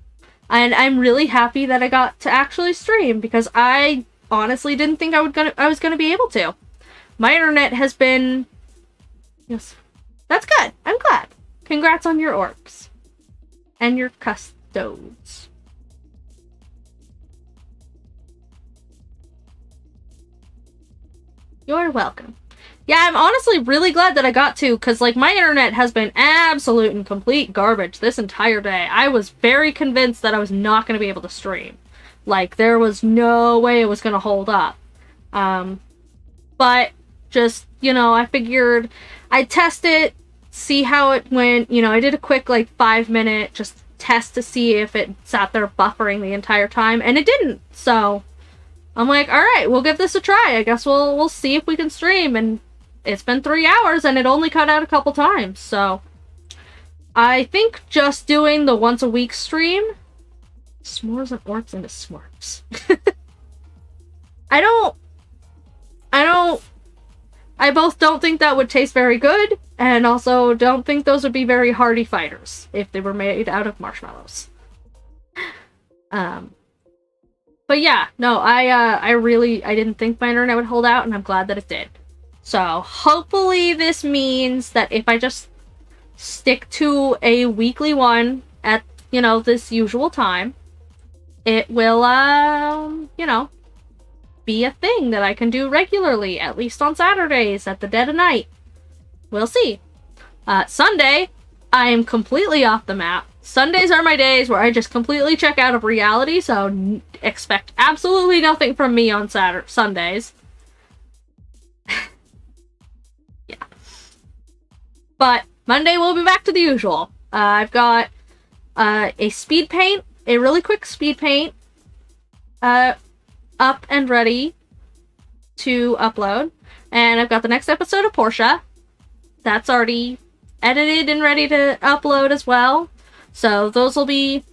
And I'm really happy that I got to actually stream because I honestly didn't think I was gonna be able to. My internet has been... Yes. That's good. I'm glad. Congrats on your orcs. And your custodes. You're welcome. Yeah, I'm honestly really glad that I got to, because, like, my internet has been absolute and complete garbage this entire day. I was very convinced that I was not going to be able to stream. Like, there was no way it was going to hold up. But, just, you know, I figured I'd test it, see how it went. You know, I did a quick, like, 5-minute just test to see if it sat there buffering the entire time, and it didn't. So, I'm like, alright, we'll give this a try. I guess we'll see if we can stream, and it's been 3 hours, and it only cut out a couple times, so I think just doing the once a week stream, s'mores and orcs into smorks. I both don't think that would taste very good, and also don't think those would be very hardy fighters if they were made out of marshmallows. But yeah, no, I didn't think my internet would hold out, and I'm glad that it did. So, hopefully this means that if I just stick to a weekly one at, you know, this usual time, it will, you know, be a thing that I can do regularly, at least on Saturdays at the dead of night. We'll see. Sunday, I am completely off the map. Sundays are my days where I just completely check out of reality, so expect absolutely nothing from me on Sundays. Yeah. But Monday we'll be back to the usual. I've got a speed paint, a really quick speed paint, up and ready to upload. And I've got the next episode of Portia. That's already edited and ready to upload as well. So those will be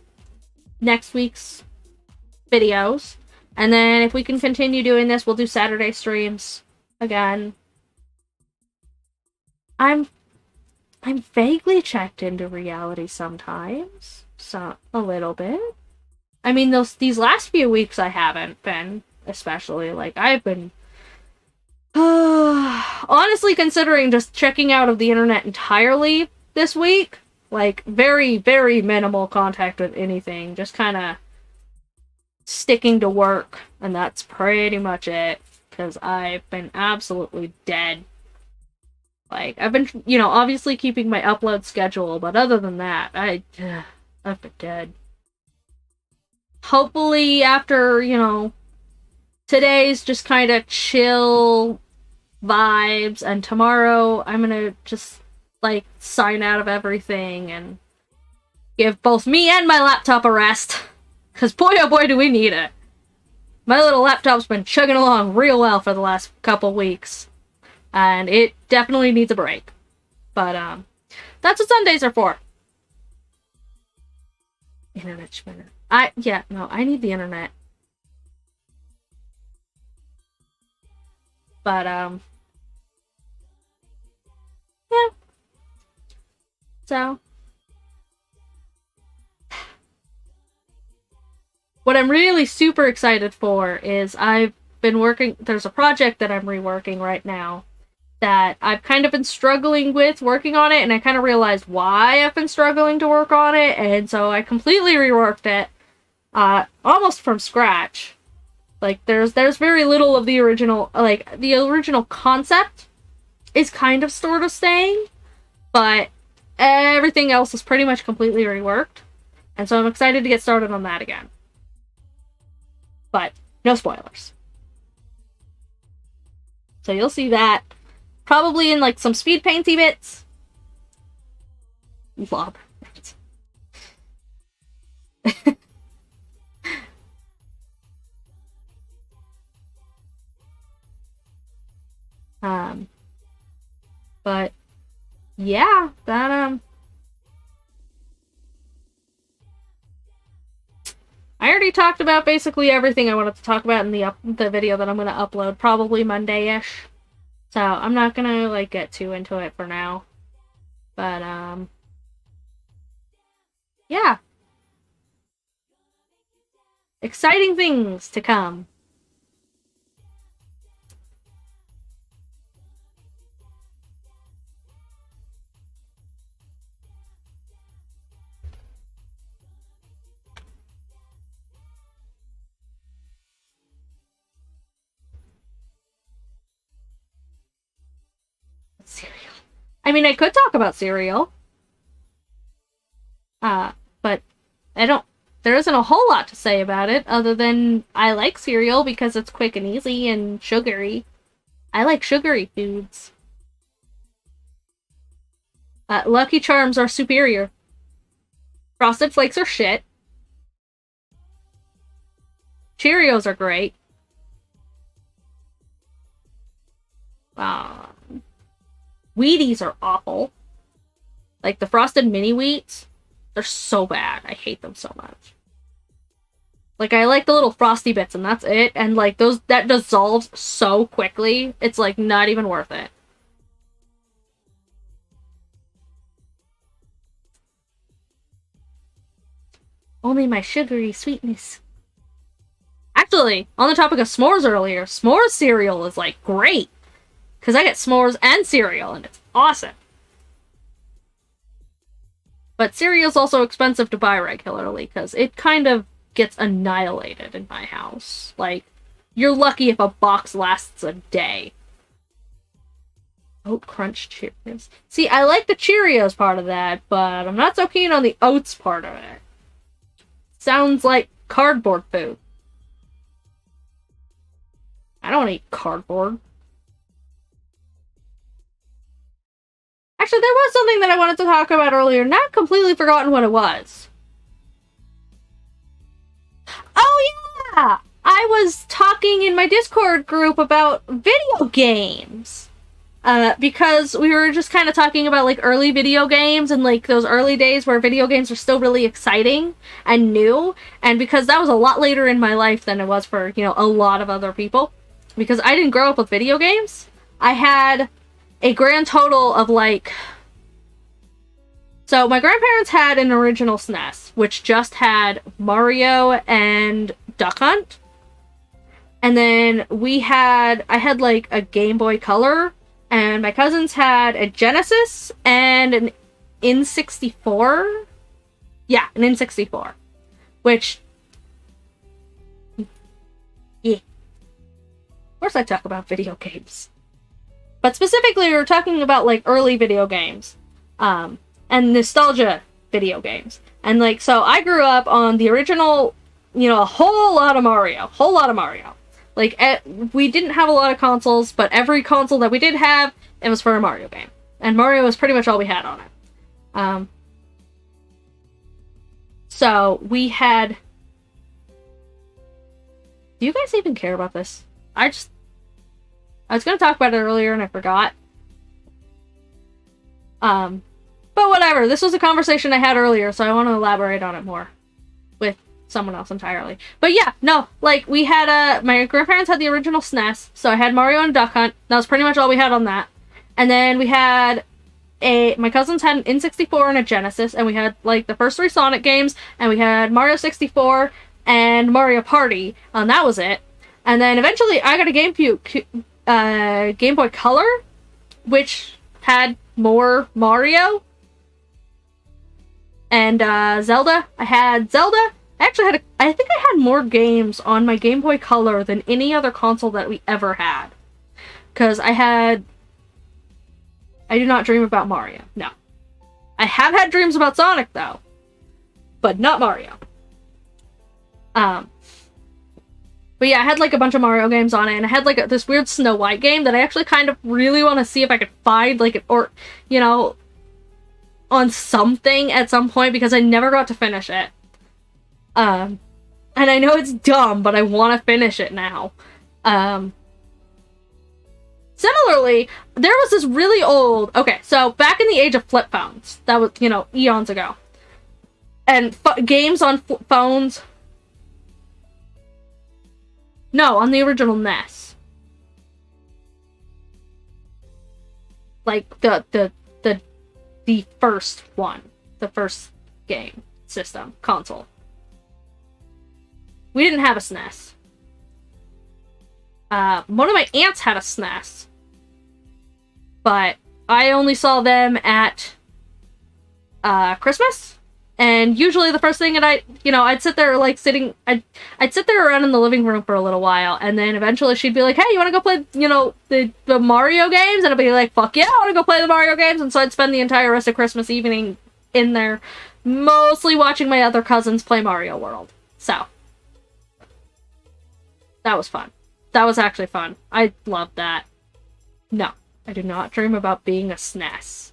next week's videos. And then if we can continue doing this, we'll do Saturday streams again. I'm vaguely checked into reality sometimes. So a little bit. I mean, these last few weeks I haven't been, especially. Like, I've been Honestly, considering just checking out of the internet entirely this week, like, very, very minimal contact with anything, just kind of sticking to work, and that's pretty much it, because I've been absolutely dead. Like, I've been, obviously keeping my upload schedule, but other than that, I've been dead. Hopefully, after, today's just kind of chill vibes, and tomorrow I'm gonna just, like, sign out of everything and give both me and my laptop a rest. Because boy, oh boy, do we need it. My little laptop's been chugging along real well for the last couple weeks. And it definitely needs a break. But, that's what Sundays are for. Internet spinner. I need the internet. But, yeah. So. What I'm really super excited for is there's a project that I'm reworking right now that I've kind of been struggling with working on it, and I kind of realized why I've been struggling to work on it, and so I completely reworked it, almost from scratch. Like, there's very little of the original, like, the original concept is kind of sort of staying, but everything else is pretty much completely reworked, and so I'm excited to get started on that again. But no spoilers. So you'll see that probably in, like, some speed painty bits. Lob. But yeah, that I already talked about basically everything I wanted to talk about in the video that I'm going to upload, probably Monday-ish. So, I'm not going to, like, get too into it for now. But, yeah. Exciting things to come. Cereal. I mean, I could talk about cereal. But there isn't a whole lot to say about it, other than I like cereal because it's quick and easy and sugary. I like sugary foods. Lucky Charms are superior. Frosted Flakes are shit. Cheerios are great. Wheaties are awful. Like, the Frosted Mini Wheats, they're so bad. I hate them so much. Like, I like the little frosty bits, and that's it. And, like, that dissolves so quickly, it's, like, not even worth it. Only my sugary sweetness. Actually, on the topic of s'mores earlier, s'mores cereal is, like, great. Because I get s'mores and cereal, and it's awesome. But cereal's also expensive to buy regularly, because it kind of gets annihilated in my house. Like, you're lucky if a box lasts a day. Oat Crunch Cheerios. See, I like the Cheerios part of that, but I'm not so keen on the oats part of it. Sounds like cardboard food. I don't eat cardboard. Actually, there was something that I wanted to talk about earlier, not completely forgotten what it was. Oh yeah! I was talking in my Discord group about video games. Because we were just kind of talking about, like, early video games and, like, those early days where video games were still really exciting and new. And because that was a lot later in my life than it was for, a lot of other people. Because I didn't grow up with video games. I had a grand total of, like... So, my grandparents had an original SNES, which just had Mario and Duck Hunt. And then I had like a Game Boy Color, and my cousins had a Genesis and an N64. Yeah, an N64. Which, yeah. Of course I talk about video games. But specifically, we were talking about, like, early video games. And nostalgia video games. And, like, so I grew up on the original, you know, a whole lot of Mario. Like, we didn't have a lot of consoles, but every console that we did have, it was for a Mario game. And Mario was pretty much all we had on it. So, we had... Do you guys even care about this? I was going to talk about it earlier and I forgot. But whatever. This was a conversation I had earlier, so I want to elaborate on it more. With someone else entirely. But yeah, no, like, we had, my grandparents had the original SNES, so I had Mario and Duck Hunt. That was pretty much all we had on that. And then we had my cousins had an N64 and a Genesis, and we had, like, the first 3 Sonic games, and we had Mario 64 and Mario Party, and that was it. And then eventually I got a Game Boy Color, which had more Mario. And Zelda. I had Zelda. I think I had more games on my Game Boy Color than any other console that we ever had. Because I do not dream about Mario. No. I have had dreams about Sonic, though. But not Mario. But yeah, I had, like, a bunch of Mario games on it, and I had, like, this weird Snow White game that I actually kind of really want to see if I could find, like, or, you know, on something at some point, because I never got to finish it. And I know it's dumb, but I want to finish it now. Similarly, there was this really old... Okay, so back in the age of flip phones, that was, you know, eons ago. And games on phones... No, on the original NES. Like, the first one. The first game. System. Console. We didn't have a SNES. One of my aunts had a SNES. But I only saw them at Christmas. And usually the first thing that I'd sit there, like, I'd sit there around in the living room for a little while, and then eventually she'd be like, hey, you want to go play, you know, the Mario games? And I'd be like, fuck yeah, I want to go play the Mario games. And so I'd spend the entire rest of Christmas evening in there, mostly watching my other cousins play Mario World. So, that was fun. That was actually fun. I loved that. No, I do not dream about being a SNES.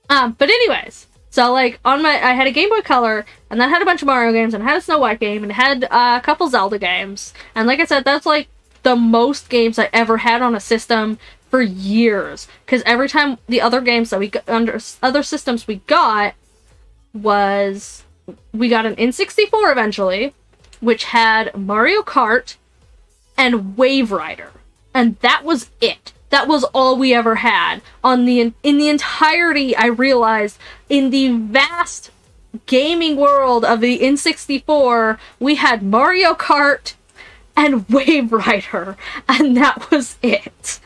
But anyways... So, like, I had a Game Boy Color, and that had a bunch of Mario games, and it had a Snow White game, and it had a couple Zelda games. And like I said, that's, like, the most games I ever had on a system for years. Because every time the other games that we got, under other systems we got, was... We got an N64 eventually, which had Mario Kart and Wave Rider. And that was it. That was all we ever had. In the entirety, I realized, in the vast gaming world of the N64, we had Mario Kart and Wave Rider, and that was it.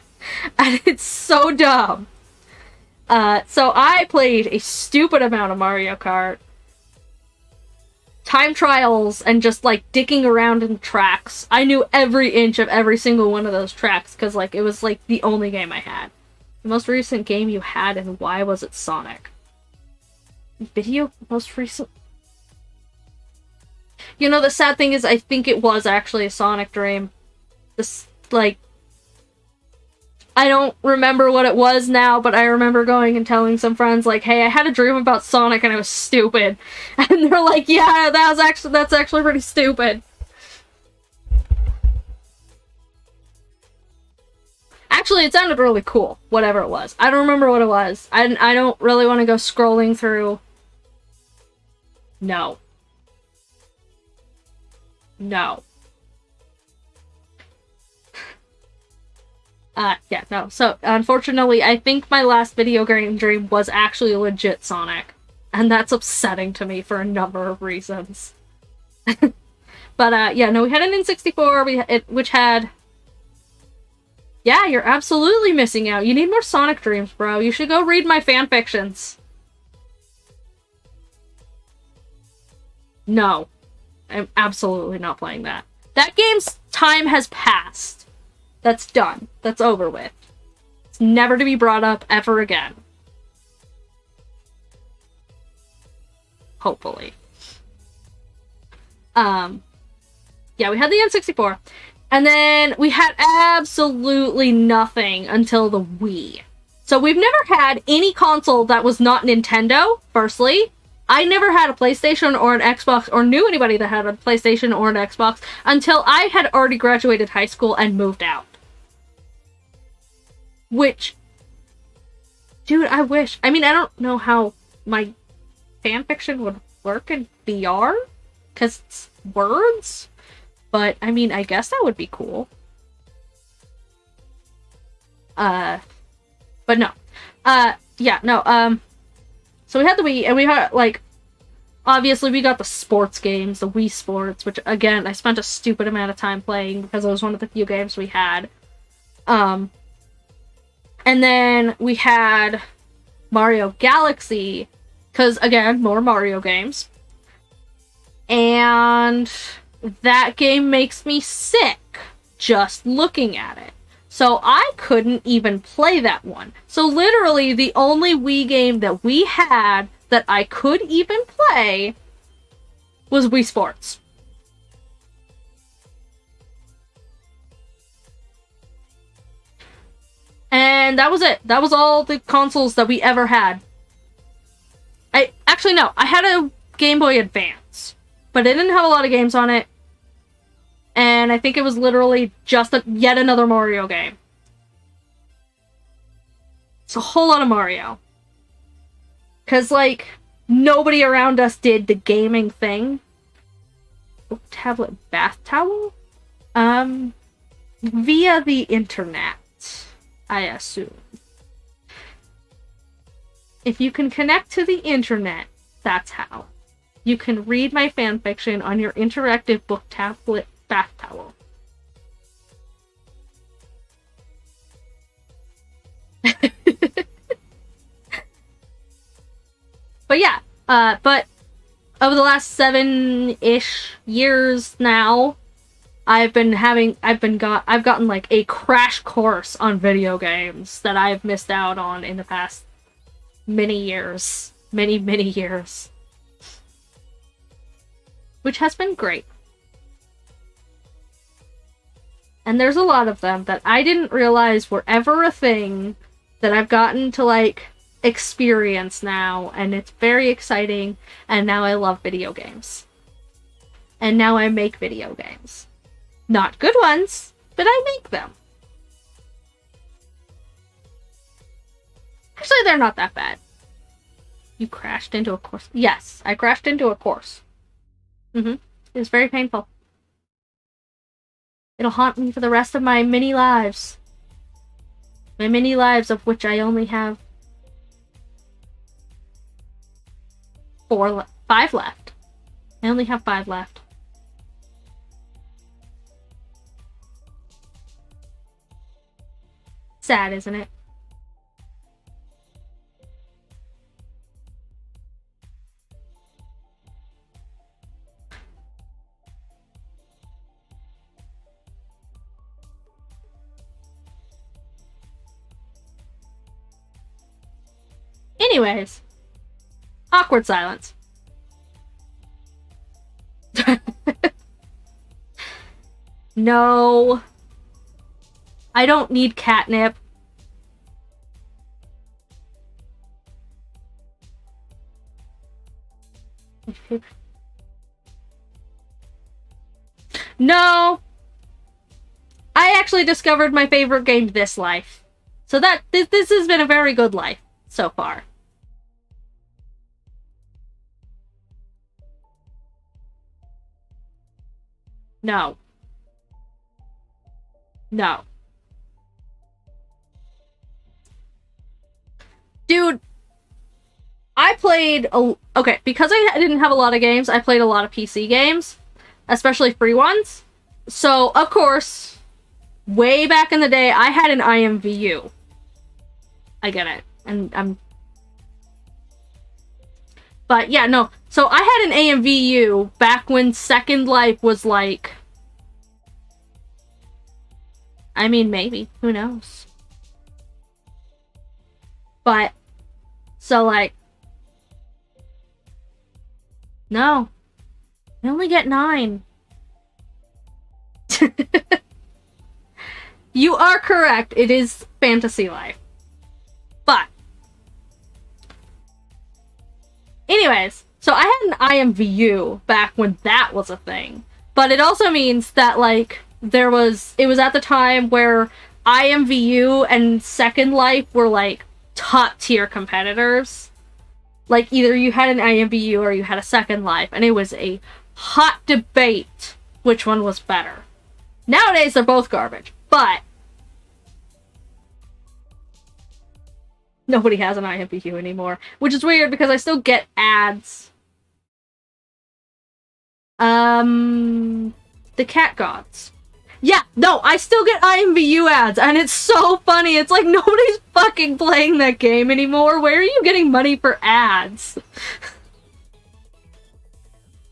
And it's so dumb. So I played a stupid amount of Mario Kart. Time trials and just, like, dicking around in tracks. I knew every inch of every single one of those tracks, because, like, it was, like, the only game I had. The most recent game you had, and why was it Sonic? Most recent... You know, the sad thing is, I think it was actually a Sonic dream. This, like... I don't remember what it was now, but I remember going and telling some friends, like, hey, I had a dream about Sonic and it was stupid. And they're like, yeah, that's actually pretty stupid. Actually, it sounded really cool, whatever it was. I don't remember what it was. I don't really want to go scrolling through. No. No. Yeah, no. So, unfortunately, I think my last video game dream was actually legit Sonic. And that's upsetting to me for a number of reasons. But But yeah, no, we had an N64, which had... Yeah, you're absolutely missing out. You need more Sonic Dreams, bro. You should go read my fanfictions. No. I'm absolutely not playing that. That game's time has passed. That's done. That's over with. It's never to be brought up ever again. Hopefully. Yeah, we had the N64. And then we had absolutely nothing until the Wii. So we've never had any console that was not Nintendo, firstly. I never had a PlayStation or an Xbox, or knew anybody that had a PlayStation or an Xbox, until I had already graduated high school and moved out. Which... Dude, I wish. I mean, I don't know how my fanfiction would work in VR, because it's words. But, I mean, I guess that would be cool. But no. Yeah, no, so we had the Wii, and we had, like, obviously we got the sports games, the Wii Sports, which, again, I spent a stupid amount of time playing because it was one of the few games we had. And then we had Mario Galaxy, because, again, more Mario games. And... that game makes me sick just looking at it. So I couldn't even play that one. So literally the only Wii game that we had that I could even play was Wii Sports. And that was it. That was all the consoles that we ever had. Actually, no. I had a Game Boy Advance. But it didn't have a lot of games on it. And I think it was literally just yet another Mario game. It's a whole lot of Mario. Because, like, nobody around us did the gaming thing. Book tablet bath towel? Via the internet, I assume. If you can connect to the internet, that's how. You can read my fanfiction on your interactive book tablet bath towel. But yeah, but over the last 7-ish years now, I've gotten like a crash course on video games that I've missed out on in the past many years. Many years. Which has been great. And there's a lot of them that I didn't realize were ever a thing that I've gotten to, like, experience now, and it's very exciting, and now I love video games. And now I make video games. Not good ones, but I make them. Actually, they're not that bad. You crashed into a course. Yes, I crashed into a course. It was very painful. It'll haunt me for the rest of my many lives. My many lives, of which I only have 5 left. I only have 5 left. Sad, isn't it? Anyways, awkward silence. No. I don't need catnip. No. I actually discovered my favorite game this life. So this has been a very good life so far. No. No. Dude, I played okay, because I didn't have a lot of games, I played a lot of PC games. especially free ones. So, of course, way back in the day, I had an IMVU. I get it. And But yeah, no. So I had an AMVU back when Second Life was like... I mean, maybe. Who knows? But, so like... No. I only get 9. You are correct. It is Fantasy Life. But... Anyways, so I had an IMVU back when that was a thing. But it also means that, like, it was at the time where IMVU and Second Life were, like, top-tier competitors. Like, either you had an IMVU or you had a Second Life, and it was a hot debate which one was better. Nowadays, they're both garbage, but... Nobody has an IMVU anymore, which is weird because I still get ads. The Cat Gods. Yeah, no, I still get IMVU ads, and it's so funny. It's like nobody's fucking playing that game anymore. Where are you getting money for ads?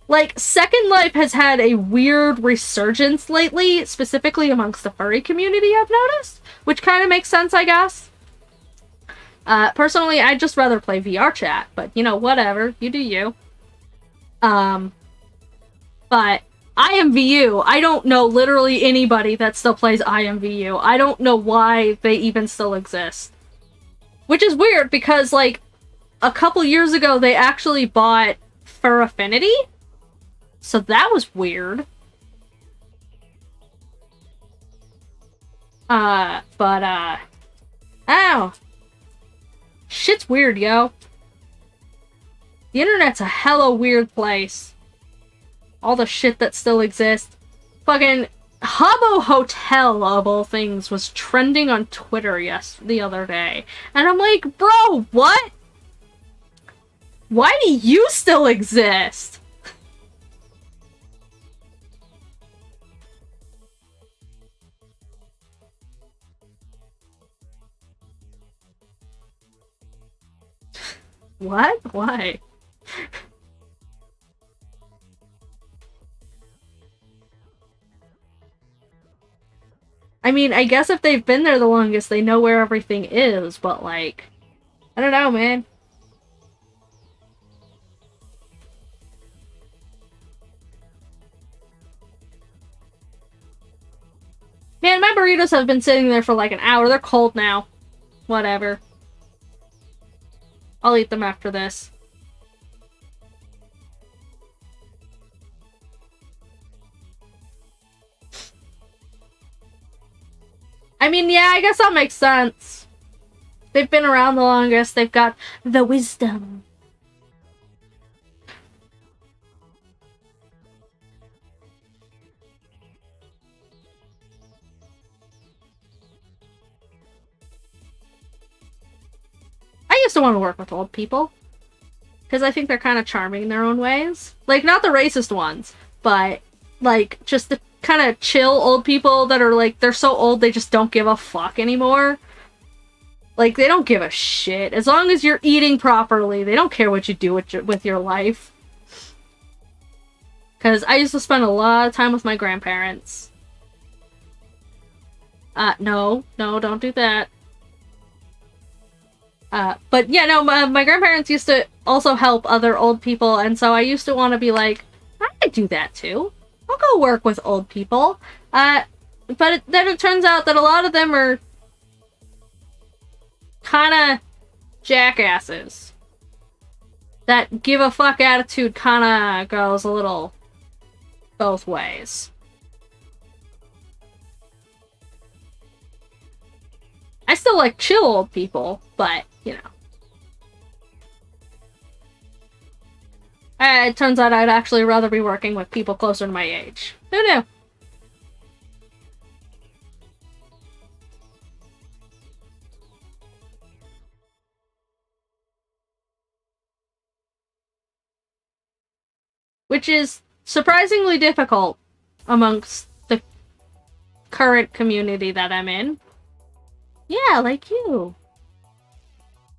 Like, Second Life has had a weird resurgence lately, specifically amongst the furry community, I've noticed, which kind of makes sense, I guess. Personally, I'd just rather play VR chat, but, you know, whatever. You do you. But IMVU, I don't know literally anybody that still plays IMVU. I don't know why they even still exist. Which is weird, because, like, a couple years ago, they actually bought Fur Affinity. So that was weird. Ow! Shit's weird, yo. The internet's a hella weird place. All the shit that still exists. Fucking Habbo Hotel, of all things, was trending on Twitter the other day. And I'm like, bro, what? Why do you still exist? What? Why? I mean, I guess if they've been there the longest, they know where everything is, but, like... I don't know, man. Man, my burritos have been sitting there for like an hour. They're cold now. Whatever. I'll eat them after this. I mean, yeah, I guess that makes sense. They've been around the longest. They've got the wisdom. I used to want to work with old people. Because I think they're kind of charming in their own ways. Like, not the racist ones, but, like, just the kind of chill old people that are, like, they're so old they just don't give a fuck anymore. Like, they don't give a shit. As long as you're eating properly, they don't care what you do with your life. Because I used to spend a lot of time with my grandparents. No, don't do that. But yeah, no, my grandparents used to also help other old people, and so I used to want to be like, I could do that too. I'll go work with old people. But then it turns out that a lot of them are kind of jackasses. That give a fuck attitude kind of goes a little both ways. I still like chill old people, but, you know. It turns out I'd actually rather be working with people closer to my age. Who knew? Which is surprisingly difficult amongst the current community that I'm in. Yeah, like you.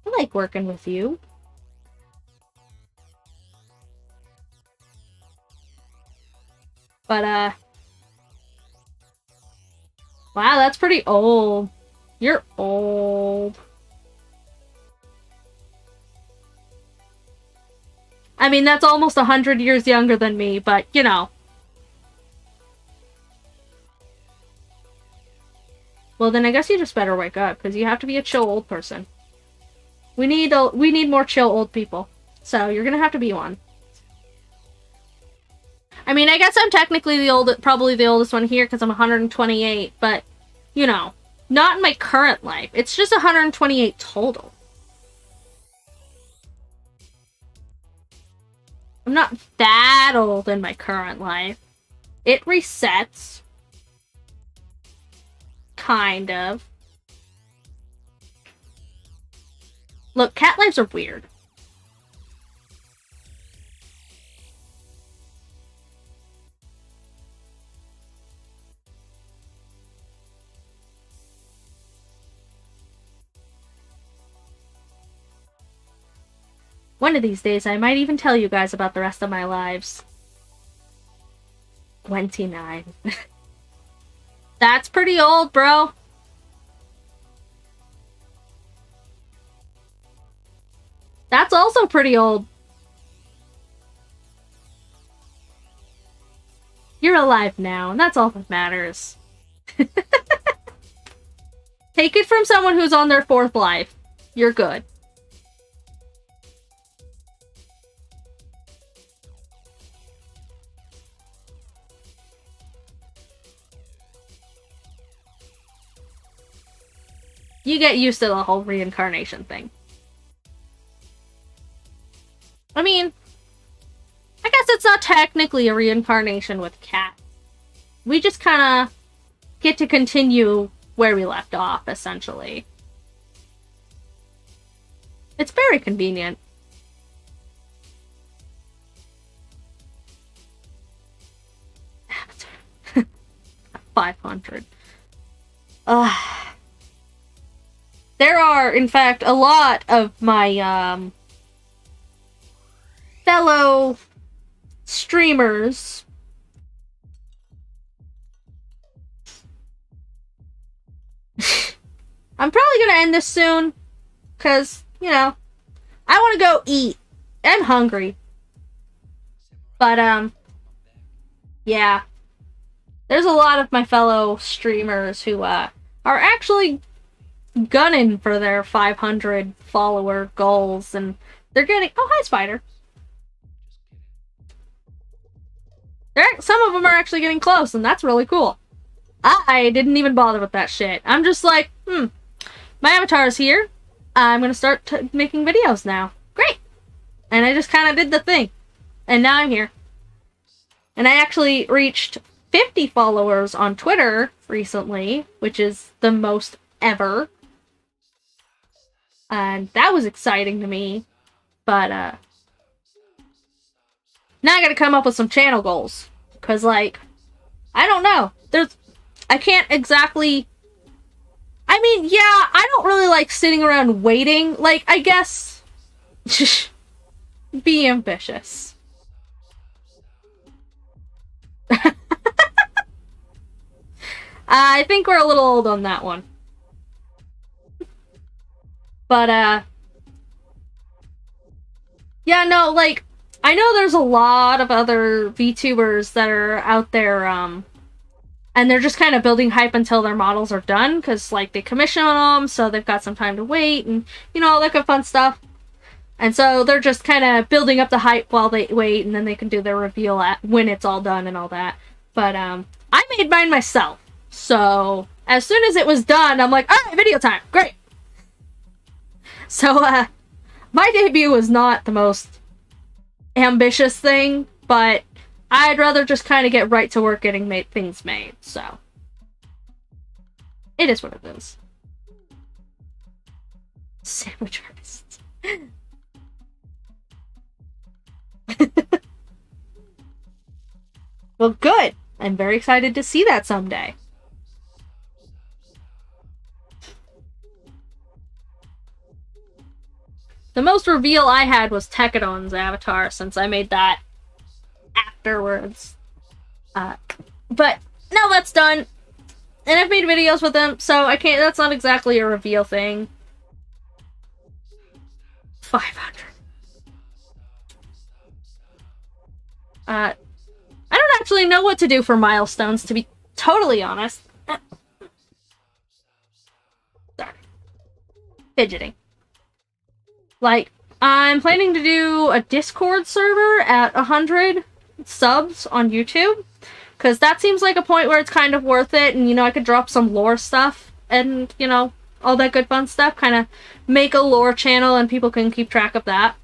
I like working with you. But, wow, that's pretty old. You're old. I mean, that's almost 100 years younger than me, but, you know. Well, then I guess you just better wake up, because you have to be a chill old person. We need more chill old people. So, you're gonna have to be one. I mean, I guess I'm technically probably the oldest one here, because I'm 128, but, you know, not in my current life. It's just 128 total. I'm not that old in my current life. It resets. Kind of. Look, cat lives are weird. One of these days, I might even tell you guys about the rest of my lives. 29. That's pretty old, bro. That's also pretty old. You're alive now, and that's all that matters. Take it from someone who's on their 4th life. You're good. You get used to the whole reincarnation thing. I mean, I guess it's not technically a reincarnation with cats. We just kind of get to continue where we left off, essentially. It's very convenient. Avatar. 500. There are, in fact, a lot of my, fellow streamers I'm probably gonna end this soon, because, you know, I want to go eat. I'm hungry. But, yeah. There's a lot of my fellow streamers who, are actually gunning for their 500 follower goals, and they're getting... Oh, hi, Spider. Some of them are actually getting close, and that's really cool. I didn't even bother with that shit. I'm just like, my avatar's here. I'm gonna start making videos now. Great! And I just kind of did the thing. And now I'm here. And I actually reached 50 followers on Twitter recently, which is the most ever. And that was exciting to me. But, now I gotta come up with some channel goals. Because, like, I don't know. I can't exactly... I mean, yeah, I don't really like sitting around waiting. Like, I guess... be ambitious. I think we're a little old on that one. But, yeah, no, like, I know there's a lot of other VTubers that are out there, and they're just kind of building hype until their models are done, because, like, they commission them, so they've got some time to wait, and, you know, all that good fun stuff. And so they're just kind of building up the hype while they wait, and then they can do their reveal when it's all done and all that. But, I made mine myself. So, as soon as it was done, I'm like, alright, video time! Great! So, my debut was not the most ambitious thing, but I'd rather just kind of get right to work getting things made, so. It is what it is. Sandwich artists. Well, good. I'm very excited to see that someday. The most reveal I had was Tekadon's avatar, since I made that afterwards. But now that's done. And I've made videos with him, so I can't, that's not exactly a reveal thing. 500. I don't actually know what to do for milestones, to be totally honest. Sorry. Fidgeting. Like, I'm planning to do a Discord server at 100 subs on YouTube, because that seems like a point where it's kind of worth it, and, you know, I could drop some lore stuff, and, you know, all that good fun stuff, kind of make a lore channel, and people can keep track of that.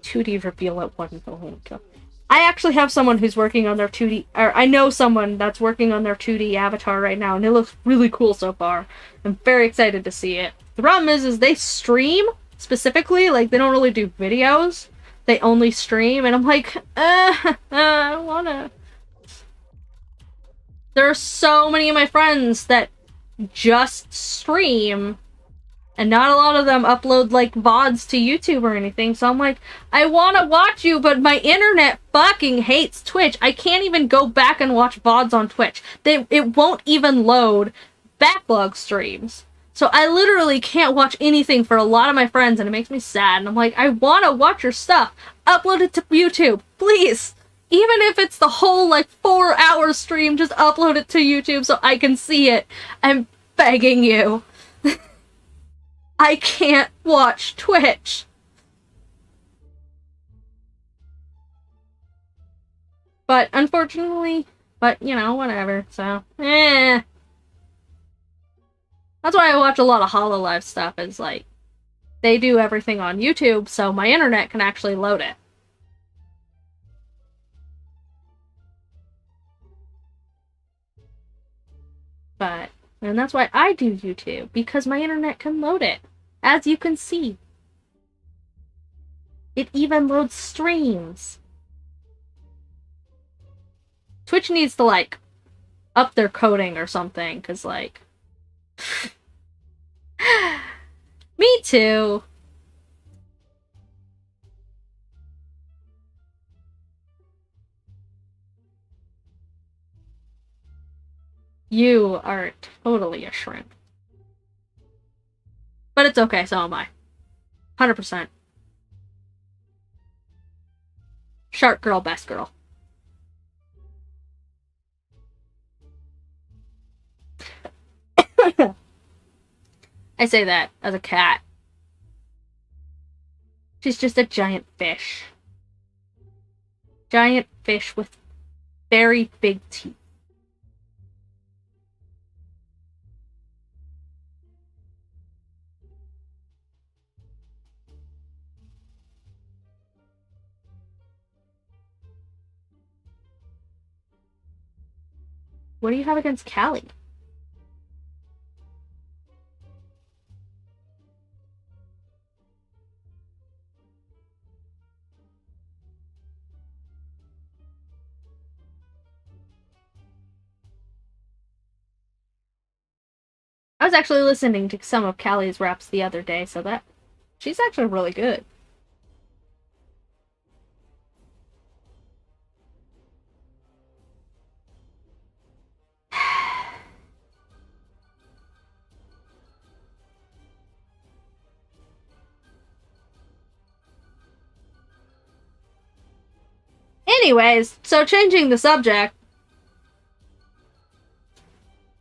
2D reveal at 1 million. I actually have someone who's working on their 2D, or I know someone that's working on their 2D avatar right now, and it looks really cool so far. I'm very excited to see it. The problem is they stream, specifically, like, they don't really do videos. They only stream, and I'm like, I don't wanna. There are so many of my friends that just stream, and not a lot of them upload, like, VODs to YouTube or anything, so I'm like, I wanna watch you, but my internet fucking hates Twitch. I can't even go back and watch VODs on Twitch. It won't even load backlog streams. So I literally can't watch anything for a lot of my friends, and it makes me sad, and I'm like, I wanna watch your stuff. Upload it to YouTube, please! Even if it's the whole, like, 4-hour stream, just upload it to YouTube so I can see it. I'm begging you. I can't watch Twitch. But, unfortunately, you know, whatever, so, That's why I watch a lot of HoloLive stuff, is, like, they do everything on YouTube, so my internet can actually load it. And that's why I do YouTube, because my internet can load it. As you can see. It even loads streams. Twitch needs to, like, up their coding or something, because, like... Me too. You are totally a shrimp. But it's okay, so am I. 100%. Shark girl, best girl. I say that as a cat. She's just a giant fish. Giant fish with very big teeth. What do you have against Callie? I was actually listening to some of Callie's raps the other day, so that... She's actually really good. Anyways, so changing the subject,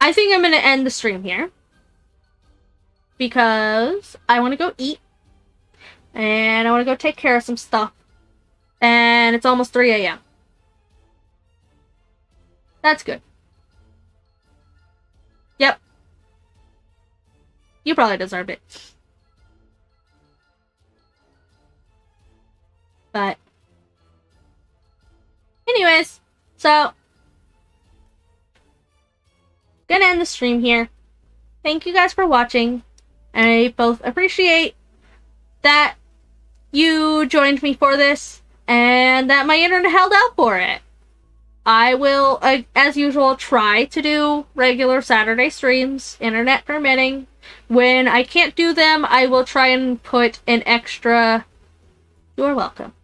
I think I'm gonna end the stream here. Because I want to go eat. And I want to go take care of some stuff. And it's almost 3 a.m. That's good. Yep. You probably deserved it. But anyways, so gonna end the stream here. Thank you guys for watching. I both appreciate that you joined me for this. and that my internet held out for it. I will, as usual, try to do regular Saturday streams, internet permitting. When I can't do them, I will try and put an extra... You're welcome.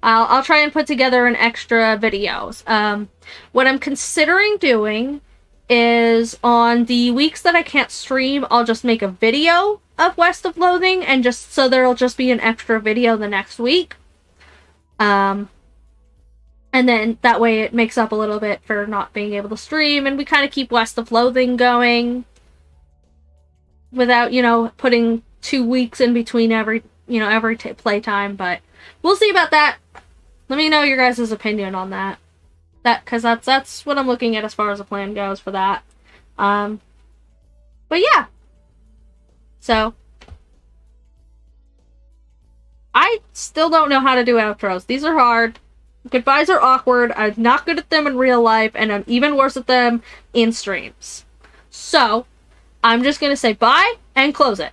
I'll try and put together an extra videos. What I'm considering doing is on the weeks that I can't stream, I'll just make a video of West of Loathing, and just so there'll just be an extra video the next week. And then that way it makes up a little bit for not being able to stream, and we kind of keep West of Loathing going without, putting 2 weeks in between every playtime, but we'll see about that. Let me know your guys' opinion on that. Because that's what I'm looking at as far as the plan goes for that. But yeah. So, I still don't know how to do outros. These are hard. Goodbyes are awkward. I'm not good at them in real life, and I'm even worse at them in streams. So, I'm just gonna say bye and close it.